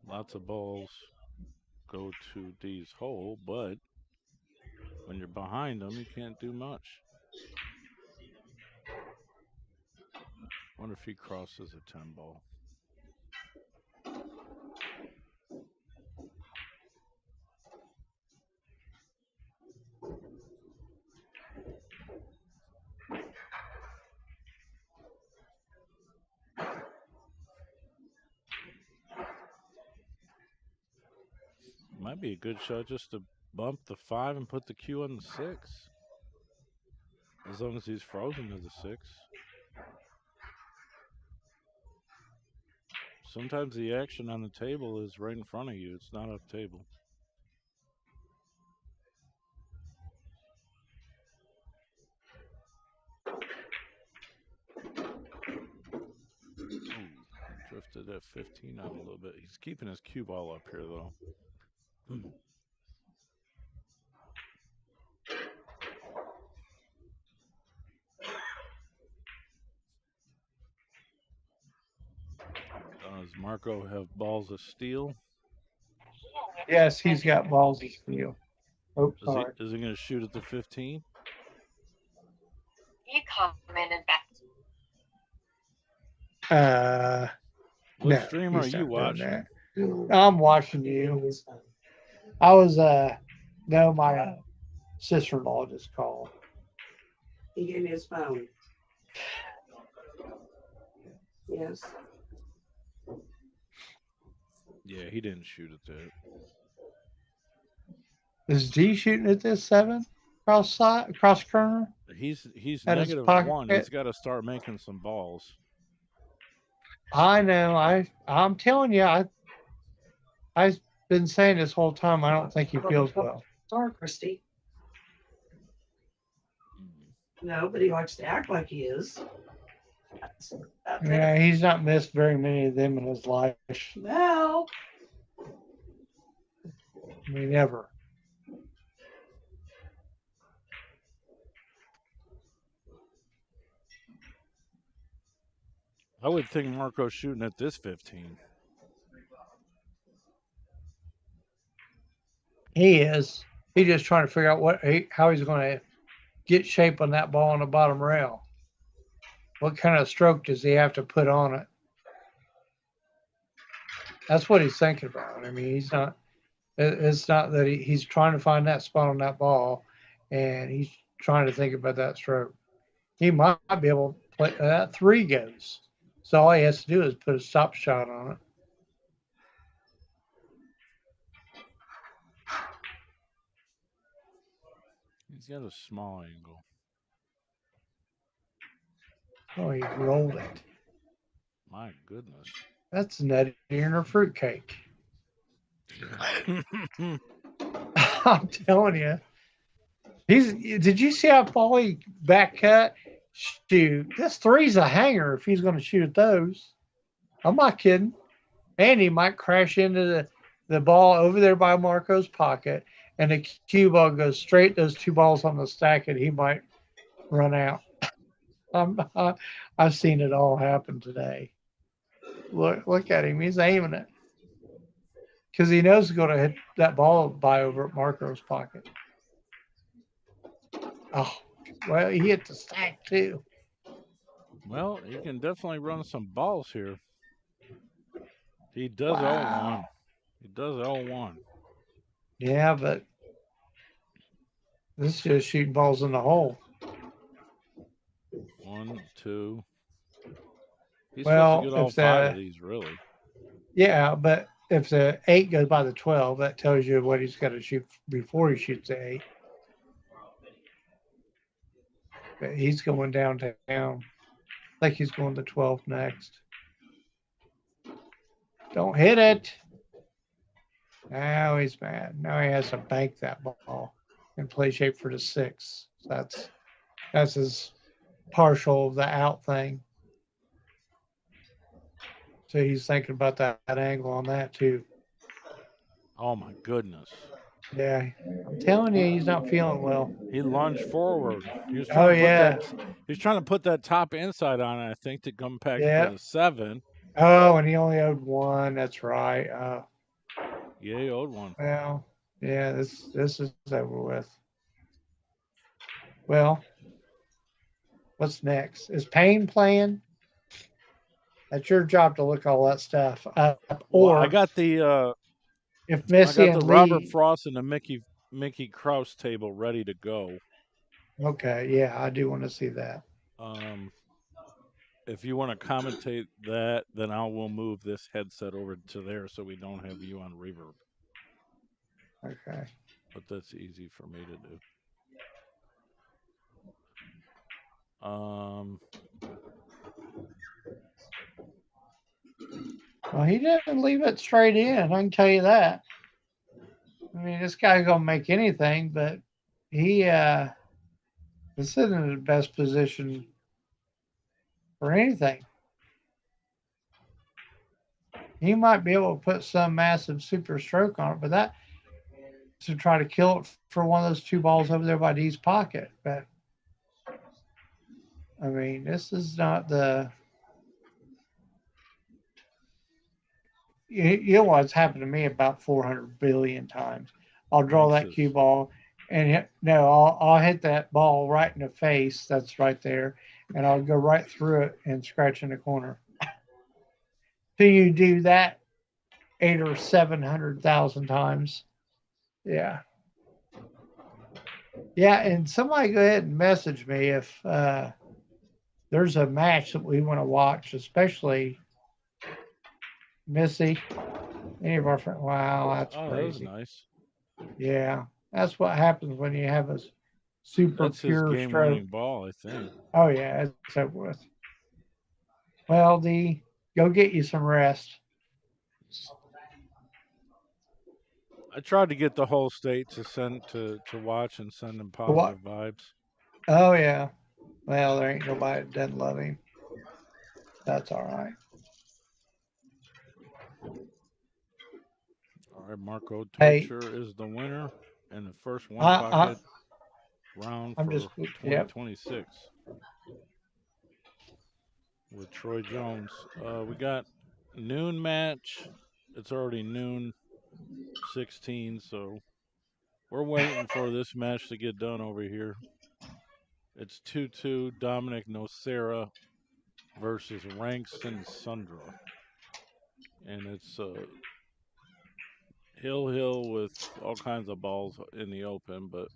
S2: Lots of balls go to Dee's hole, but when you're behind them, you can't do much. Wonder if he crosses a 10 ball. Might be a good shot just to bump the 5 and put the cue on the 6. As long as he's frozen to the 6. Sometimes the action on the table is right in front of you. It's not off table. Ooh, drifted that 15 out a little bit. He's keeping his cue ball up here, though. Does Marco have balls of steel?
S1: Yes, he's got balls of steel. Oh,
S2: Is he
S1: sorry.
S2: is he going to shoot at the 15?
S4: He commented back.
S2: What
S1: No,
S2: stream are
S1: he's
S2: you
S1: not doing
S2: watching?
S1: that. I'm watching you. I was no, my sister-in-law just called.
S5: He gave me his phone. Yes.
S2: Yeah, he didn't shoot at that.
S1: Is D shooting at this 7 cross corner?
S2: He's
S1: At his
S2: -1. He's
S1: pocket?
S2: got to start making some balls.
S1: I know. I'm telling you, I've been saying this whole time. I don't think he feels well.
S5: Sorry, Christy. No, but he likes to act like he is.
S1: Yeah, he's not missed very many of them in his life.
S5: No.
S1: I mean, never.
S2: I would think Marco's shooting at this 15.
S1: He is. He's just trying to figure out how he's going to get shape on that ball on the bottom rail. What kind of stroke does he have to put on it? That's what he's thinking about. I mean, he's not. It's not that he's trying to find that spot on that ball, and he's trying to think about that stroke. He might be able to play that 3 goes. So all he has to do is put a stop shot on it.
S2: He's got a small angle.
S1: Oh, he rolled it.
S2: My goodness.
S1: That's nuttier than a fruitcake. I'm telling you. Did you see how far he back cut? Shoot, this 3's a hanger if he's going to shoot at those. I'm not kidding. And he might crash into the ball over there by Marco's pocket, and the cue ball goes straight those 2 balls on the stack, and he might run out. I've seen it all happen today. Look at him. He's aiming it because he knows he's going to hit that ball by over at Marco's pocket. Oh, well, he hit the stack too.
S2: Well, he can definitely run some balls here. He does
S1: Wow.
S2: 0-1. He does 0-1.
S1: Yeah, but this is just shooting balls in the hole.
S2: 1, 2. He's
S1: Well,
S2: supposed to get all
S1: if
S2: 5 of these, really.
S1: yeah, but if the 8 goes by the 12, that tells you what he's got to shoot before he shoots the 8. But he's going downtown. Like he's going to 12 next. Don't hit it. Now he's mad. Now he has to bank that ball and play shape for the 6. That's his partial of the out thing. So he's thinking about that angle on that too.
S2: Oh my goodness.
S1: Yeah, I'm telling you, he's not feeling well.
S2: He lunged forward. He was
S1: Oh
S2: trying to put
S1: yeah,
S2: that he's trying to put that top inside on it, I think, to come back
S1: yeah.
S2: for the 7.
S1: Oh, and he only owed 1. That's right.
S2: Yeah, he owed 1.
S1: Well, yeah. This is over with. Well, what's next? Is Payne playing? That's your job to look all that stuff up. Or
S2: Well, I got the
S1: if Missy and
S2: Robert
S1: Lee.
S2: Frost and the Mickey Krause table ready to go.
S1: Okay, yeah, I do want to see that.
S2: If you want to commentate that, then I will move this headset over to there so we don't have you on reverb.
S1: Okay.
S2: But that's easy for me to do.
S1: Well, he didn't leave it straight in. I can tell you that. I mean, this guy's gonna make anything, but he this isn't the best position for anything. He might be able to put some massive super stroke on it, but that to try to kill it for one of those 2 balls over there by Dee's pocket. But I mean, this is not the. you know what's happened to me about 400 billion times. I'll draw that
S2: Francis.
S1: cue ball, and no, I'll hit that ball right in the face. That's right there, and I'll go right through it and scratch in the corner. Do you do that 800 or 700,000 times? Yeah, yeah. And somebody go ahead and message me if there's a match that we want to watch, especially Missy. Any of our friends. Wow, that's
S2: Oh, that was
S1: crazy.
S2: nice.
S1: Yeah, that's what happens when you have a super
S2: That's his
S1: pure stroke.
S2: game-winning ball, I think.
S1: Oh yeah, it's over with. Well, D, go get you some rest.
S2: I tried to get the whole state to send to watch and send them
S1: What?
S2: positive vibes.
S1: Oh yeah. Well, there ain't nobody that doesn't love him. That's all right.
S2: All right, Marco
S1: Hey,
S2: Teutscher is the winner in the first one
S1: I, I
S2: pocket round
S1: I'm just
S2: for
S1: yep.
S2: 2026 with Troy Jones. We got noon match. It's already noon 16, so we're waiting for this match to get done over here. It's 2-2 Dominic Nocera versus Rankston Sundra. And it's Hill with all kinds of balls in the open, but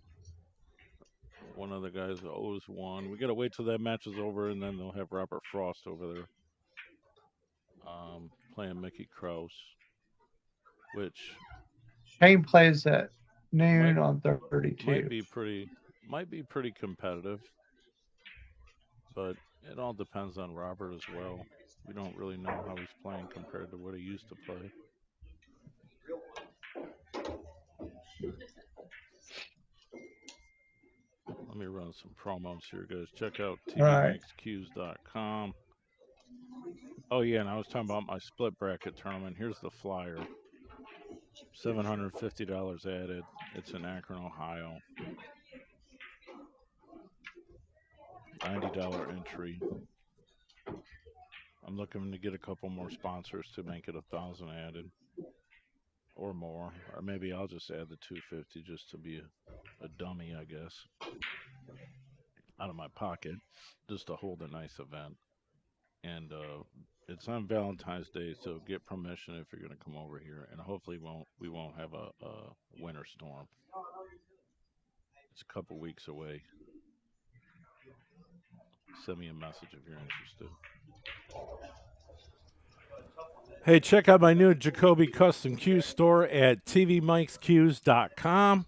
S2: one of the guys owes one. We got to wait till that match is over, and then they'll have Robert Frost over there playing Mickey Krause, which
S1: Shane plays at
S2: might
S1: noon on
S2: might
S1: 32.
S2: be pretty might be pretty competitive, but it all depends on Robert as well. We don't really know how he's playing compared to what he used to play. Let me run some promos here, guys. Check out
S1: All right.
S2: tvmixqs.com. Oh yeah, and I was talking about my split bracket tournament. Here's the flyer. $750 added. It's in Akron, Ohio. $90 entry. I'm looking to get a couple more sponsors to make it 1,000 added or more, or maybe I'll just add the 250 just to be a dummy, I guess, out of my pocket, just to hold a nice event. And it's on Valentine's Day, so get permission if you're going to come over here, and hopefully we won't have a winter storm. It's a couple weeks away. Send me a message if you're interested. Hey, check out my new Jacoby Custom Cue store at tvmikescues.com.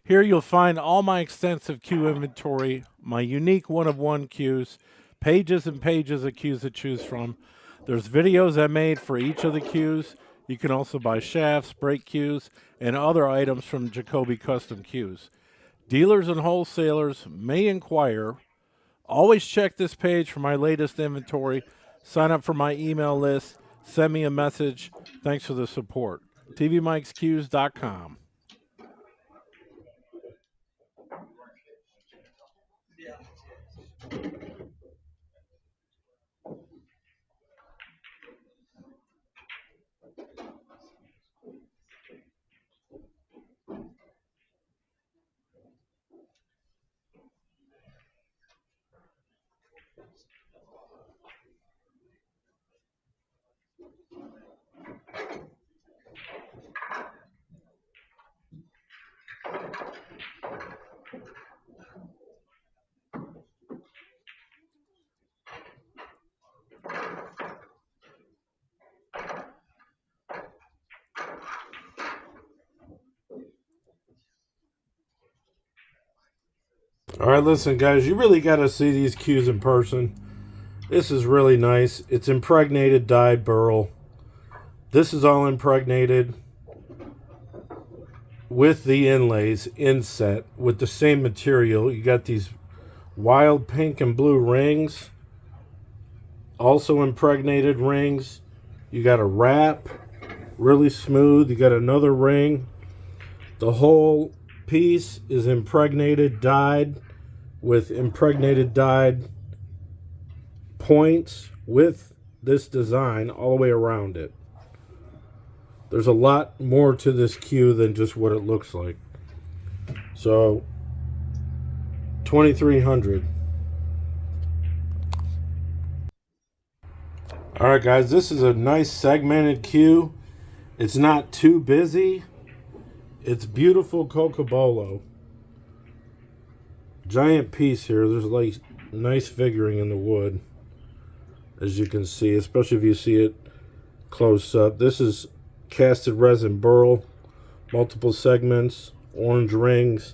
S2: Here you'll find all my extensive cue inventory, my unique one-of-one cues, pages and pages of cues to choose from. There's videos I made for each of the cues. You can also buy shafts, brake cues, and other items from Jacoby Custom Cues. Dealers and wholesalers may inquire. Always check this page for my latest inventory. Sign up for my email list. Send me a message. Thanks for the support. tvmikescues.com. All right, listen, guys, you really got to see these cues in person. This is really nice. It's impregnated dyed burl. This is all impregnated with the inlays inset with the same material. You got these wild pink and blue rings, also impregnated rings. You got a wrap, really smooth. You got another ring. The whole piece is impregnated, dyed with impregnated dyed points with this design all the way around it.
S4: There's a lot more to this cue than just what it looks like. So, 2,300. Alright guys, this is a nice segmented cue. It's not too busy. It's beautiful Cocobolo. Giant piece here. There's like nice figuring in the wood, as you can see, especially if you see it close up. This is casted resin burl, multiple segments, orange rings.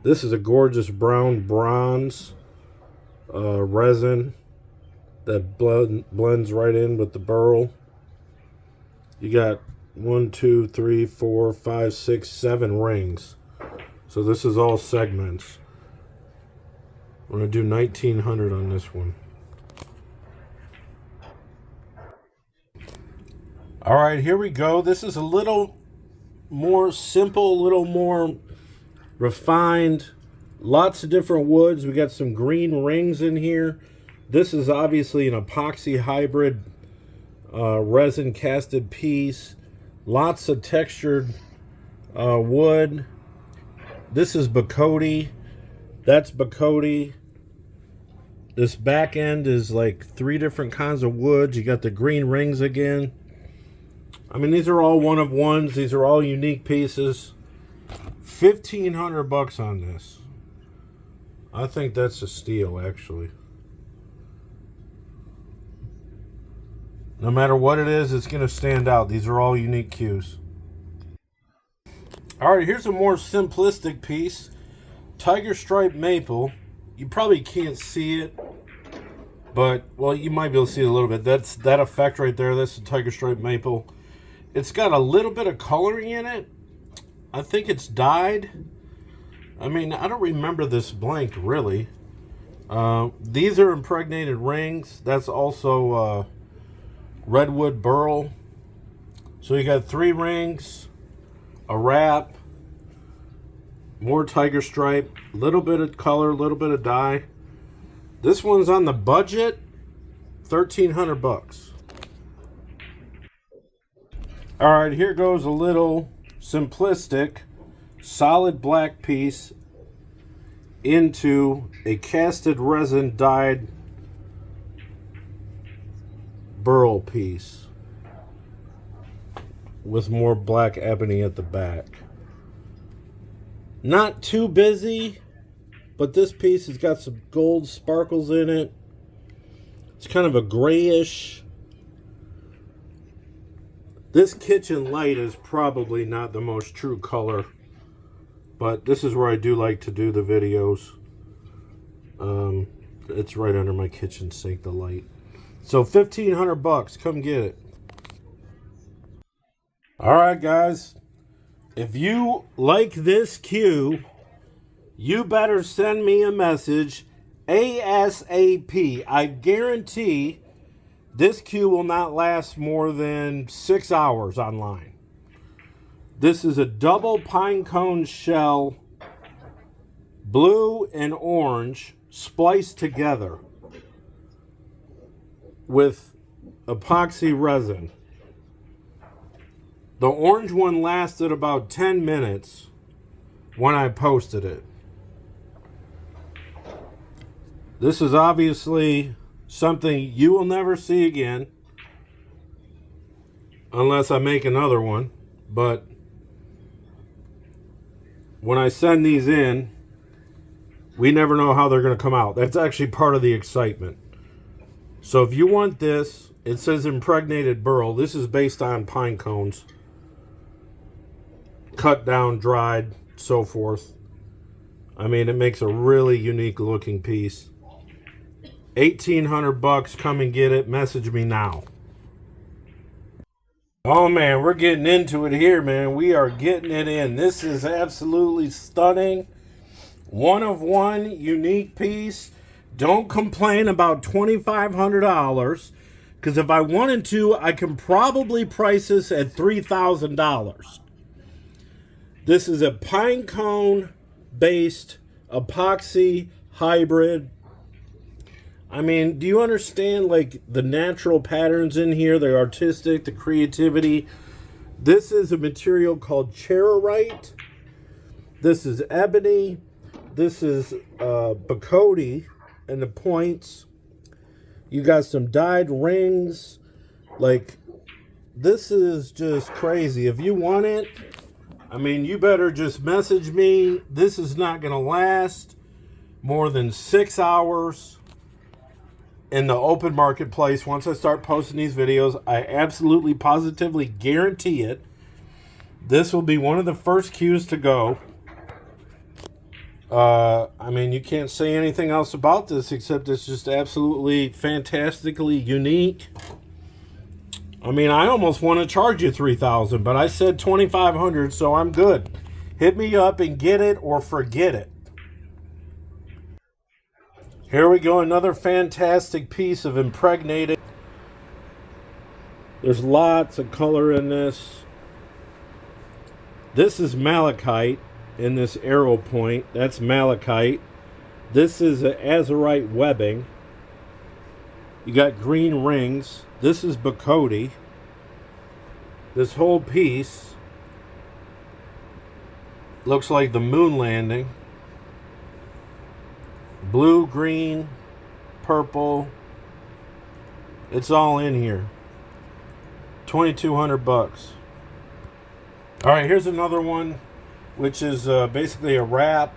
S4: This is a gorgeous brown bronze resin that blends right in with the burl. You got 1, 2, 3, 4, 5, 6, 7 rings. So this is all segments. We're going to do 1,900 on this one. All right, here we go. This is a little more simple, a little more refined. Lots of different woods. We got some green rings in here. This is obviously an epoxy hybrid resin casted piece. Lots of textured wood. This is Bacote. That's Bacote. This back end is like 3 different kinds of woods. You got the green rings again. I mean, these are all one of ones. These are all unique pieces. 1,500 bucks on this. I think that's a steal, actually. No matter what it is, it's going to stand out. These are all unique cues. All right, here's a more simplistic piece. Tiger stripe maple. You probably can't see it, but, well, you might be able to see it a little bit. That's that effect right there. That's the tiger stripe maple. It's got a little bit of coloring in it. I think it's dyed. I mean, I don't remember this blank, really. These are impregnated rings. That's also redwood burl. So you got 3 rings, a wrap, more tiger stripe, little bit of color, little bit of dye. This one's on the budget, 1,300 bucks. All right, here goes a little simplistic, solid black piece into a casted resin dyed burl piece with more black ebony at the back. Not too busy, but this piece has got some gold sparkles in it. It's kind of a grayish. This kitchen light is probably not the most true color, but this is where I do like to do the videos. It's right under my kitchen sink, the light. So 1,500 bucks, come get it. All right, guys. If you like this cue, you better send me a message ASAP. I guarantee this cue will not last more than 6 hours online. This is a double pine cone shell, blue and orange, spliced together with epoxy resin. The orange one lasted about 10 minutes when I posted it. This is obviously something you will never see again unless I make another one. But when I send these in, we never know how they're going to come out. That's actually part of the excitement. So if you want this, it says impregnated burl. This is based on pine cones. Cut down, dried, so forth. I mean, it makes a really unique looking piece. 1,800 bucks, come and get it. Message me now. Oh man, we're getting into it here, man. We are getting it in. This is absolutely stunning. One of one, unique piece. Don't complain about $2,500, because if I wanted to, I can probably price this at $3,000. This is a pine cone based epoxy hybrid. I mean, do you understand like the natural patterns in here, the artistic, the creativity? This is a material called charoite. This is ebony. This is Bacote and the points. You got some dyed rings. Like, this is just crazy. If you want it, I mean, you better just message me. This is not going to last more than 6 hours in the open marketplace. Once I start posting these videos, I absolutely positively guarantee it. This will be one of the first cues to go. I mean, you can't say anything else about this except it's just absolutely fantastically unique. I mean, I almost want to charge you $3,000, but I said $2,500, so I'm good. Hit me up and get it or forget it. Here we go, another fantastic piece of impregnated. There's lots of color in this. This is malachite in this arrow point. That's malachite. This is an azurite webbing. You got green rings. This is Bacote. This whole piece looks like the moon landing. Blue, green, purple. It's all in here. 2,200 bucks. All right, here's another one, which is basically a wrap,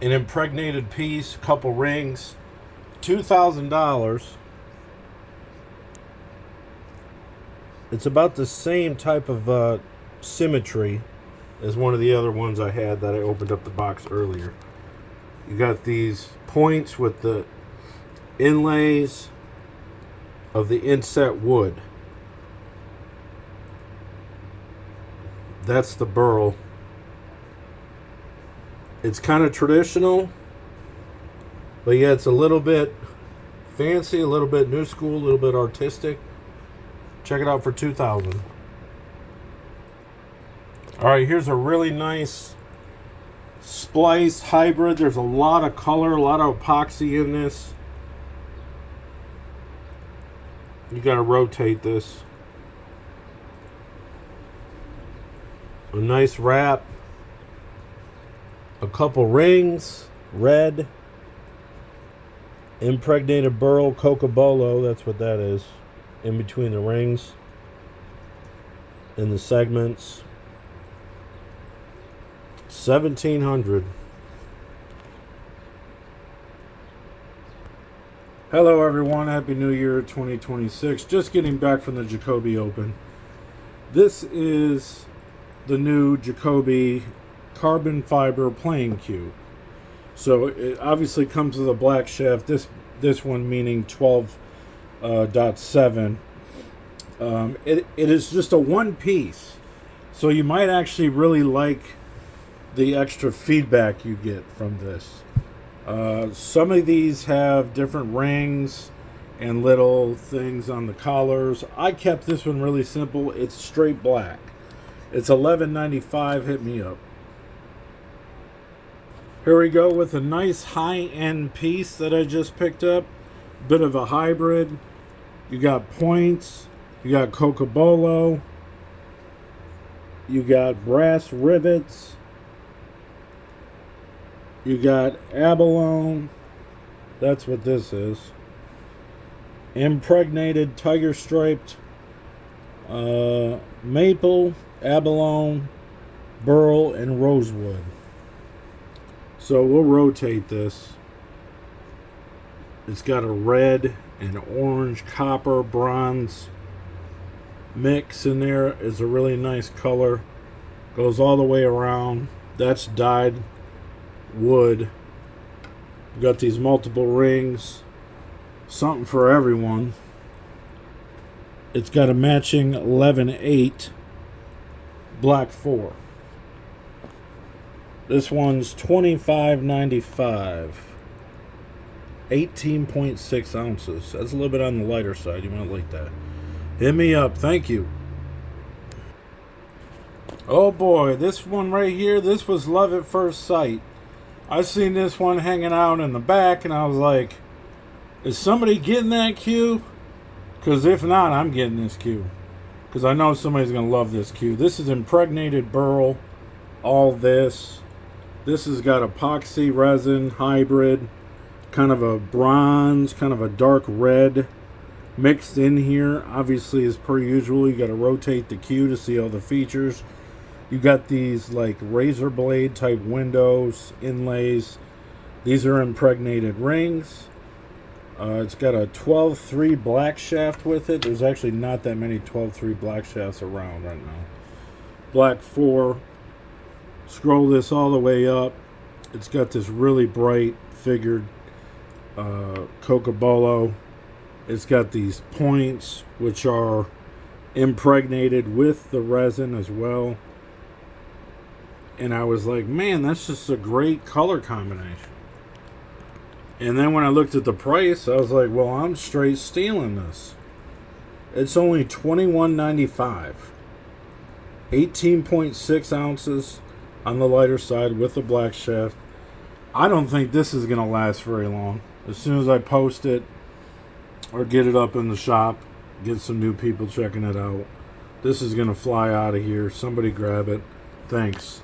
S4: an impregnated piece, couple rings, $2,000. It's about the same type of symmetry as one of the other ones I had that I opened up the box earlier. You got these points with the inlays of the inset wood. That's the burl. It's kind of traditional, but yeah, it's a little bit fancy, a little bit new school, a little bit artistic. Check it out for $2,000. All right, here's a really nice spliced hybrid. There's a lot of color, a lot of epoxy in this. You got to rotate this. A nice wrap. A couple rings, red. Impregnated burl, cocobolo, that's what that is. In between the rings. In the segments. 1,700. Hello everyone, Happy New Year 2026. Just getting back from the Jacoby Open. This is the new Jacoby carbon fiber playing cue. So it obviously comes with a black shaft. This one meaning 12.7. It is just a one piece. So you might actually really like the extra feedback you get from this. Some of these have different rings and little things on the collars. I kept this one really simple. It's straight black. It's $11.95. Hit me up. Here we go with a nice high-end piece that I just picked up. Bit of a hybrid. You got points. You got cocobolo. You got brass rivets. You got abalone. That's what this is. Impregnated tiger striped maple, abalone, burl, and rosewood. So we'll rotate this. It's got a red and orange, copper, bronze mix in there. It's a really nice color. Goes all the way around. That's dyed wood. You got these multiple rings. Something for everyone. It's got a matching 11.8 black 4. This one's $25.95. 18.6 ounces. That's a little bit on the lighter side. You might like that. Hit me up. Thank you. Oh boy, this one right here, this was love at first sight. I seen this one hanging out in the back and I was like, is somebody getting that cue? Because if not, I'm getting this cue. because I know somebody's going to love this cue. This is impregnated burl, all this. This has got epoxy resin, hybrid, kind of a bronze, kind of a dark red mixed in here. Obviously, as per usual, you got to rotate the cue to see all the features. You got these like razor blade type windows, inlays. These are impregnated rings. It's got a 12-3 black shaft with it. There's actually not that many 12-3 black shafts around right now. Black 4. Scroll this all the way up. It's got this really bright figured cocobolo. It's got these points which are impregnated with the resin as well. And I was like, man, that's just a great color combination. And then when I looked at the price, I was like, well, I'm straight stealing this. It's only $21.95. 18.6 ounces on the lighter side with the black shaft. I don't think this is going to last very long. As soon as I post it or get it up in the shop, get some new people checking it out, this is going to fly out of here. Somebody grab it. Thanks.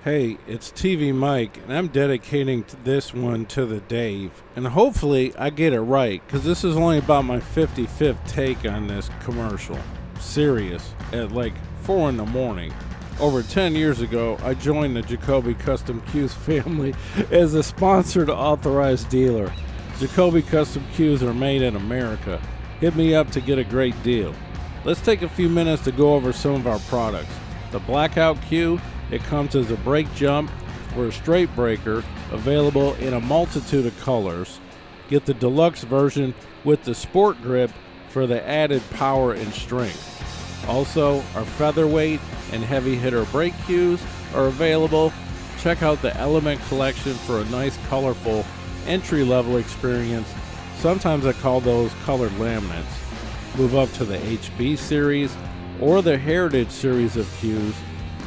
S2: Hey, it's TV Mike, and I'm dedicating this one to the Dave. And hopefully I get it right, because this is only about my 55th take on this commercial. Serious, at like 4 in the morning. Over 10 years ago, I joined the Jacoby Custom Cues family as a sponsored authorized dealer. Jacoby Custom Cues are made in America. Hit me up to get a great deal. Let's take a few minutes to go over some of our products. The Blackout Cue, it comes as a brake jump or a straight breaker, available in a multitude of colors. Get the deluxe version with the sport grip for the added power and strength. Also, our featherweight and heavy hitter brake cues are available. Check out the Element collection for a nice colorful entry-level experience. Sometimes I call those colored laminates. Move up to the HB series or the Heritage series of cues,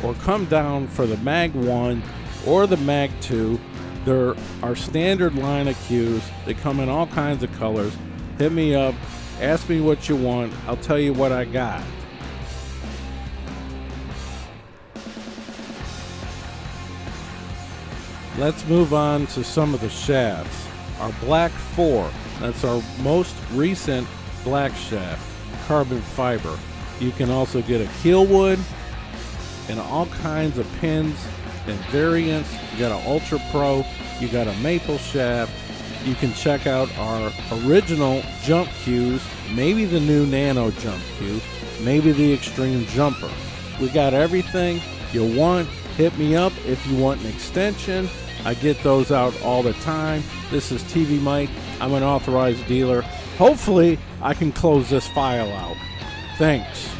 S2: or come down for the Mag 1 or the Mag 2. They're our standard line of cues. They come in all kinds of colors. Hit me up, ask me what you want, I'll tell you what I got. Let's move on to some of the shafts. Our Black 4, that's our most recent black shaft, carbon fiber. You can also get a keel wood and all kinds of pins and variants. You got an Ultra Pro, you got a maple shaft. You can check out our original jump cues, maybe the new Nano jump cue, maybe the Extreme Jumper. We got everything you want. Hit me up if you want an extension. I get those out all the time. This is TV Mike. I'm an authorized dealer. Hopefully, I can close this file out. Thanks.